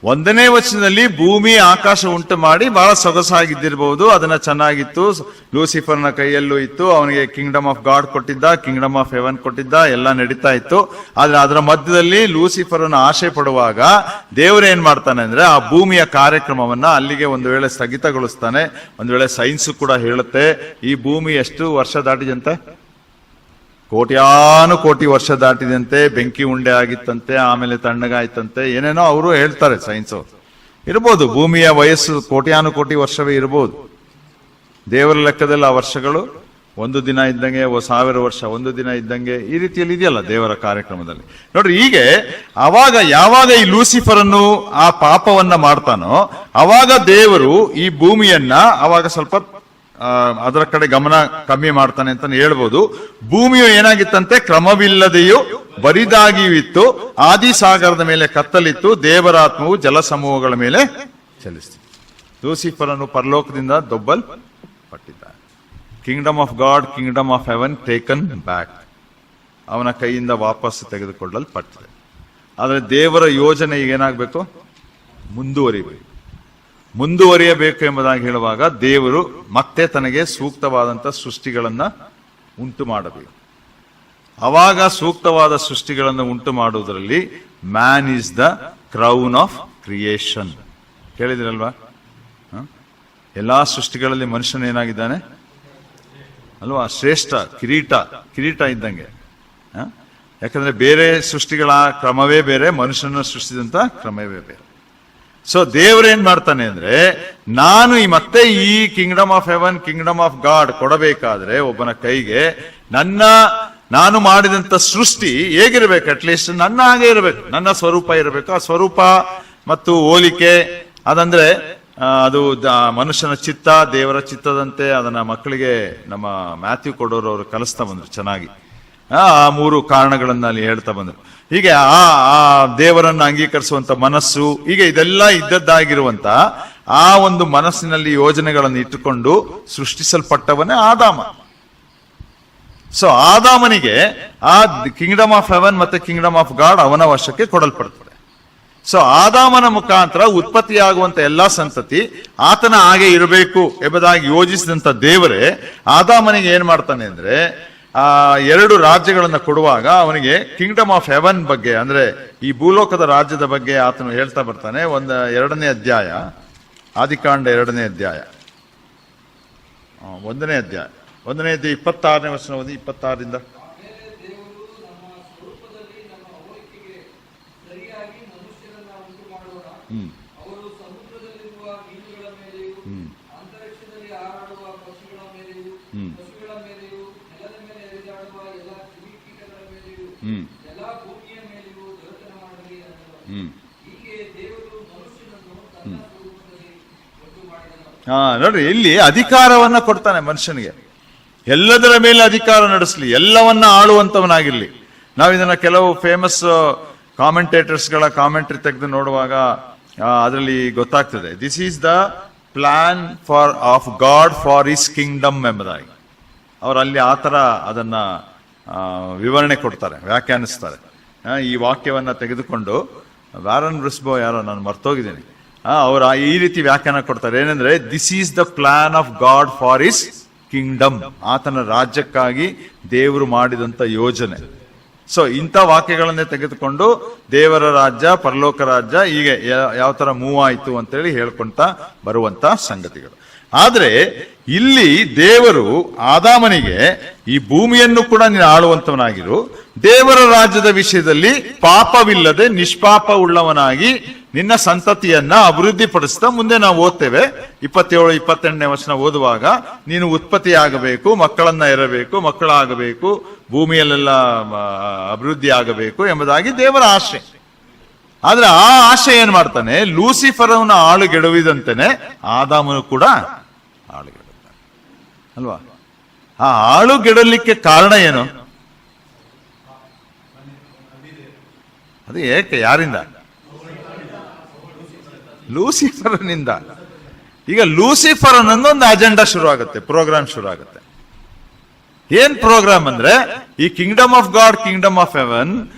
S1: 1ನೇ ವಚನದಲ್ಲಿ ಭೂಮಿ ಆಕಾಶ ಉಂಟು ಮಾಡಿ ಬಹಳ ಸೊಗಸಾಗಿದ್ದಿರಬಹುದು, ಅದನ್ನ ಚೆನ್ನಾಗಿತ್ತು, ಲೂಸಿಫರ್ನ ಕೈಯಲ್ಲೂ ಇತ್ತು, ಅವನಿಗೆ ಕಿಂಗ್ಡಮ್ ಆಫ್ ಗಾಡ್ ಕೊಟ್ಟಿದ್ದ, ಕಿಂಗ್ಡಮ್ ಆಫ್ ಹೆವನ್ ಕೊಟ್ಟಿದ್ದ, ಎಲ್ಲ ನಡೀತಾ ಇತ್ತು. ಆದ್ರೆ ಅದರ ಮಧ್ಯದಲ್ಲಿ ಲೂಸಿಫರ್ನ ಆಶೆ ಪಡುವಾಗ ದೇವರು ಏನ್ ಮಾಡ್ತಾನೆ ಅಂದ್ರೆ, ಆ ಭೂಮಿಯ ಕಾರ್ಯಕ್ರಮವನ್ನ ಅಲ್ಲಿಗೆ ಒಂದು ವೇಳೆ ಸ್ಥಗಿತಗೊಳಿಸ್ತಾನೆ. ಒಂದು ವೇಳೆ ಸೈನ್ಸ್ ಕೂಡ ಹೇಳುತ್ತೆ, ಈ ಭೂಮಿ ಎಷ್ಟು ವರ್ಷ ದಾಟಿದಂತೆ, ಕೋಟಿ ವರ್ಷ ದಾಟಿದಂತೆ, ಬೆಂಕಿ ಉಂಡೆ ಆಗಿತ್ತಂತೆ, ಆಮೇಲೆ ತಣ್ಣಗಾಯ್ತಂತೆ, ಏನೇನೋ ಅವರು ಹೇಳ್ತಾರೆ ಸೈನ್ಸ್ ಅವರು. ಇರ್ಬೋದು, ಭೂಮಿಯ ವಯಸ್ಸು ಕೋಟಿ ವರ್ಷವೇ ಇರ್ಬೋದು. ದೇವರ ಲೆಕ್ಕದಲ್ಲಿ ಆ ವರ್ಷಗಳು 1 ದಿನ ಇದ್ದಂಗೆ, 1000 ವರ್ಷ 1 ದಿನ ಇದ್ದಂಗೆ, ಈ ರೀತಿಯಲ್ಲಿ ಇದೆಯಲ್ಲ ದೇವರ ಕಾರ್ಯಕ್ರಮದಲ್ಲಿ. ನೋಡ್ರಿ, ಹೀಗೆ ಯಾವಾಗ ಈ ಲೂಸಿಫರ್ ಅನ್ನು ಆ ಪಾಪವನ್ನ ಮಾಡ್ತಾನೋ ಅವಾಗ ದೇವರು ಈ ಭೂಮಿಯನ್ನ ಅವಾಗ ಸ್ವಲ್ಪ ಅದರ ಕಡೆ ಗಮನ ಕಮ್ಮಿ ಮಾಡ್ತಾನೆ ಅಂತ ಹೇಳ್ಬೋದು. ಭೂಮಿಯು ಏನಾಗಿತ್ತಂತೆ, ಕ್ರಮವಿಲ್ಲದೆಯೂ ಬರಿದಾಗಿಯೂ ಇತ್ತು, ಆದಿಸಾಗರದ ಮೇಲೆ ಕತ್ತಲಿತ್ತು, ದೇವರ ಆತ್ಮವು ಜಲಸಮೂಹಗಳ ಮೇಲೆ ಚಲಿಸ್ತಿತ್ತು. ಲೂಸಿಫರನು ಪರಲೋಕದಿಂದ ದೊಬ್ಬಲ್ಪಟ್ಟಿದ್ದಾನೆ. Kingdom of God, kingdom of heaven taken back, ಅವನ ಕೈಯಿಂದ ವಾಪಸ್ ತೆಗೆದುಕೊಳ್ಳಲ್ಪಟ್ಟಿದೆ. ಆದರೆ ದೇವರ ಯೋಜನೆ ಈಗ ಏನಾಗಬೇಕು, ಮುಂದುವರಿಯಬೇಕು ಎಂಬುದಾಗಿ ಹೇಳುವಾಗ ದೇವರು ಮತ್ತೆ ತನಗೆ ಸೂಕ್ತವಾದಂತ ಸೃಷ್ಟಿಗಳನ್ನ ಉಂಟು ಮಾಡಬೇಕು. ಅವಾಗ ಸೂಕ್ತವಾದ ಸೃಷ್ಟಿಗಳನ್ನು ಉಂಟು ಮಾಡುವುದರಲ್ಲಿ man is the crown of creation. ಕೇಳಿದಿರಲ್ವಾ? ಎಲ್ಲಾ ಸೃಷ್ಟಿಗಳಲ್ಲಿ ಮನುಷ್ಯನ ಏನಾಗಿದ್ದಾನೆ ಅಲ್ವಾ, ಶ್ರೇಷ್ಠ ಕಿರೀಟ ಇದ್ದಂಗೆ. ಯಾಕಂದ್ರೆ ಬೇರೆ ಸೃಷ್ಟಿಗಳ ಕ್ರಮವೇ ಬೇರೆ, ಮನುಷ್ಯನ ಸೃಷ್ಟಿಸಿದಂತ ಕ್ರಮವೇ ಬೇರೆ. ಸೊ ದೇವರೇನ್ ಮಾಡ್ತಾನೆ ಅಂದ್ರೆ, ನಾನು ಮತ್ತೆ ಈ Kingdom of haven, Kingdom of god ಕೊಡಬೇಕಾದ್ರೆ ಒಬ್ಬನ ಕೈಗೆ, ನಾನು ಮಾಡಿದಂತ ಸೃಷ್ಟಿ ಹೇಗಿರ್ಬೇಕು, ಅಟ್ಲೀಸ್ಟ್ ನನ್ನ ಹಾಗೆ ಇರಬೇಕು, ನನ್ನ ಸ್ವರೂಪ ಇರಬೇಕು. ಆ ಸ್ವರೂಪ ಮತ್ತು ಹೋಲಿಕೆ ಅದಂದ್ರೆ ಅದು ಮನುಷ್ಯನ ಚಿತ್ತ, ದೇವರ ಚಿತ್ತದಂತೆ ಅದನ್ನ ಮಕ್ಕಳಿಗೆ ನಮ್ಮ ಮ್ಯಾಥ್ಯೂ ಕೊಡೋರು ಅವರು ಕಲಿಸ್ತಾ ಬಂದ್ರು ಚೆನ್ನಾಗಿ. ಆ 3 ಕಾರಣಗಳನ್ನ ಅಲ್ಲಿ ಹೇಳ್ತಾ ಬಂದ್ರು. ಹೀಗೆ ಆ ದೇವರನ್ನು ಅಂಗೀಕರಿಸುವಂತ ಮನಸ್ಸು, ಈಗ ಇದೆಲ್ಲ ಇದ್ದದ್ದಾಗಿರುವಂತ ಆ ಒಂದು ಮನಸ್ಸಿನಲ್ಲಿ ಯೋಜನೆಗಳನ್ನು ಇಟ್ಟುಕೊಂಡು ಸೃಷ್ಟಿಸಲ್ಪಟ್ಟವನೇ ಆದಾಮ. ಸೊ ಆದಾಮನಿಗೆ ಆ ಕಿಂಗ್ಡಮ್ ಆಫ್ ಹೆವನ್ ಮತ್ತೆ ಕಿಂಗ್ಡಮ್ ಆಫ್ ಗಾಡ್ ಅವನ ವಶಕ್ಕೆ ಕೊಡಲ್ಪಡ್ತದೆ. ಸೊ ಆದಾಮನ ಮುಖಾಂತರ ಉತ್ಪತ್ತಿಯಾಗುವಂತ ಎಲ್ಲಾ ಸಂತತಿ ಆತನ ಹಾಗೆ ಇರಬೇಕು ಎಂಬುದಾಗಿ ಯೋಜಿಸಿದಂತ ದೇವರೇ ಆದಾಮನಿಗೆ ಏನ್ ಮಾಡ್ತಾನೆ ಅಂದ್ರೆ, ಆ 2 ರಾಜ್ಯಗಳನ್ನ ಕೊಡುವಾಗ ಅವನಿಗೆ ಕಿಂಗ್ಡಮ್ ಆಫ್ ಹೆವನ್ ಬಗ್ಗೆ, ಅಂದ್ರೆ ಈ ಭೂಲೋಕದ ರಾಜ್ಯದ ಬಗ್ಗೆ ಆತನು ಹೇಳ್ತಾ ಬರ್ತಾನೆ. 2ನೇ ಅಧ್ಯಾಯ, ಆದಿಕಾಂಡ 2ನೇ ಅಧ್ಯಾಯ, 1ನೇ ಅಧ್ಯಾಯ 26ನೇ ವಚನ ಓದಿ. 26ರಿಂದ ನೋಡ್ರಿ, ಇಲ್ಲಿ ಅಧಿಕಾರವನ್ನ ಕೊಡ್ತಾನೆ ಮನುಷ್ಯನಿಗೆ, ಎಲ್ಲದರ ಮೇಲೆ ಅಧಿಕಾರ ನಡೆಸಲಿ, ಎಲ್ಲವನ್ನ ಆಳುವಂತವನಾಗಿರ್ಲಿ. ನಾವು ಇದನ್ನ ಕೆಲವು ಫೇಮಸ್ ಕಾಮೆಂಟೇಟರ್ಸ್ಗಳ ಕಾಮೆಂಟ್ರಿ ತೆಗೆದು ನೋಡುವಾಗ ಅದರಲ್ಲಿ ಗೊತ್ತಾಗ್ತದೆ, this is the plan of god for his Kingdom ಎಂಬುದಾಗಿ. ಅವರಲ್ಲಿ ಆ ಥರ ಅದನ್ನ ವಿವರಣೆ ಕೊಡ್ತಾರೆ, ವ್ಯಾಖ್ಯಾನಿಸ್ತಾರೆ. ಈ ವಾಕ್ಯವನ್ನ ತೆಗೆದುಕೊಂಡು ವ್ಯಾರನ್ ಬ್ರಿಸ್ಬೋ ಯಾರೋ ನಾನು ಮರ್ತೋಗಿದ್ದೀನಿ, ಅವರು ಈ ರೀತಿ ವ್ಯಾಖ್ಯಾನ ಕೊಡ್ತಾರೆ. ಏನಂದ್ರೆ, this is the plan of god for his Kingdom, ಆತನ ರಾಜ್ಯಕ್ಕಾಗಿ ದೇವರು ಮಾಡಿದಂತ ಯೋಜನೆ. ಸೊ ಇಂಥ ವಾಕ್ಯಗಳನ್ನೇ ತೆಗೆದುಕೊಂಡು ದೇವರ ರಾಜ್ಯ, ಪರಲೋಕ ರಾಜ್ಯ ಹೀಗೆ ಯಾವ ತರ ಮೂವ್ ಆಯ್ತು ಅಂತೇಳಿ ಹೇಳ್ಕೊಂತ ಬರುವಂತ ಸಂಗತಿಗಳು. ಆದ್ರೆ ಇಲ್ಲಿ ದೇವರು ಆದಾಮನಿಗೆ ಈ ಭೂಮಿಯನ್ನು ಕೂಡ ನೀನು ಆಳುವಂತವನಾಗಿರು, ದೇವರ ರಾಜ್ಯದ ವಿಷಯದಲ್ಲಿ ಪಾಪವಿಲ್ಲದೆ ನಿಷ್ಪಾಪ ಉಳ್ಳವನಾಗಿ ನಿನ್ನ ಸಂತತಿಯನ್ನ ಅಭಿವೃದ್ಧಿಪಡಿಸ್ತಾ, ಮುಂದೆ ನಾವು ಓದ್ತೇವೆ 27, 28ನೇ ವಚನ ಓದುವಾಗ, ನೀನು ಉತ್ಪತ್ತಿ ಆಗಬೇಕು, ಮಕ್ಕಳನ್ನ ಇರಬೇಕು, ಮಕ್ಕಳಾಗಬೇಕು, ಭೂಮಿಯಲ್ಲೆಲ್ಲ ಅಭಿವೃದ್ಧಿ ಆಗಬೇಕು ಎಂಬುದಾಗಿ ದೇವರ ಆಶೆ. ಆದ್ರೆ ಆ ಆಶೆ ಏನ್ ಮಾಡ್ತಾನೆ, ಲೂಸಿಫರವನ್ನ ಆಳುಗೆಡುವಿದಂತೆನೆ ಆದಾಮನು ಕೂಡ ಆಳುಗೆಡುತ್ತಾನೆ ಅಲ್ವಾ? ಆ ಆಳುಗೆಡಲಿಕ್ಕೆ ಕಾರಣ ಏನು? ಅದು ಏಕೆ, ಯಾರಿಂದ? ಲೂಸಿಫರ್ನಿಂದ. ಈಗ ಲೂಸಿಫರ್ ಅನ್ನೊಂದು ಅಜೆಂಡಾ ಶುರು ಆಗುತ್ತೆ, ಪ್ರೋಗ್ರಾಮ್ ಶುರು ಆಗುತ್ತೆ. ಏನ್ ಪ್ರೋಗ್ರಾಮ್ ಅಂದ್ರೆ, ಈ Kingdom of God, kingdom of haven,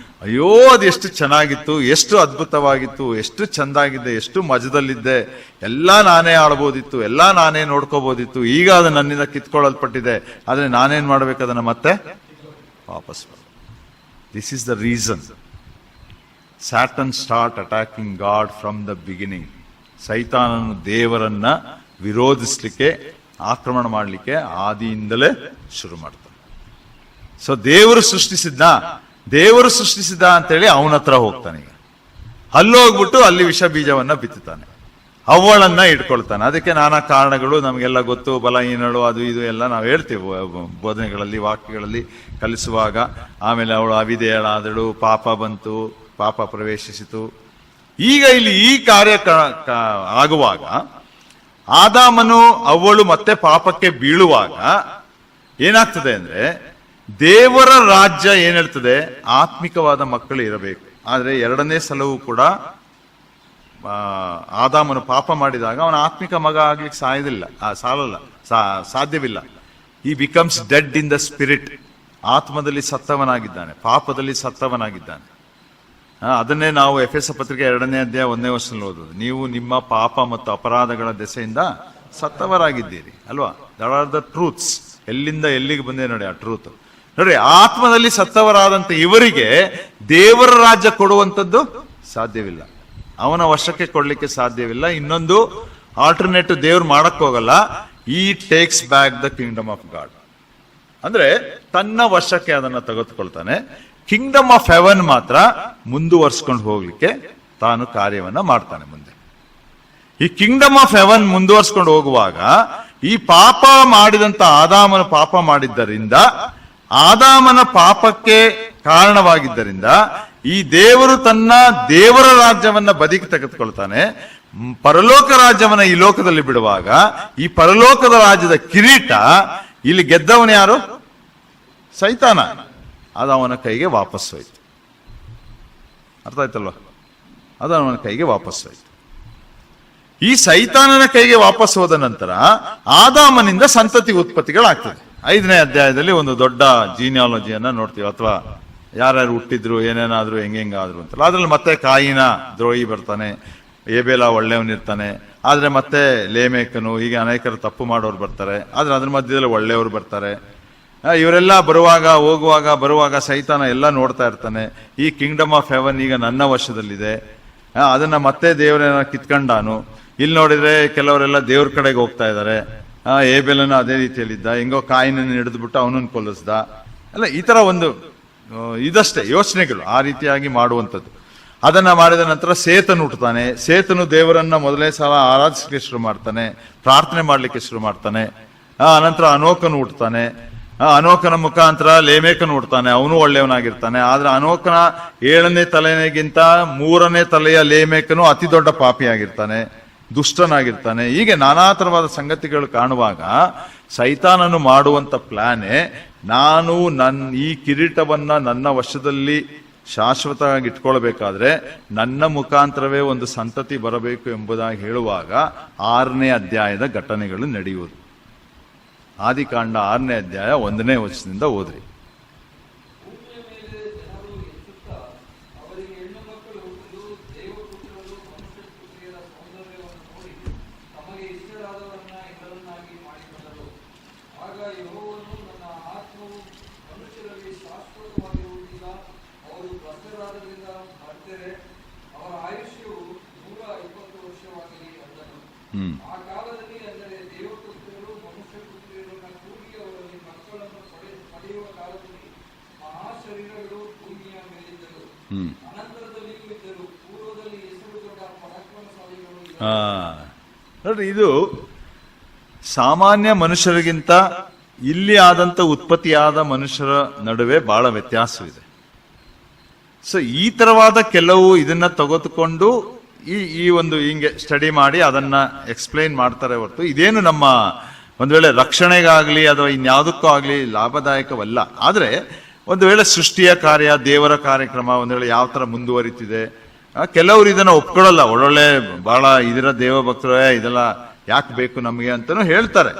S1: ಅಯ್ಯೋ ಅದು ಎಷ್ಟು ಚೆನ್ನಾಗಿತ್ತು, ಎಷ್ಟು ಅದ್ಭುತವಾಗಿತ್ತು, ಎಷ್ಟು ಚಂದಾಗಿದ್ದೆ, ಎಷ್ಟು ಮಜದಲ್ಲಿದ್ದೆ, ಎಲ್ಲ ನಾನೇ ಆಳ್ಬೋದಿತ್ತು, ಎಲ್ಲ ನಾನೇ ನೋಡ್ಕೋಬೋದಿತ್ತು. ಈಗ ಅದು ನನ್ನಿಂದ ಕಿತ್ಕೊಳ್ಳಲ್ಪಟ್ಟಿದೆ, ಆದ್ರೆ ನಾನೇನ್ ಮಾಡ್ಬೇಕು, ಅದನ್ನ ಮತ್ತೆ ವಾಪಸ್. This is the reason Satan start attacking God from the beginning. ಸೈತಾನನು ದೇವರನ್ನ ವಿರೋಧಿಸ್ಲಿಕ್ಕೆ, ಆಕ್ರಮಣ ಮಾಡಲಿಕ್ಕೆ ಆದಿಯಿಂದಲೇ ಶುರು ಮಾಡ್ತಾನೆ. ಸೊ ದೇವರು ಸೃಷ್ಟಿಸಿದ್ದ ಅಂತೇಳಿ ಅವನ ಹತ್ರ ಹೋಗ್ತಾನೆ. ಈಗ ಅಲ್ಲೋಗ್ಬಿಟ್ಟು ಅಲ್ಲಿ ವಿಷ ಬೀಜವನ್ನ ಬಿತ್ತುತ್ತಾನೆ, ಅವಳನ್ನ ಇಟ್ಕೊಳ್ತಾನೆ. ಅದಕ್ಕೆ ನಾನಾ ಕಾರಣಗಳು ನಮಗೆಲ್ಲ ಗೊತ್ತು, ಬಲಹೀನಳು, ಅದು ಇದು ಎಲ್ಲ ನಾವು ಹೇಳ್ತೇವೆ ಬೋಧನೆಗಳಲ್ಲಿ, ವಾಕ್ಯಗಳಲ್ಲಿ ಕಲಿಸುವಾಗ. ಆಮೇಲೆ ಅವಳು ಅವಿಧೇಯಳಾದಳು, ಪಾಪ ಬಂತು, ಪಾಪ ಪ್ರವೇಶಿಸಿತು. ಈಗ ಇಲ್ಲಿ ಈ ಕಾರ್ಯ ಆಗುವಾಗ, ಆದಾಮನು ಅವಳು ಮತ್ತೆ ಪಾಪಕ್ಕೆ ಬೀಳುವಾಗ ಏನಾಗ್ತದೆ ಅಂದ್ರೆ, ದೇವರ ರಾಜ್ಯ ಏನ್ ಹೇಳ್ತದೆ, ಆತ್ಮಿಕವಾದ ಮಕ್ಕಳು ಇರಬೇಕು. ಆದ್ರೆ ಎರಡನೇ ಸಲವೂ ಕೂಡ ಆದಾಮನು ಪಾಪ ಮಾಡಿದಾಗ ಅವನ ಆತ್ಮಿಕ ಮಗ ಆಗ್ಲಿಕ್ಕೆ ಸಾಧ್ಯವಿಲ್ಲ. ಈ becomes dead in the spirit. ಆತ್ಮದಲ್ಲಿ ಸತ್ತವನಾಗಿದ್ದಾನೆ, ಪಾಪದಲ್ಲಿ ಸತ್ತವನಾಗಿದ್ದಾನೆ. ಅದನ್ನೇ ನಾವು ಎಫೆಸ ಪತ್ರಿಕೆ 2ನೇ ಅಧ್ಯಾಯ 1ನೇ ವಚನದಲ್ಲಿ ಓದೋದು, ನೀವು ನಿಮ್ಮ ಪಾಪ ಮತ್ತು ಅಪರಾಧಗಳ ದೆಸೆಯಿಂದ ಸತ್ತವರಾಗಿದ್ದೀರಿ ಅಲ್ವಾ? That are the truths. ಎಲ್ಲಿಂದ ಎಲ್ಲಿಗೆ ಬಂದೆ ನೋಡಿ ಆ ಟ್ರೂತ್. ನೋಡಿ, ಆತ್ಮದಲ್ಲಿ ಸತ್ತವರಾದಂತ ಇವರಿಗೆ ದೇವರ ರಾಜ್ಯ ಕೊಡುವಂಥದ್ದು ಸಾಧ್ಯವಿಲ್ಲ, ಅವನ ವಶಕ್ಕೆ ಕೊಡ್ಲಿಕ್ಕೆ ಸಾಧ್ಯವಿಲ್ಲ. ಇನ್ನೊಂದು ಆಲ್ಟರ್ನೇಟಿವ್ ದೇವ್ರು ಮಾಡಕ್ ಹೋಗಲ್ಲ. ಈ takes back the Kingdom of god, ಅಂದ್ರೆ ತನ್ನ ವಶಕ್ಕೆ ಅದನ್ನ ತೆಗೆದುಕೊಳ್ತಾನೆ. ಕಿಂಗ್ಡಮ್ ಆಫ್ ಹೆವನ್ ಮಾತ್ರ ಮುಂದುವರ್ಸ್ಕೊಂಡು ಹೋಗ್ಲಿಕ್ಕೆ ತಾನು ಕಾರ್ಯವನ್ನ ಮಾಡ್ತಾನೆ ಮುಂದೆ. ಈ ಕಿಂಗ್ಡಮ್ ಆಫ್ ಹೆವನ್ ಮುಂದುವರ್ಸ್ಕೊಂಡು ಹೋಗುವಾಗ, ಈ ಪಾಪ ಮಾಡಿದಂತ ಆದಾಮನ ಪಾಪ ಮಾಡಿದ್ದರಿಂದ, ಆದಾಮನ ಪಾಪಕ್ಕೆ ಕಾರಣವಾಗಿದ್ದರಿಂದ ಈ ದೇವರು ತನ್ನ ದೇವರ ರಾಜ್ಯವನ್ನ ಬದಿಗೆ ತೆಗೆದುಕೊಳ್ತಾನೆ. ಪರಲೋಕ ರಾಜ್ಯವನ್ನ ಈ ಲೋಕದಲ್ಲಿ ಬಿಡುವಾಗ, ಈ ಪರಲೋಕದ ರಾಜ್ಯದ ಕಿರೀಟ ಇಲ್ಲಿ ಗೆದ್ದವನು ಯಾರು? ಸೈತಾನ. ಅದು ಅವನ ಕೈಗೆ ವಾಪಸ್ ಹೋಯ್ತು. ಅರ್ಥ ಆಯ್ತಲ್ವ? ಅದು ಅವನ ಕೈಗೆ ವಾಪಸ್ ಹೋಯ್ತು. ಈ ಸೈತಾನನ ಕೈಗೆ ವಾಪಸ್ ಹೋದ ನಂತರ ಆದಾಮನಿಂದ ಸಂತತಿ ಉತ್ಪತ್ತಿಗಳಾಗ್ತದೆ. 5ನೇ ಅಧ್ಯಾಯದಲ್ಲಿ ಒಂದು ದೊಡ್ಡ ಜೀನಿಯಾಲಜಿಯನ್ನ ನೋಡ್ತೀವಿ, ಅಥವಾ ಯಾರ್ಯಾರು ಹುಟ್ಟಿದ್ರು, ಏನೇನಾದ್ರು, ಹೆಂಗಾದ್ರು ಅಂತಲ್ಲ. ಅದ್ರಲ್ಲಿ ಮತ್ತೆ ಕಾಯಿನ ದ್ರೋಹಿ ಬರ್ತಾನೆ, ಏಬೇಲ ಒಳ್ಳೆಯವನಿರ್ತಾನೆ, ಆದ್ರೆ ಮತ್ತೆ ಲೇಮೇಕನು, ಹೀಗೆ ಅನೇಕರು ತಪ್ಪು ಮಾಡೋರು ಬರ್ತಾರೆ. ಆದ್ರೆ ಅದ್ರ ಮಧ್ಯದಲ್ಲಿ ಒಳ್ಳೆಯವರು ಬರ್ತಾರೆ. ಇವರೆಲ್ಲ ಬರುವಾಗ ಸೈತಾನ ಎಲ್ಲ ನೋಡ್ತಾ ಇರ್ತಾನೆ. ಈ ಕಿಂಗ್ಡಮ್ ಆಫ್ ಹೆವನ್ ಈಗ ನನ್ನ ವಶದಲ್ಲಿದೆ, ಅದನ್ನ ಮತ್ತೆ ದೇವರೇನ ಕಿತ್ಕೊಂಡಾನು. ಇಲ್ಲಿ ನೋಡಿದ್ರೆ ಕೆಲವರೆಲ್ಲ ದೇವ್ರ ಕಡೆಗೆ ಹೋಗ್ತಾ ಇದ್ದಾರೆ. ಏಬೇಲನ ಅದೇ ರೀತಿಯಲ್ಲಿದ್ದ, ಹೆಂಗೋ ಕಾಯಿನನ್ನು ಹಿಡಿದ್ಬಿಟ್ಟು ಅವನನ್ನು ಕೊಲ್ಲಿಸ್ದ. ಅಲ್ಲ, ಈ ತರ ಒಂದು ಇದಷ್ಟೇ ಯೋಚನೆಗಳು ಆ ರೀತಿಯಾಗಿ ಮಾಡುವಂಥದ್ದು. ಅದನ್ನ ಮಾಡಿದ ನಂತರ ಸೇತನು ಹುಟ್ಟುತ್ತಾನೆ. ಸೇತನು ದೇವರನ್ನ ಮೊದಲನೇ ಸಲ ಆರಾಧಿಸಲಿಕ್ಕೆ ಶುರು ಮಾಡ್ತಾನೆ, ಪ್ರಾರ್ಥನೆ ಮಾಡ್ಲಿಕ್ಕೆ ಶುರು ಮಾಡ್ತಾನೆ. ಅನಂತರ ಅನೋಕನು ಹುಟ್ಟುತ್ತಾನೆ. ಅನೋಕನ ಮುಖಾಂತರ ಲೇಮೇಕನ ಹುಡ್ತಾನೆ, ಅವನು ಒಳ್ಳೆಯವನಾಗಿರ್ತಾನೆ. ಆದ್ರೆ ಅನೋಕನ 7ನೇ ತಲೆಗಿಂತ 3ನೇ ತಲೆಯ ಲೇಮೇಕನು ಅತಿ ದೊಡ್ಡ ಪಾಪಿಯಾಗಿರ್ತಾನೆ, ದುಷ್ಟನಾಗಿರ್ತಾನೆ. ಹೀಗೆ ನಾನಾ ತರವಾದ ಸಂಗತಿಗಳು ಕಾಣುವಾಗ ಸೈತಾನನು ಮಾಡುವಂತ ಪ್ಲಾನೇ, ನಾನು ಈ ಕಿರೀಟವನ್ನ ನನ್ನ ವಶದಲ್ಲಿ ಶಾಶ್ವತವಾಗಿ ಇಟ್ಕೊಳ್ಬೇಕಾದ್ರೆ ನನ್ನ ಮುಖಾಂತರವೇ ಒಂದು ಸಂತತಿ ಬರಬೇಕು ಎಂಬುದಾಗಿ ಹೇಳುವಾಗ 6ನೇ ಅಧ್ಯಾಯದ ಘಟನೆಗಳು ನಡೆಯುವುದು. ಆದಿಕಾಂಡ 6ನೇ ಅಧ್ಯಾಯ 1ನೇ ವಚನದಿಂದ ಓದ್ರಿ. ನೋಡ್ರಿ, ಇದು ಸಾಮಾನ್ಯ ಮನುಷ್ಯರಿಗಿಂತ ಇಲ್ಲಿ ಆದಂತ ಉತ್ಪತ್ತಿಯಾದ ಮನುಷ್ಯರ ನಡುವೆ ಬಹಳ ವ್ಯತ್ಯಾಸವಿದೆ. ಸೊ ಈ ತರವಾದ ಕೆಲವು ಇದನ್ನ ತೆಗೆದುಕೊಂಡು ಈ ಒಂದು ಹಿಂಗೆ ಸ್ಟಡಿ ಮಾಡಿ ಅದನ್ನ ಎಕ್ಸ್ಪ್ಲೈನ್ ಮಾಡ್ತಾರೆ ಹೊರತು ಇದೇನು ನಮ್ಮ ಒಂದು ವೇಳೆ ರಕ್ಷಣೆಗಾಗ್ಲಿ ಅಥವಾ ಇನ್ಯಾವುದಕ್ಕೂ ಆಗ್ಲಿ ಲಾಭದಾಯಕವಲ್ಲ. ಆದ್ರೆ ಒಂದು ವೇಳೆ ಸೃಷ್ಟಿಯ ಕಾರ್ಯ, ದೇವರ ಕಾರ್ಯಕ್ರಮ ಒಂದು ವೇಳೆ ಯಾವ ತರ ಮುಂದುವರಿತಿದೆ, ಕೆಲವರು ಇದನ್ನ ಒಪ್ಕೊಳ್ಳಲ್ಲ. ಒಳ್ಳೊಳ್ಳೆ ಬಹಳ ಇದರ ದೇವ ಭಕ್ತರೇ ಇದೆಲ್ಲ ಯಾಕೆ ಬೇಕು ನಮಗೆ ಅಂತಾನು ಹೇಳ್ತಾರೆ,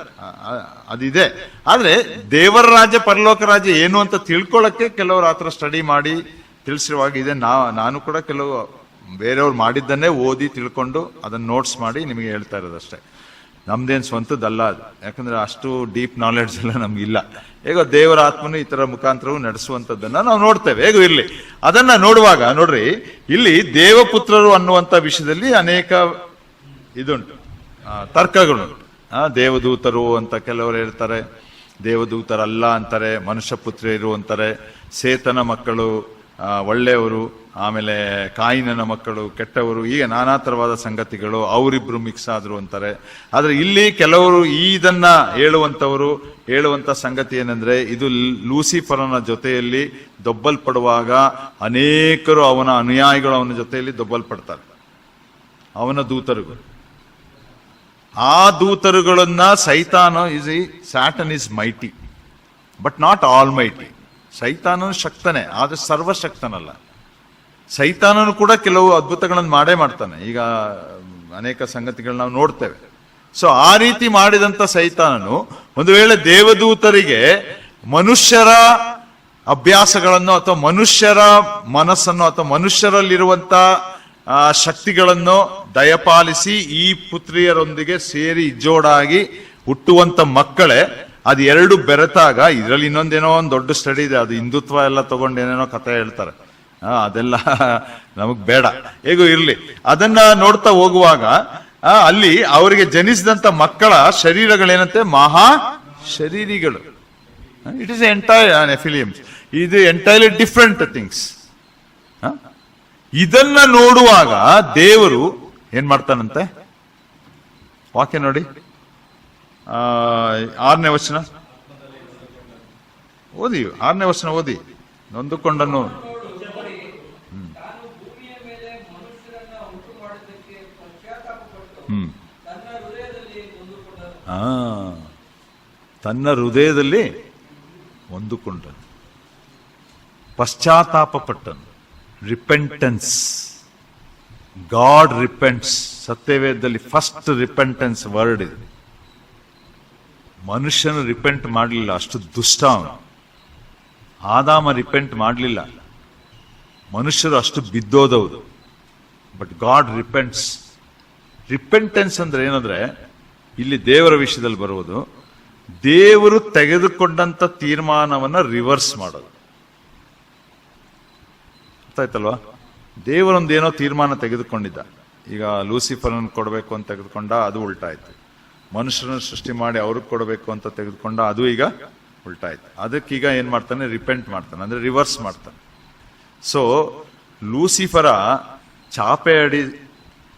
S1: ಅದಿದೆ. ಆದ್ರೆ ದೇವರ ರಾಜ್ಯ ಪರಲೋಕ ರಾಜ್ಯ ಏನು ಅಂತ ತಿಳ್ಕೊಳ್ಳಕ್ಕೆ ಕೆಲವರು ಆತರ ಸ್ಟಡಿ ಮಾಡಿ ತಿಳಿಸಿರುವಾಗ ಇದೆ. ನಾನು ಕೂಡ ಕೆಲವು ಬೇರೆಯವ್ರು ಮಾಡಿದ್ದನ್ನೇ ಓದಿ ತಿಳ್ಕೊಂಡು ಅದನ್ನ ನೋಟ್ಸ್ ಮಾಡಿ ನಿಮಗೆ ಹೇಳ್ತಾ ಇರೋದಷ್ಟೇ. ನಮ್ದೇನು ಸ್ವಂತದ್ದಲ್ಲ ಅದು, ಯಾಕಂದ್ರೆ ಅಷ್ಟು ಡೀಪ್ ನಾಲೆಡ್ಜ್ ಎಲ್ಲ ನಮ್ಗಿಲ್ಲ. ಹೇಗೋ ದೇವರ ಆತ್ಮನು ಈ ತರ ಮುಖಾಂತರವು ನಡೆಸುವಂತದ್ದನ್ನ ನಾವು ನೋಡ್ತೇವೆ. ಹೇಗೂ ಇರ್ಲಿ, ಅದನ್ನ ನೋಡುವಾಗ ನೋಡ್ರಿ, ಇಲ್ಲಿ ದೇವಪುತ್ರರು ಅನ್ನುವಂತ ವಿಷಯದಲ್ಲಿ ಅನೇಕ ಇದುಂಟು, ತರ್ಕಗಳುಂಟು. ದೇವದೂತರು ಅಂತ ಕೆಲವರು ಹೇಳ್ತಾರೆ, ದೇವದೂತರಲ್ಲ ಅಂತಾರೆ, ಮನುಷ್ಯ ಪುತ್ರಿಯರು ಅಂತಾರೆ, ಸೇತನ ಮಕ್ಕಳು ಒಳ್ಳೆಯವರು, ಆಮೇಲೆ ಕಾಯಿನನ ಮಕ್ಕಳು ಕೆಟ್ಟವರು, ಈಗ ನಾನಾ ತರವಾದ ಸಂಗತಿಗಳು, ಅವರಿಬ್ರು ಮಿಕ್ಸ್ ಆದ್ರು ಅಂತಾರೆ. ಆದ್ರೆ ಇಲ್ಲಿ ಕೆಲವರು ಇದನ್ನ ಹೇಳುವಂತ ಸಂಗತಿ ಏನಂದ್ರೆ, ಇದು ಲೂಸಿಫರನ ಜೊತೆಯಲ್ಲಿ ದೊಬ್ಬಲ್ಪಡುವಾಗ ಅನೇಕರು ಅವನ ಅನುಯಾಯಿಗಳು ಅವನ ಜೊತೆಯಲ್ಲಿ ದೊಬ್ಬಲ್ಪಡ್ತಾರೆ, ಅವನ ದೂತರುಗಳು. ಆ ದೂತರುಗಳನ್ನ Satan is mighty but not almighty. ಸೈತಾನನು ಶಕ್ತನೇ, ಆದ್ರೆ ಸರ್ವಶಕ್ತನಲ್ಲ. ಸೈತಾನನು ಕೂಡ ಕೆಲವು ಅದ್ಭುತಗಳನ್ನು ಮಾಡ್ತಾನೆ. ಈಗ ಅನೇಕ ಸಂಗತಿಗಳನ್ನ ನಾವು ನೋಡ್ತೇವೆ. ಸೊ ಆ ರೀತಿ ಮಾಡಿದಂತ ಸೈತಾನನು ಒಂದು ವೇಳೆ ದೇವದೂತರಿಗೆ ಮನುಷ್ಯರ ಅಭ್ಯಾಸಗಳನ್ನು ಅಥವಾ ಮನುಷ್ಯರ ಮನಸ್ಸನ್ನು ಅಥವಾ ಮನುಷ್ಯರಲ್ಲಿರುವಂತ ಶಕ್ತಿಗಳನ್ನು ದಯಪಾಲಿಸಿ ಈ ಪುತ್ರಿಯರೊಂದಿಗೆ ಸೇರಿ ಇಜ್ಜೋಡಾಗಿ ಹುಟ್ಟುವಂತ ಮಕ್ಕಳೇ ಅದೆರಡು ಬೆರೆತಾಗ, ಇದರಲ್ಲಿ ಇನ್ನೊಂದೇನೋ ಒಂದು ದೊಡ್ಡ ಸ್ಟಡಿ ಇದೆ, ಅದು ಹಿಂದುತ್ವ ಎಲ್ಲ ತಗೊಂಡು ಏನೇನೋ ಕಥೆ ಹೇಳ್ತಾರೆ, ಅದೆಲ್ಲ ನಮಗ್ ಬೇಡ. ಹೇಗೂ ಇರ್ಲಿ, ಅದನ್ನ ನೋಡ್ತಾ ಹೋಗುವಾಗ ಅಲ್ಲಿ ಅವರಿಗೆ ಜನಿಸಿದಂತ ಮಕ್ಕಳ ಶರೀರಗಳೇನಂತೆ ಮಹಾ ಶರೀರಿಗಳು. ಇಟ್ ಇಸ್ ಎಂಟೈರ್ ಫಿಲಿಮ್ಸ್, ಇದು ಎಂಟೈರ್ಲಿ ಡಿಫ್ರೆಂಟ್ ಥಿಂಗ್ಸ್. ಇದನ್ನ ನೋಡುವಾಗ ದೇವರು ಏನ್ ಮಾಡ್ತಾನಂತೆ, ವಾಕ್ಯ ನೋಡಿ, 6ನೇ ವಚನ ಓದಿ, 6ನೇ ವಚನ ಓದಿ. ನೊಂದುಕೊಂಡನು ತನ್ನ ಹೃದಯದಲ್ಲಿ ಹೊಂದಿಕೊಂಡನು, ಪಶ್ಚಾತ್ತಾಪ ಪಟ್ಟನು. Repentance, god ರಿಪೆಂಟ್ಸ್. ಸತ್ಯವೇದದಲ್ಲಿ ಫಸ್ಟ್ ರಿಪೆಂಟೆನ್ಸ್ ವರ್ಡ್ ಇದೆ. ಮನುಷ್ಯನು ರಿಪೆಂಟ್ ಮಾಡಲಿಲ್ಲ, ಅಷ್ಟು ದುಷ್ಟ ಅವನು. ಆದಾಮ ರಿಪೆಂಟ್ ಮಾಡಲಿಲ್ಲ, ಮನುಷ್ಯರು ಅಷ್ಟು ಬಿದ್ದೋದೌದು. But God repents. ರಿಪೆಂಟೆನ್ಸ್ ಅಂದ್ರೆ ಏನಂದ್ರೆ, ಇಲ್ಲಿ ದೇವರ ವಿಷಯದಲ್ಲಿ ಬರುವುದು, ದೇವರು ತೆಗೆದುಕೊಂಡಂತ ತೀರ್ಮಾನವನ್ನ ರಿವರ್ಸ್ ಮಾಡೋದು. ಗೊತ್ತಾಯ್ತಲ್ವಾ? ದೇವರೊಂದೇನೋ ತೀರ್ಮಾನ ತೆಗೆದುಕೊಂಡಿದ್ದ, ಈಗ ಲೂಸಿಫರನ್ ಕೊಡಬೇಕು ಅಂತ ತೆಗೆದುಕೊಂಡ, ಅದು ಉಲ್ಟಾಯ್ತು. ಮನುಷ್ಯರನ್ನು ಸೃಷ್ಟಿ ಮಾಡಿ ಅವ್ರಿಗೆ ಕೊಡಬೇಕು ಅಂತ ತೆಗೆದುಕೊಂಡ, ಅದು ಈಗ ಉಲ್ಟಾಯ್ತು. ಅದಕ್ಕೀಗ ಏನ್ ಮಾಡ್ತಾನೆ, ರಿಪೆಂಟ್ ಮಾಡ್ತಾನೆ, ಅಂದ್ರೆ ರಿವರ್ಸ್ ಮಾಡ್ತಾನೆ. ಸೊ ಲೂಸಿಫರ ಚಾಪೆ ಅಡಿ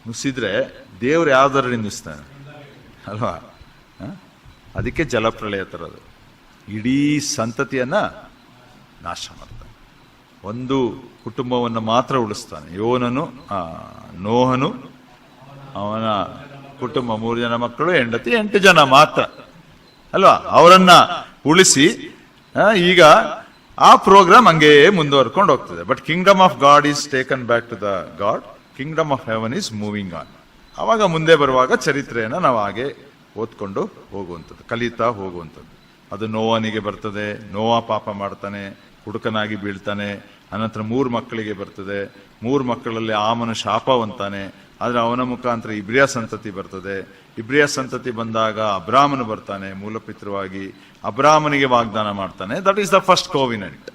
S1: ನುಸಿದ್ರೆ ದೇವ್ರು ಯಾವ್ದಾರ ನುಸ್ತಾನೆ ಅಲ್ವಾ? ಅದಕ್ಕೆ ಜಲಪ್ರಳಯ ತರೋದು. ಇಡೀ ಸಂತತಿಯನ್ನ ನಾಶ ಮಾಡ್ತಾನೆ. ಒಂದು ಕುಟುಂಬವನ್ನು ಮಾತ್ರ ಉಳಿಸ್ತಾನೆ. ನೋಹನು ಅವನ ಕುಟುಂಬ 3 ಜನ ಮಕ್ಕಳು, ಹೆಂಡತಿ 8 ಜನ ಮಾತ್ರ ಅಲ್ವಾ, ಅವರನ್ನ ಉಳಿಸಿ ಈಗ ಆ ಪ್ರೋಗ್ರಾಮ್ ಹಂಗೇ ಮುಂದುವರ್ಕೊಂಡು ಹೋಗ್ತದೆ. But kingdom of God is taken back to the God, kingdom of heaven is moving on. ಅವಾಗ ಮುಂದೆ ಬರುವಾಗ ಚರಿತ್ರೆಯನ್ನು ನಾವು ಹಾಗೆ ಓದ್ಕೊಂಡು ಹೋಗುವಂಥದ್ದು, ಕಲಿತಾ ಹೋಗುವಂಥದ್ದು. ಅದು ನೋವನಿಗೆ ಬರ್ತದೆ, ನೋವ ಪಾಪ ಮಾಡ್ತಾನೆ, ಹುಡುಕನಾಗಿ ಬೀಳ್ತಾನೆ. ಅನಂತರ 3 ಮಕ್ಕಳಿಗೆ ಬರ್ತದೆ, 3 ಮಕ್ಕಳಲ್ಲಿ ಆಮನು ಶಾಪವಂತಾನೆ. ಆದರೆ ಅವನ ಮುಖಾಂತರ ಇಬ್ರಿಯ ಸಂತತಿ ಬರ್ತದೆ. ಇಬ್ರಿಯ ಸಂತತಿ ಬಂದಾಗ ಅಬ್ರಾಮನು ಬರ್ತಾನೆ ಮೂಲಪಿತೃವಾಗಿ, ಅಬ್ರಾಮನಿಗೆ ವಾಗ್ದಾನ ಮಾಡ್ತಾನೆ. That is the first covenant.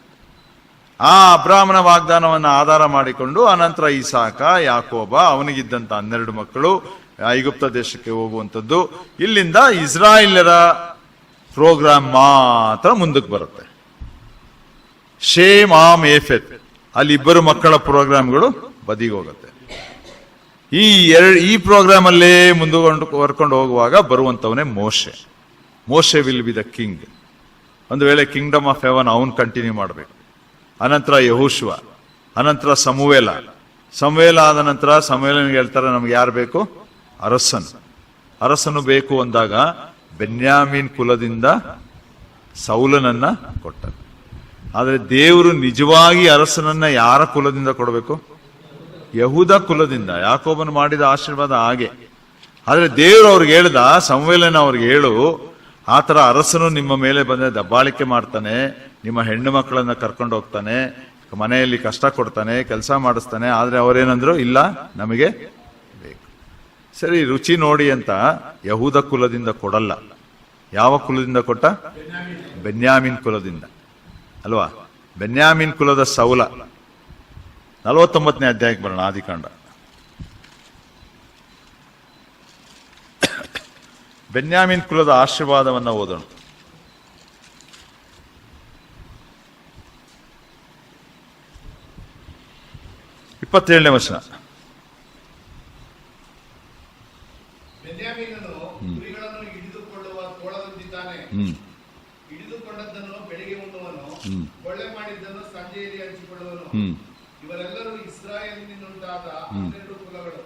S1: ಆ ಅಬ್ರಾಮನ ವಾಗ್ದಾನವನ್ನು ಆಧಾರ ಮಾಡಿಕೊಂಡು ಅನಂತರ ಇಸಾಕ, ಯಾಕೋಬ, ಅವನಿಗಿದ್ದಂತ 12 ಮಕ್ಕಳು ಐಗುಪ್ತ ದೇಶಕ್ಕೆ ಹೋಗುವಂಥದ್ದು. ಇಲ್ಲಿಂದ ಇಸ್ರಾಯೇಲ್ಯರ ಪ್ರೋಗ್ರಾಮ್ ಮಾತ್ರ ಮುಂದಕ್ಕೆ ಬರುತ್ತೆ. ಶೇಮ್, ಆಮ್, ಏಫೆತ್, ಅಲ್ಲಿ 2 ಮಕ್ಕಳ ಪ್ರೋಗ್ರಾಮ್ಗಳು ಬದಿಗೆ ಹೋಗುತ್ತೆ. ಈ ಪ್ರೋಗ್ರಾಮ್ ಅಲ್ಲೇ ಮುಂದುವರ್ಕೊಂಡು ಹೋಗುವಾಗ ಬರುವಂತವನೇ ಮೋಶೆ. ಮೋಶೆ ವಿಲ್ ಬಿ ದ ಕಿಂಗ್. ಒಂದು ವೇಳೆ ಕಿಂಗ್ಡಮ್ ಆಫ್ ಹೆವನ್ ಅವನ್ ಕಂಟಿನ್ಯೂ ಮಾಡಬೇಕು. ಅನಂತರ ಯೆಹೋಶುವ, ಅನಂತರ ಸಮುವೇಲ ಆದ ನಂತರ ಸಮುವೇಲನಿಗೆ ಹೇಳ್ತಾರೆ, ನಮ್ಗೆ ಯಾರು ಬೇಕು? ಅರಸನು ಬೇಕು ಅಂದಾಗ ಬೆನ್ಯಾಮೀನ್ ಕುಲದಿಂದ ಸೌಲನನ್ನ ಕೊಟ್ಟರು. ಆದರೆ ದೇವರು ನಿಜವಾಗಿ ಅರಸನನ್ನ ಯಾರ ಕುಲದಿಂದ ಕೊಡಬೇಕು? ಯಹೂದ ಕುಲದಿಂದ. ಯಾಕೋಬನು ಮಾಡಿದ ಆಶೀರ್ವಾದ ಹಾಗೆ. ಆದ್ರೆ ದೇವರು ಅವ್ರಿಗೆ ಹೇಳ್ದ, ಸಮುವೇಲನ ಅವ್ರಿಗೆ ಹೇಳು, ಆತರ ಅರಸನು ನಿಮ್ಮ ಮೇಲೆ ಬಂದ್ರೆ ದಬ್ಬಾಳಿಕೆ ಮಾಡ್ತಾನೆ, ನಿಮ್ಮ ಹೆಣ್ಣು ಮಕ್ಕಳನ್ನ ಕರ್ಕೊಂಡು ಹೋಗ್ತಾನೆ, ಮನೆಯಲ್ಲಿ ಕಷ್ಟ ಕೊಡ್ತಾನೆ, ಕೆಲಸ ಮಾಡಿಸ್ತಾನೆ. ಆದ್ರೆ ಅವರೇನಂದ್ರು, ಇಲ್ಲ ನಮಗೆ ಬೇಕು. ಸರಿ, ರುಚಿ ನೋಡಿ ಅಂತ ಯಹೂದ ಕುಲದಿಂದ ಕೊಡಲ್ಲ. ಯಾವ ಕುಲದಿಂದ ಕೊಟ್ಟ? ಬೆನ್ಯಾಮೀನ್ ಕುಲದಿಂದ ಅಲ್ವಾ. ಬೆನ್ಯಾಮೀನ್ ಕುಲದ ಸೌಲ. 49ನೇ ಅಧ್ಯಾಯಕ್ಕೆ ಬರೋಣ, ಆದಿಕಾಂಡ. ಬೆನ್ಯಾಮೀನ್ ಕುಲದ ಆಶೀರ್ವಾದವನ್ನ ಓದೋಣ. ಇಪ್ಪತ್ತೇಳನೇ ವಚನ.
S2: ಬೆನ್ಯಾಮೀನನು ಕುರಿಗಳನ್ನು ಹಿಡಿದುಕೊಳ್ಳುವ ತೋಳದಂತಿದ್ದಾನೆ. ಹಿಡಿದುಕೊಂಡದ್ದನ್ನು ಬೆಳಿಗ್ಗೆ ಉಣ್ಣುವನು, ಕೊಳ್ಳೆ ಮಾಡಿದ್ದನ್ನು ಸಂಜೆಯಲ್ಲಿ ಹಂಚಿಕೊಳ್ಳುವನು. ಇವರೆಲ್ಲರೂ ಇಸ್ರಾಯೇಲಿನಿಂದುಂಟಾದ 12 ಕುಲಗಳು.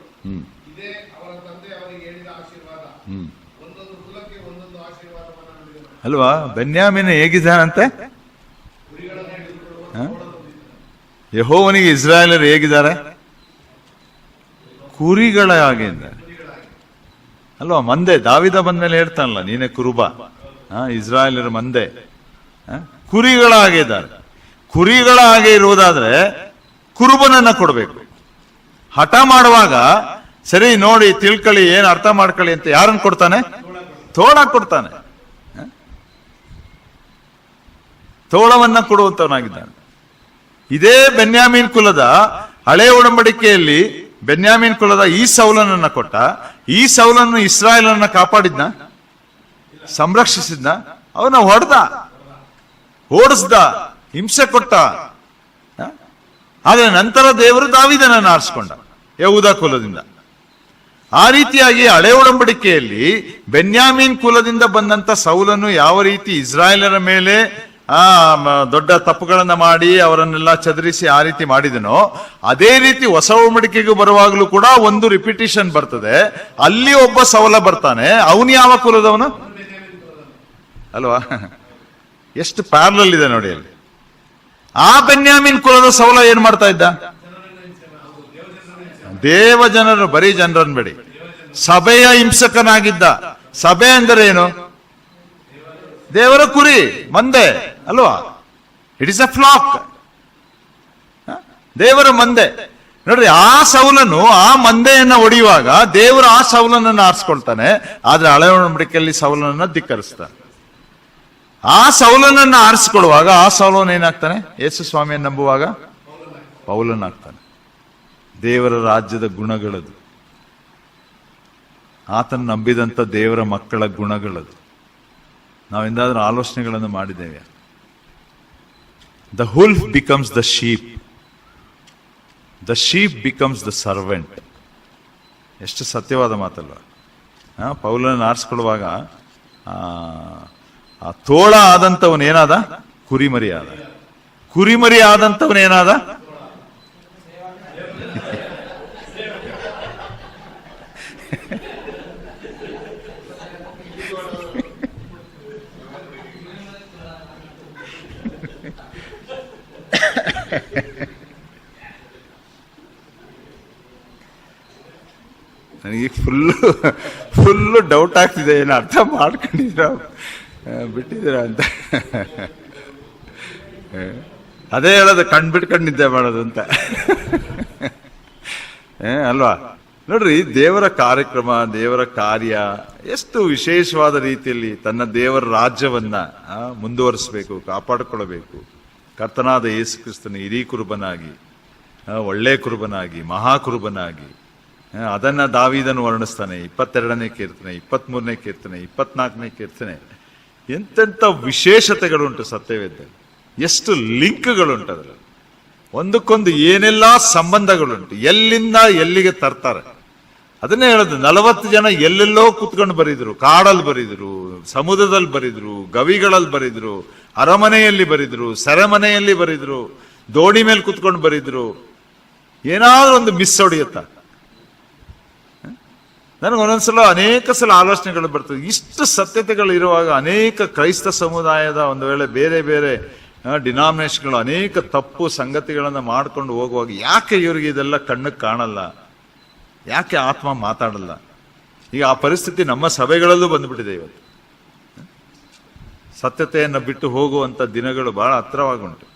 S2: ಇದೇ ಅವರ ತಂದೆ ಅವರಿಗೆ ಹೇಳಿದ ಆಶೀರ್ವಾದ. ಒಂದೊಂದು ಕುಲಕ್ಕೆ ಒಂದೊಂದು ಆಶೀರ್ವಾದವನ್ನು ನುಡಿದನು.
S1: ಅಲ್ವಾ, ಬೆನ್ಯಾಮೀನ ಹೇಗಿದ್ದಾನಂತೆ? ಯೆಹೋವನಿಗೆ ಇಸ್ರಾಯೇಲರು ಹೇಗಿದ್ದಾರೆ? ಕುರಿಗಳ ಹಾಗೆ ಇದ್ದಾರೆ ಅಲ್ವಾ. ಮಂದೆ, ದಾವಿದ ಬಂದ್ಮೇಲೆ ಹೇಳ್ತಾನಲ್ಲ, ನೀನೇ ಕುರುಬ, ಇಸ್ರಾಯೇಲರ ಮಂದೆ, ಕುರಿಗಳ ಹಾಗೆ ಇದ್ದಾರೆ. ಕುರಿಗಳ ಹಾಗೆ ಇರುವುದಾದ್ರೆ ಕುರುಬನನ್ನ ಕೊಡಬೇಕು. ಹಠ ಮಾಡುವಾಗ ಸರಿ ನೋಡಿ ತಿಳ್ಕೊಳ್ಳಿ, ಏನ್ ಅರ್ಥ ಮಾಡ್ಕೊಳ್ಳಿ ಅಂತ ಯಾರನ್ನು ಕೊಡ್ತಾನೆ? ತೋಳ ಕೊಡ್ತಾನೆ. ತೋಳವನ್ನ ಕೊಡುವಂತವನಾಗಿದ್ದಾನೆ. ಇದೇ ಬೆನ್ಯಾಮೀನ್ ಕುಲದ ಹಳೆ ಒಡಂಬಡಿಕೆಯಲ್ಲಿ ಬೆನ್ಯಾಮೀನ್ ಕುಲದ ಈ ಸೌಲನನ್ನ ಕೊಟ್ಟ. ಈ ಸೌಲನ್ನು ಇಸ್ರಾಯೇಲನ್ನ ಕಾಪಾಡಿದ್ನ, ಸಂರಕ್ಷಿಸಿದ್ನ? ಅವನ ಹೊಡೆದ, ಓಡಿಸ್ದ, ಹಿಂಸೆ ಕೊಟ್ಟ. ಆದ್ರೆ ನಂತರ ದೇವರು ದಾವೀದನನ್ನು ಆರಿಸಿಕೊಂಡ ಯಹೂದ ಕುಲದಿಂದ. ಆ ರೀತಿಯಾಗಿ ಹಳೆ ಒಡಂಬಡಿಕೆಯಲ್ಲಿ ಬೆನ್ಯಾಮೀನ್ ಕುಲದಿಂದ ಬಂದಂತ ಸೌಲನು ಯಾವ ರೀತಿ ಇಸ್ರಾಯೇಲರ ಮೇಲೆ ದೊಡ್ಡ ತಪ್ಪುಗಳನ್ನ ಮಾಡಿ ಅವರನ್ನೆಲ್ಲ ಚದರಿಸಿ ಆ ರೀತಿ ಮಾಡಿದನೋ, ಅದೇ ರೀತಿ ಹೊಸ ಒಡಂಬಡಿಕೆಗೂ ಬರುವಾಗಲೂ ಕೂಡ ಒಂದು ರಿಪಿಟೇಷನ್ ಬರ್ತದೆ. ಅಲ್ಲಿ ಒಬ್ಬ ಸೌಲ ಬರ್ತಾನೆ. ಅವನು ಯಾವ ಕುಲದವನು ಅಲ್ವಾ? ಎಷ್ಟು ಪ್ಯಾರಲಲ್ ಇದೆ ನೋಡಿ ಅಲ್ಲಿ. ಆ ಬೆನ್ಯಾಮೀನ್ ಕುಲದ ಸೌಲ ಏನ್ ಮಾಡ್ತಾ ಇದ್ದ? ದೇವ ಜನರು, ಬರೀ ಜನರನ್ನು ಬೇಡಿ, ಸಭೆಯ ಹಿಂಸಕನಾಗಿದ್ದ. ಸಭೆ ಅಂದರೆ ಏನು? ದೇವರ ಕುರಿ, ಮಂದೆ ಅಲ್ವಾ. ಇಟ್ ಇಸ್ ಅ ಫ್ಲಾಕ್, ದೇವರ ಮಂದೆ. ನೋಡ್ರಿ, ಆ ಸೌಲನು ಆ ಮಂದೆಯನ್ನ ಹೊಡೆಯುವಾಗ ದೇವರು ಆ ಸೌಲನನ್ನ ಆರಿಸ್ಕೊಳ್ತಾನೆ. ಆದ್ರೆ ಹಳೆ ಒಡಂಬಡಿಕೆಯಲ್ಲಿ ಸೌಲನನ್ನ ಧಿಕ್ಕರಿಸ್ತಾನೆ. ಆ ಸೌಲನನ್ನ ಆರಿಸಿಕೊಳ್ಳುವಾಗ ಆ ಸೌಲನ್ ಏನಾಗ್ತಾನೆ? ಯೇಸು ಸ್ವಾಮಿಯನ್ನು ನಂಬುವಾಗ ಪೌಲನಾಗ್ತಾನೆ. ದೇವರ ರಾಜ್ಯದ ಗುಣಗಳದು, ಆತನ ನಂಬಿದಂತ ದೇವರ ಮಕ್ಕಳ ಗುಣಗಳದು. ನಾವೆಂದಾದ್ರೂ ಆಲೋಚನೆಗಳನ್ನು ಮಾಡಿದ್ದೇವೆ? The wolf becomes the sheep, the sheep becomes the servant. ಎಷ್ಟು ಸತ್ಯವಾದ ಮಾತಲ್ವ. ಪೌಲನನ್ನು ಆರಿಸ್ಕೊಳ್ಳುವಾಗ ಆ ತೋಳ ಆದಂಥವನೇನಾದ? ಕುರಿಮರಿ ಆದ. ಕುರಿಮರಿ ಆದಂಥವನೇನಾದ? ನನಗೆ ಫುಲ್ಲು ಡೌಟ್ ಆಗ್ತಿದೆ, ಏನು ಅರ್ಥ ಮಾಡ್ಕೊಂಡಿದ್ದೀರ ಬಿಟ್ಟಿದ್ದೀರ ಅಂತ. ಅದೇ ಹೇಳೋದು, ಕಣ್ಬಿಟ್ಕೊಂಡು ನಿದ್ದೆ ಮಾಡೋದು ಅಂತ ಅಲ್ವಾ? ನೋಡ್ರಿ, ದೇವರ ಕಾರ್ಯಕ್ರಮ, ದೇವರ ಕಾರ್ಯ ಎಷ್ಟು ವಿಶೇಷವಾದ ರೀತಿಯಲ್ಲಿ ತನ್ನ ದೇವರ ರಾಜ್ಯವನ್ನ ಮುಂದುವರಿಸಬೇಕು, ಕಾಪಾಡಿಕೊಳ್ಳಬೇಕು. ಕರ್ತನಾದ ಯೇಸು ಕ್ರಿಸ್ತನ ಹಿರೀ ಕುರುಬನಾಗಿ, ಒಳ್ಳೆ ಕುರುಬನಾಗಿ, ಮಹಾಕುರುಬನಾಗಿ ಅದನ್ನ ದಾವೀದನು ವರ್ಣಿಸ್ತಾನೆ. 22ನೇ ಕೀರ್ತನೆ, 23ನೇ ಕೀರ್ತನೆ, 24ನೇ ಕೀರ್ತನೆ. ಎಂತೆಂಥ ವಿಶೇಷತೆಗಳುಂಟು ಸತ್ಯವೇದದಲ್ಲಿ, ಎಷ್ಟು ಲಿಂಕ್ಗಳುಂಟು ಅದರಲ್ಲಿ, ಒಂದಕ್ಕೊಂದು ಏನೆಲ್ಲ ಸಂಬಂಧಗಳುಂಟು, ಎಲ್ಲಿಂದ ಎಲ್ಲಿಗೆ ತರ್ತಾರೆ. ಅದನ್ನೇ ಹೇಳೋದು, 40 ಜನ ಎಲ್ಲೆಲ್ಲೋ ಕೂತ್ಕೊಂಡು ಬರೀದ್ರು, ಕಾಡಲ್ಲಿ ಬರೀದ್ರು, ಸಮುದ್ರದಲ್ಲಿ ಬರೀದ್ರು, ಗವಿಗಳಲ್ಲಿ ಬರೀದ್ರು, ಅರಮನೆಯಲ್ಲಿ ಬರೀದ್ರು, ಸೆರೆಮನೆಯಲ್ಲಿ ಬರೀದ್ರು, ದೋಣಿ ಮೇಲೆ ಕೂತ್ಕೊಂಡು ಬರೀದ್ರು. ಏನಾದ್ರೂ ಒಂದು ಮಿಸ್ ಹೊಡೆಯುತ್ತಾ? ನನಗೆ ಒಂದೊಂದ್ಸಲ ಅನೇಕ ಸಲ ಆಲೋಚನೆಗಳು ಬರ್ತದೆ. ಇಷ್ಟು ಸತ್ಯತೆಗಳು ಇರುವಾಗ ಅನೇಕ ಕ್ರೈಸ್ತ ಸಮುದಾಯದ ಒಂದು ವೇಳೆ ಬೇರೆ ಬೇರೆ ಡಿನಾಮಿನೇಷನ್ಗಳು ಅನೇಕ ತಪ್ಪು ಸಂಗತಿಗಳನ್ನು ಮಾಡ್ಕೊಂಡು ಹೋಗುವಾಗ ಯಾಕೆ ಇವರಿಗೆ ಇದೆಲ್ಲ ಕಣ್ಣಿಗೆ ಕಾಣಲ್ಲ? ಯಾಕೆ ಆತ್ಮ ಮಾತಾಡಲ್ಲ? ಈಗ ಆ ಪರಿಸ್ಥಿತಿ ನಮ್ಮ ಸಭೆಗಳಲ್ಲೂ ಬಂದ್ಬಿಟ್ಟಿದೆ ಇವತ್ತು. ಸತ್ಯತೆಯನ್ನು ಬಿಟ್ಟು ಹೋಗುವಂತ ದಿನಗಳು ಬಹಳ ಹತ್ರವಾಗುಂಟು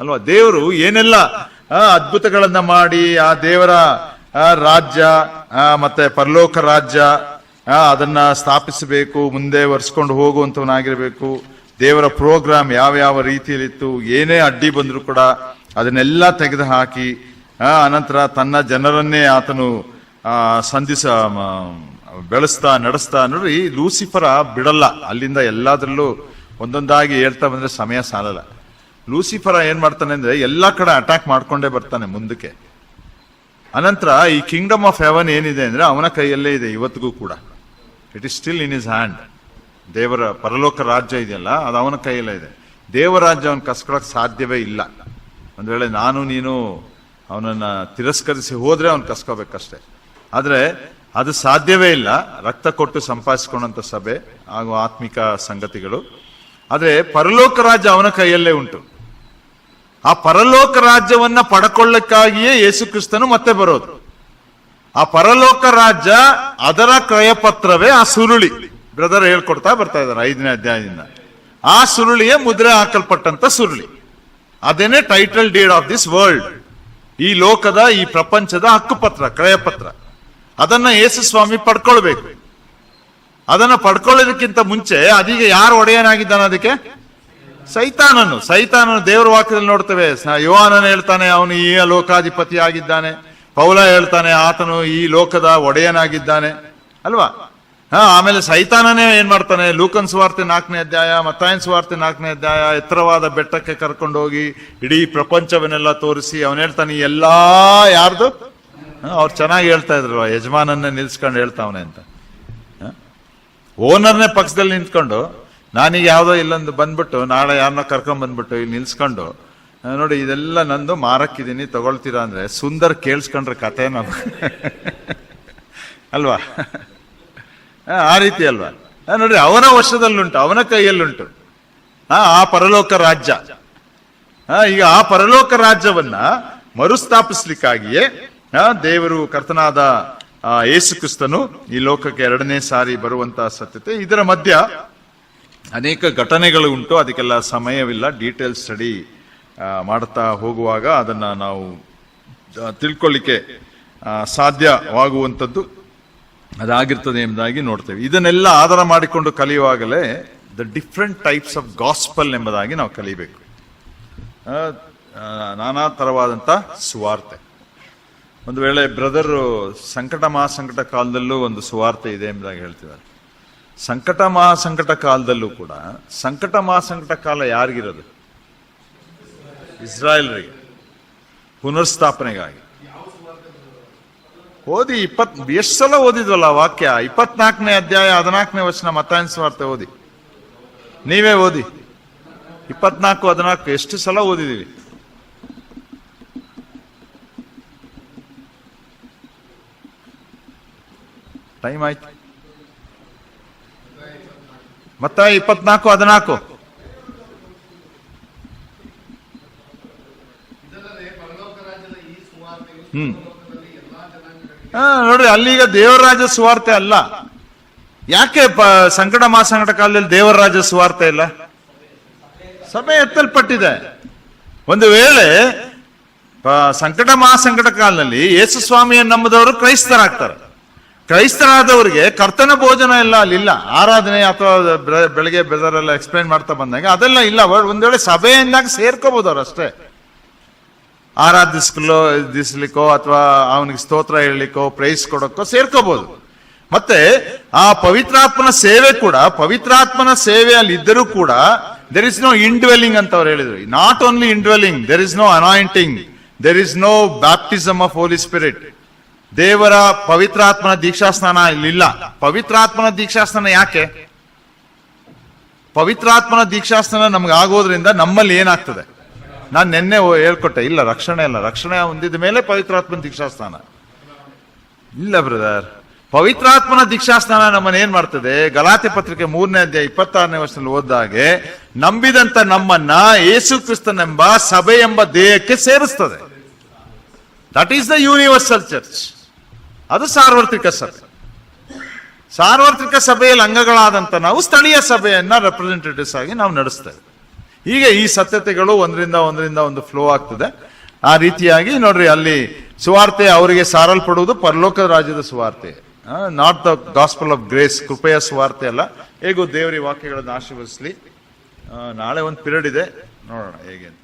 S1: ಅಲ್ವಾ? ದೇವರು ಏನೆಲ್ಲ ಅದ್ಭುತಗಳನ್ನ ಮಾಡಿ ಆ ದೇವರ ರಾಜ್ಯ ಮತ್ತೆ ಪರಲೋಕ ರಾಜ್ಯ ಅದನ್ನ ಸ್ಥಾಪಿಸಬೇಕು, ಮುಂದೆ ಒರೆಸ್ಕೊಂಡು ಹೋಗುವಂತವನಾಗಿರ್ಬೇಕು. ದೇವರ ಪ್ರೋಗ್ರಾಮ್ ಯಾವ ರೀತಿಯಲ್ಲಿತ್ತು, ಏನೇ ಅಡ್ಡಿ ಬಂದ್ರು ಕೂಡ ಅದನ್ನೆಲ್ಲ ತೆಗೆದು ಹಾಕಿ ಅನಂತರ ತನ್ನ ಜನರನ್ನೇ ಆತನು ಬೆಳೆಸ್ತಾ ನಡೆಸ್ತಾ. ನೋಡ್ರಿ, ಲೂಸಿಫರ ಬಿಡಲ್ಲ, ಅಲ್ಲಿಂದ ಎಲ್ಲಾದ್ರಲ್ಲೂ ಒಂದೊಂದಾಗಿ ಹೇಳ್ತಾ ಬಂದ್ರೆ ಸಮಯ ಸಾಲಲ್ಲ. ಲೂಸಿಫರ ಏನ್ ಮಾಡ್ತಾನೆ ಅಂದ್ರೆ ಎಲ್ಲಾ ಕಡೆ ಅಟ್ಯಾಕ್ ಮಾಡ್ಕೊಂಡೇ ಬರ್ತಾನೆ ಮುಂದಕ್ಕೆ. ಅನಂತರ ಈ ಕಿಂಗ್ಡಮ್ ಆಫ್ ಹೆವನ್ ಏನಿದೆ ಅಂದ್ರೆ ಅವನ ಕೈಯಲ್ಲೇ ಇದೆ ಇವತ್ತಿಗೂ ಕೂಡ. It is still in is hand. ದೇವರ ಪರಲೋಕ ರಾಜ್ಯ ಇದೆಯಲ್ಲ, ಅದು ಅವನ ಕೈಯಲ್ಲೇ ಇದೆ. ದೇವರಾಜ್ಯ ಅವನು ಕಸ್ಕೊಳಕ್ ಸಾಧ್ಯವೇ ಇಲ್ಲ. ಒಂದ್ ವೇಳೆ ನಾನು ನೀನು ಅವನನ್ನ ತಿರಸ್ಕರಿಸಿ ಹೋದ್ರೆ ಅವನು ಕಸ್ಕೋಬೇಕಷ್ಟೇ. ಆದ್ರೆ ಅದು ಸಾಧ್ಯವೇ ಇಲ್ಲ. ರಕ್ತ ಕೊಟ್ಟು ಸಂಪಾದಿಸಿಕೊಂಡಂತ ಸಭೆ ಹಾಗೂ ಆತ್ಮಿಕ ಸಂಗತಿಗಳು. ಆದ್ರೆ ಪರಲೋಕ ರಾಜ್ಯ ಅವನ ಕೈಯಲ್ಲೇ ಉಂಟು. ಆ ಪರಲೋಕ ರಾಜ್ಯವನ್ನ ಪಡ್ಕೊಳ್ಳಕ್ಕಾಗಿಯೇ ಯೇಸು ಕ್ರಿಸ್ತನು ಮತ್ತೆ ಬರೋದು. ಆ ಪರಲೋಕ ರಾಜ್ಯ ಅದರ ಕ್ರಯಪತ್ರವೇ ಆ ಸುರುಳಿ. ಬ್ರದರ್ ಹೇಳ್ಕೊಡ್ತಾ ಬರ್ತಾ ಇದ್ದಾರೆ 5ನೇ ಅಧ್ಯಾಯದಿಂದ. ಆ ಸುರುಳಿಯೇ ಮುದ್ರೆ ಹಾಕಲ್ಪಟ್ಟಂತ ಸುರುಳಿ. ಅದೇನೆ title deed of this world. ಈ ಲೋಕದ, ಈ ಪ್ರಪಂಚದ ಹಕ್ಕುಪತ್ರ, ಕ್ರಯಪತ್ರ. ಅದನ್ನ ಯೇಸು ಸ್ವಾಮಿ ಪಡ್ಕೊಳ್ಬೇಕು. ಅದನ್ನ ಪಡ್ಕೊಳ್ಳೋದಕ್ಕಿಂತ ಮುಂಚೆ ಅದೀಗ ಯಾರು ಒಡೆಯನಾಗಿದ್ದಾನೆ? ಅದಕ್ಕೆ ಸೈತಾನನು. ದೇವರ ವಾಕ್ಯದಲ್ಲಿ ನೋಡ್ತೇವೆ. ಯೋಹಾನನು ಹೇಳ್ತಾನೆ ಅವನು ಈ ಲೋಕಾಧಿಪತಿ ಆಗಿದ್ದಾನೆ. ಪೌಲ ಹೇಳ್ತಾನೆ ಆತನು ಈ ಲೋಕದ ಒಡೆಯನಾಗಿದ್ದಾನೆ ಅಲ್ವಾ? ಆಮೇಲೆ ಸೈತಾನನೇ ಏನ್ ಮಾಡ್ತಾನೆ? ಲೂಕನ್ ಸುವಾರ್ತೆ 4ನೇ ಅಧ್ಯಾಯ, ಮತ್ತಾಯನ ಸುವಾರ್ತೆ 4ನೇ ಅಧ್ಯಾಯ, ಎತ್ತರವಾದ ಬೆಟ್ಟಕ್ಕೆ ಕರ್ಕೊಂಡು ಹೋಗಿ ಇಡೀ ಪ್ರಪಂಚವನ್ನೆಲ್ಲ ತೋರಿಸಿ ಅವನ್ ಹೇಳ್ತಾನೆ ಎಲ್ಲಾ ಯಾರ್ದು? ಅವ್ರು ಚೆನ್ನಾಗಿ ಹೇಳ್ತಾ ಇದ್ರು, ಯಜಮಾನನ್ನೇ ನಿಲ್ಸ್ಕೊಂಡು ಹೇಳ್ತಾವನೆ ಅಂತ. ಓನರ್ನೇ ಪಕ್ಷದಲ್ಲಿ ನಿಂತ್ಕೊಂಡು ನಾನೀಗ ಯಾವ್ದೋ ಇಲ್ಲೊಂದು ಬಂದ್ಬಿಟ್ಟು ನಾಳೆ ಯಾರನ್ನ ಕರ್ಕೊಂಡ್ ಬಂದ್ಬಿಟ್ಟು ಇಲ್ಲಿ ನಿಲ್ಸ್ಕೊಂಡು ನೋಡಿ ಇದೆಲ್ಲ ನಂದು ಮಾರಕ್ಕಿದೀನಿ ತಗೊಳ್ತೀರಾ ಅಂದ್ರೆ ಸುಂದರ್ ಕೇಳಿಸ್ಕೊಂಡ್ರೆ ಕಥೆ ನಾವು ಅಲ್ವಾ? ಆ ರೀತಿ ಅಲ್ವಾ? ನೋಡ್ರಿ, ಅವನ ವಶದಲ್ಲುಂಟು, ಅವನ ಕೈಯಲ್ಲುಂಟು ಆ ಪರಲೋಕ ರಾಜ್ಯ. ಈಗ ಆ ಪರಲೋಕ ರಾಜ್ಯವನ್ನ ಮರುಸ್ಥಾಪಿಸ್ಲಿಕ್ಕಾಗಿಯೇ ದೇವರು ಕರ್ತನಾದ ಯೇಸು ಕ್ರಿಸ್ತನು ಈ ಲೋಕಕ್ಕೆ 2ನೇ ಸಾರಿ ಬರುವಂತಹ ಸತ್ಯತೆ. ಇದರ ಮಧ್ಯ ಅನೇಕ ಘಟನೆಗಳು ಉಂಟು. ಅದಕ್ಕೆಲ್ಲ ಸಮಯವಿಲ್ಲ. ಡೀಟೇಲ್ ಸ್ಟಡಿ ಮಾಡ್ತಾ ಹೋಗುವಾಗ ಅದನ್ನ ನಾವು ತಿಳ್ಕೊಳ್ಳಿಕ್ಕೆ ಸಾಧ್ಯವಾಗುವಂಥದ್ದು ಅದಾಗಿರ್ತದೆ ಎಂಬುದಾಗಿ ನೋಡ್ತೇವೆ. ಇದನ್ನೆಲ್ಲ ಆಧಾರ ಮಾಡಿಕೊಂಡು ಕಲಿಯುವಾಗಲೇ the different types of gospel ಎಂಬುದಾಗಿ ನಾವು ಕಲಿಬೇಕು. ನಾನಾ ತರವಾದಂಥ ಸುವಾರ್ತೆ. ಒಂದು ವೇಳೆ ಬ್ರದರ್ ಸಂಕಟ ಮಹಾಸಂಕಟ ಕಾಲದಲ್ಲೂ ಒಂದು ಸುವಾರ್ತೆ ಇದೆ ಎಂಬುದಾಗಿ ಹೇಳ್ತಿದ್ದಾರೆ. ಸಂಕಟ ಮಹಾಸಂಕಟ ಕಾಲದಲ್ಲೂ ಕೂಡ ಸಂಕಟ ಮಹಾಸಂಕಟ ಕಾಲ ಯಾರಿಗಿರೋದು? ಇಸ್ರಾಯೇಲ್ರಿಗೆ, ಪುನರ್ಸ್ಥಾಪನೆಗಾಗಿ. ಓದಿ ಎಷ್ಟು ಸಲ ಓದಿದ್ವಲ್ಲ ವಾಕ್ಯ. 24ನೇ ಅಧ್ಯಾಯ 14ನೇ ವಚನ ಮತ್ತಾಯನ ಸುವಾರ್ತೆ ಓದಿ. ನೀವೇ ಓದಿ. 24:14 ಎಷ್ಟು ಸಲ ಓದಿದೀವಿ. ಟೈಮ್ ಆಯ್ತು. ಮತ್ತಾಯ 24:14. ನೋಡ್ರಿ, ಅಲ್ಲಿಗ ದೇವರ ರಾಜ್ಯ ಸುವಾರ್ತೆ ಅಲ್ಲ. ಯಾಕೆ ಸಂಕಟ ಮಹಾಸಂಕಟ ಕಾಲದಲ್ಲಿ ದೇವರ ರಾಜ್ಯ ಸುವಾರ್ತೆ ಇಲ್ಲ? ಸಭೆ ಎತ್ತಲ್ಪಟ್ಟಿದೆ. ಒಂದು ವೇಳೆ ಸಂಕಟ ಮಹಾಸಂಕಟ ಕಾಲದಲ್ಲಿ ಯೇಸು ಸ್ವಾಮಿಯನ್ನು ನಂಬದವರು ಕ್ರೈಸ್ತರಾಗ್ತಾರೆ. ಕ್ರೈಸ್ತರಾದವರಿಗೆ ಕರ್ತನ ಭೋಜನ ಎಲ್ಲ ಅಲ್ಲಿಲ್ಲ. ಆರಾಧನೆ ಅಥವಾ ಬೆಳಗ್ಗೆ ಬೆದರೆಲ್ಲ ಎಕ್ಸ್ಪ್ಲೈನ್ ಮಾಡ್ತಾ ಬಂದಾಗ ಅದೆಲ್ಲ ಇಲ್ಲ. ಒಂದ್ ವೇಳೆ ಸಭೆಯಿಂದಾಗ ಸೇರ್ಕೋಬಹುದು ಅವ್ರು ಅಷ್ಟೇ. ಆರಾಧಿಸ್ಲಿಕ್ಕೋ ಅಥವಾ ಅವನಿಗೆ ಸ್ತೋತ್ರ ಹೇಳಲಿಕ್ಕೋ ಪ್ರೈಸ್ ಕೊಡೋಕ್ಕೋ ಸೇರ್ಕೋಬಹುದು. ಮತ್ತೆ ಆ ಪವಿತ್ರಾತ್ಮನ ಸೇವೆ ಕೂಡ, ಪವಿತ್ರಾತ್ಮನ ಸೇವೆಯಲ್ಲಿ ಇದ್ದರೂ ಕೂಡ ದೇರ್ ಇಸ್ ನೋ ಇಂಡ್ವೆಲಿಂಗ್ ಅಂತ ಅವ್ರು ಹೇಳಿದ್ರು. Not only indwelling, there is no anointing, there is no baptism of Holy Spirit. ದೇವರ ಪವಿತ್ರಾತ್ಮನ ದೀಕ್ಷಾಸ್ನಾನ ಇಲ್ಲಿಲ್ಲ. ಪವಿತ್ರಾತ್ಮನ ದೀಕ್ಷಾಸ್ನಾನ ಯಾಕೆ? ಪವಿತ್ರಾತ್ಮನ ದೀಕ್ಷಾಸ್ನಾನ ನಮ್ಗೆ ಆಗೋದ್ರಿಂದ ನಮ್ಮಲ್ಲಿ ಏನಾಗ್ತದೆ? ನಾನು ನಿನ್ನೆ ಹೇಳ್ಕೊಟ್ಟೆ, ಇಲ್ಲ ರಕ್ಷಣೆ ಅಲ್ಲ. ರಕ್ಷಣೆ ಹೊಂದಿದ ಮೇಲೆ ಪವಿತ್ರಾತ್ಮನ ದೀಕ್ಷಾಸ್ನಾನ ಇಲ್ಲ ಬ್ರದರ್. ಪವಿತ್ರಾತ್ಮನ ದೀಕ್ಷಾಸ್ನಾನ ನಮ್ಮನ್ನ ಏನ್ ಮಾಡ್ತದೆ? ಗಲಾತ್ಯ ಪತ್ರಿಕೆ 3ನೇ ಅಧ್ಯಾಯ 26ನೇ ವರ್ಷದಲ್ಲಿ ಓದಿದಾಗೆ ನಂಬಿದಂತ ನಮ್ಮನ್ನ ಯೇಸು ಕ್ರಿಸ್ತನೆಂಬ ಸಭೆ ಎಂಬ ದೇಹಕ್ಕೆ ಸೇರಿಸ್ತದೆ. That is the universal church. ಅದು ಸಾರ್ವತ್ರಿಕ ಸಭೆ. ಸಾರ್ವತ್ರಿಕ ಸಭೆಯಲ್ಲಿ ಅಂಗಗಳಾದಂತ ನಾವು ಸ್ಥಳೀಯ ಸಭೆಯನ್ನ ರೆಪ್ರೆಸೆಂಟೇಟಿವ್ಸ್ ಆಗಿ ನಾವು ನಡೆಸ್ತೇವೆ. ಹೀಗೆ ಈ ಸತ್ಯತೆಗಳು ಒಂದರಿಂದ ಒಂದು ಫ್ಲೋ ಆಗ್ತದೆ. ಆ ರೀತಿಯಾಗಿ ನೋಡ್ರಿ, ಅಲ್ಲಿ ಸುವಾರ್ತೆ ಅವರಿಗೆ ಸಾರಲ್ಪಡುವುದು ಪರಲೋಕದ ರಾಜ್ಯದ ಸುವಾರ್ತೆ, not the gospel of grace, ಕೃಪೆಯ ಸುವಾರ್ತೆ ಅಲ್ಲ. ಹೇಗೂ ದೇವರ ವಾಕ್ಯಗಳನ್ನು ಆಶೀರ್ವದಿಸಲಿ. ನಾಳೆ ಒಂದು ಪಿರಿಯಡ್ ಇದೆ, ನೋಡೋಣ ಹೇಗೆ ಅಂತ.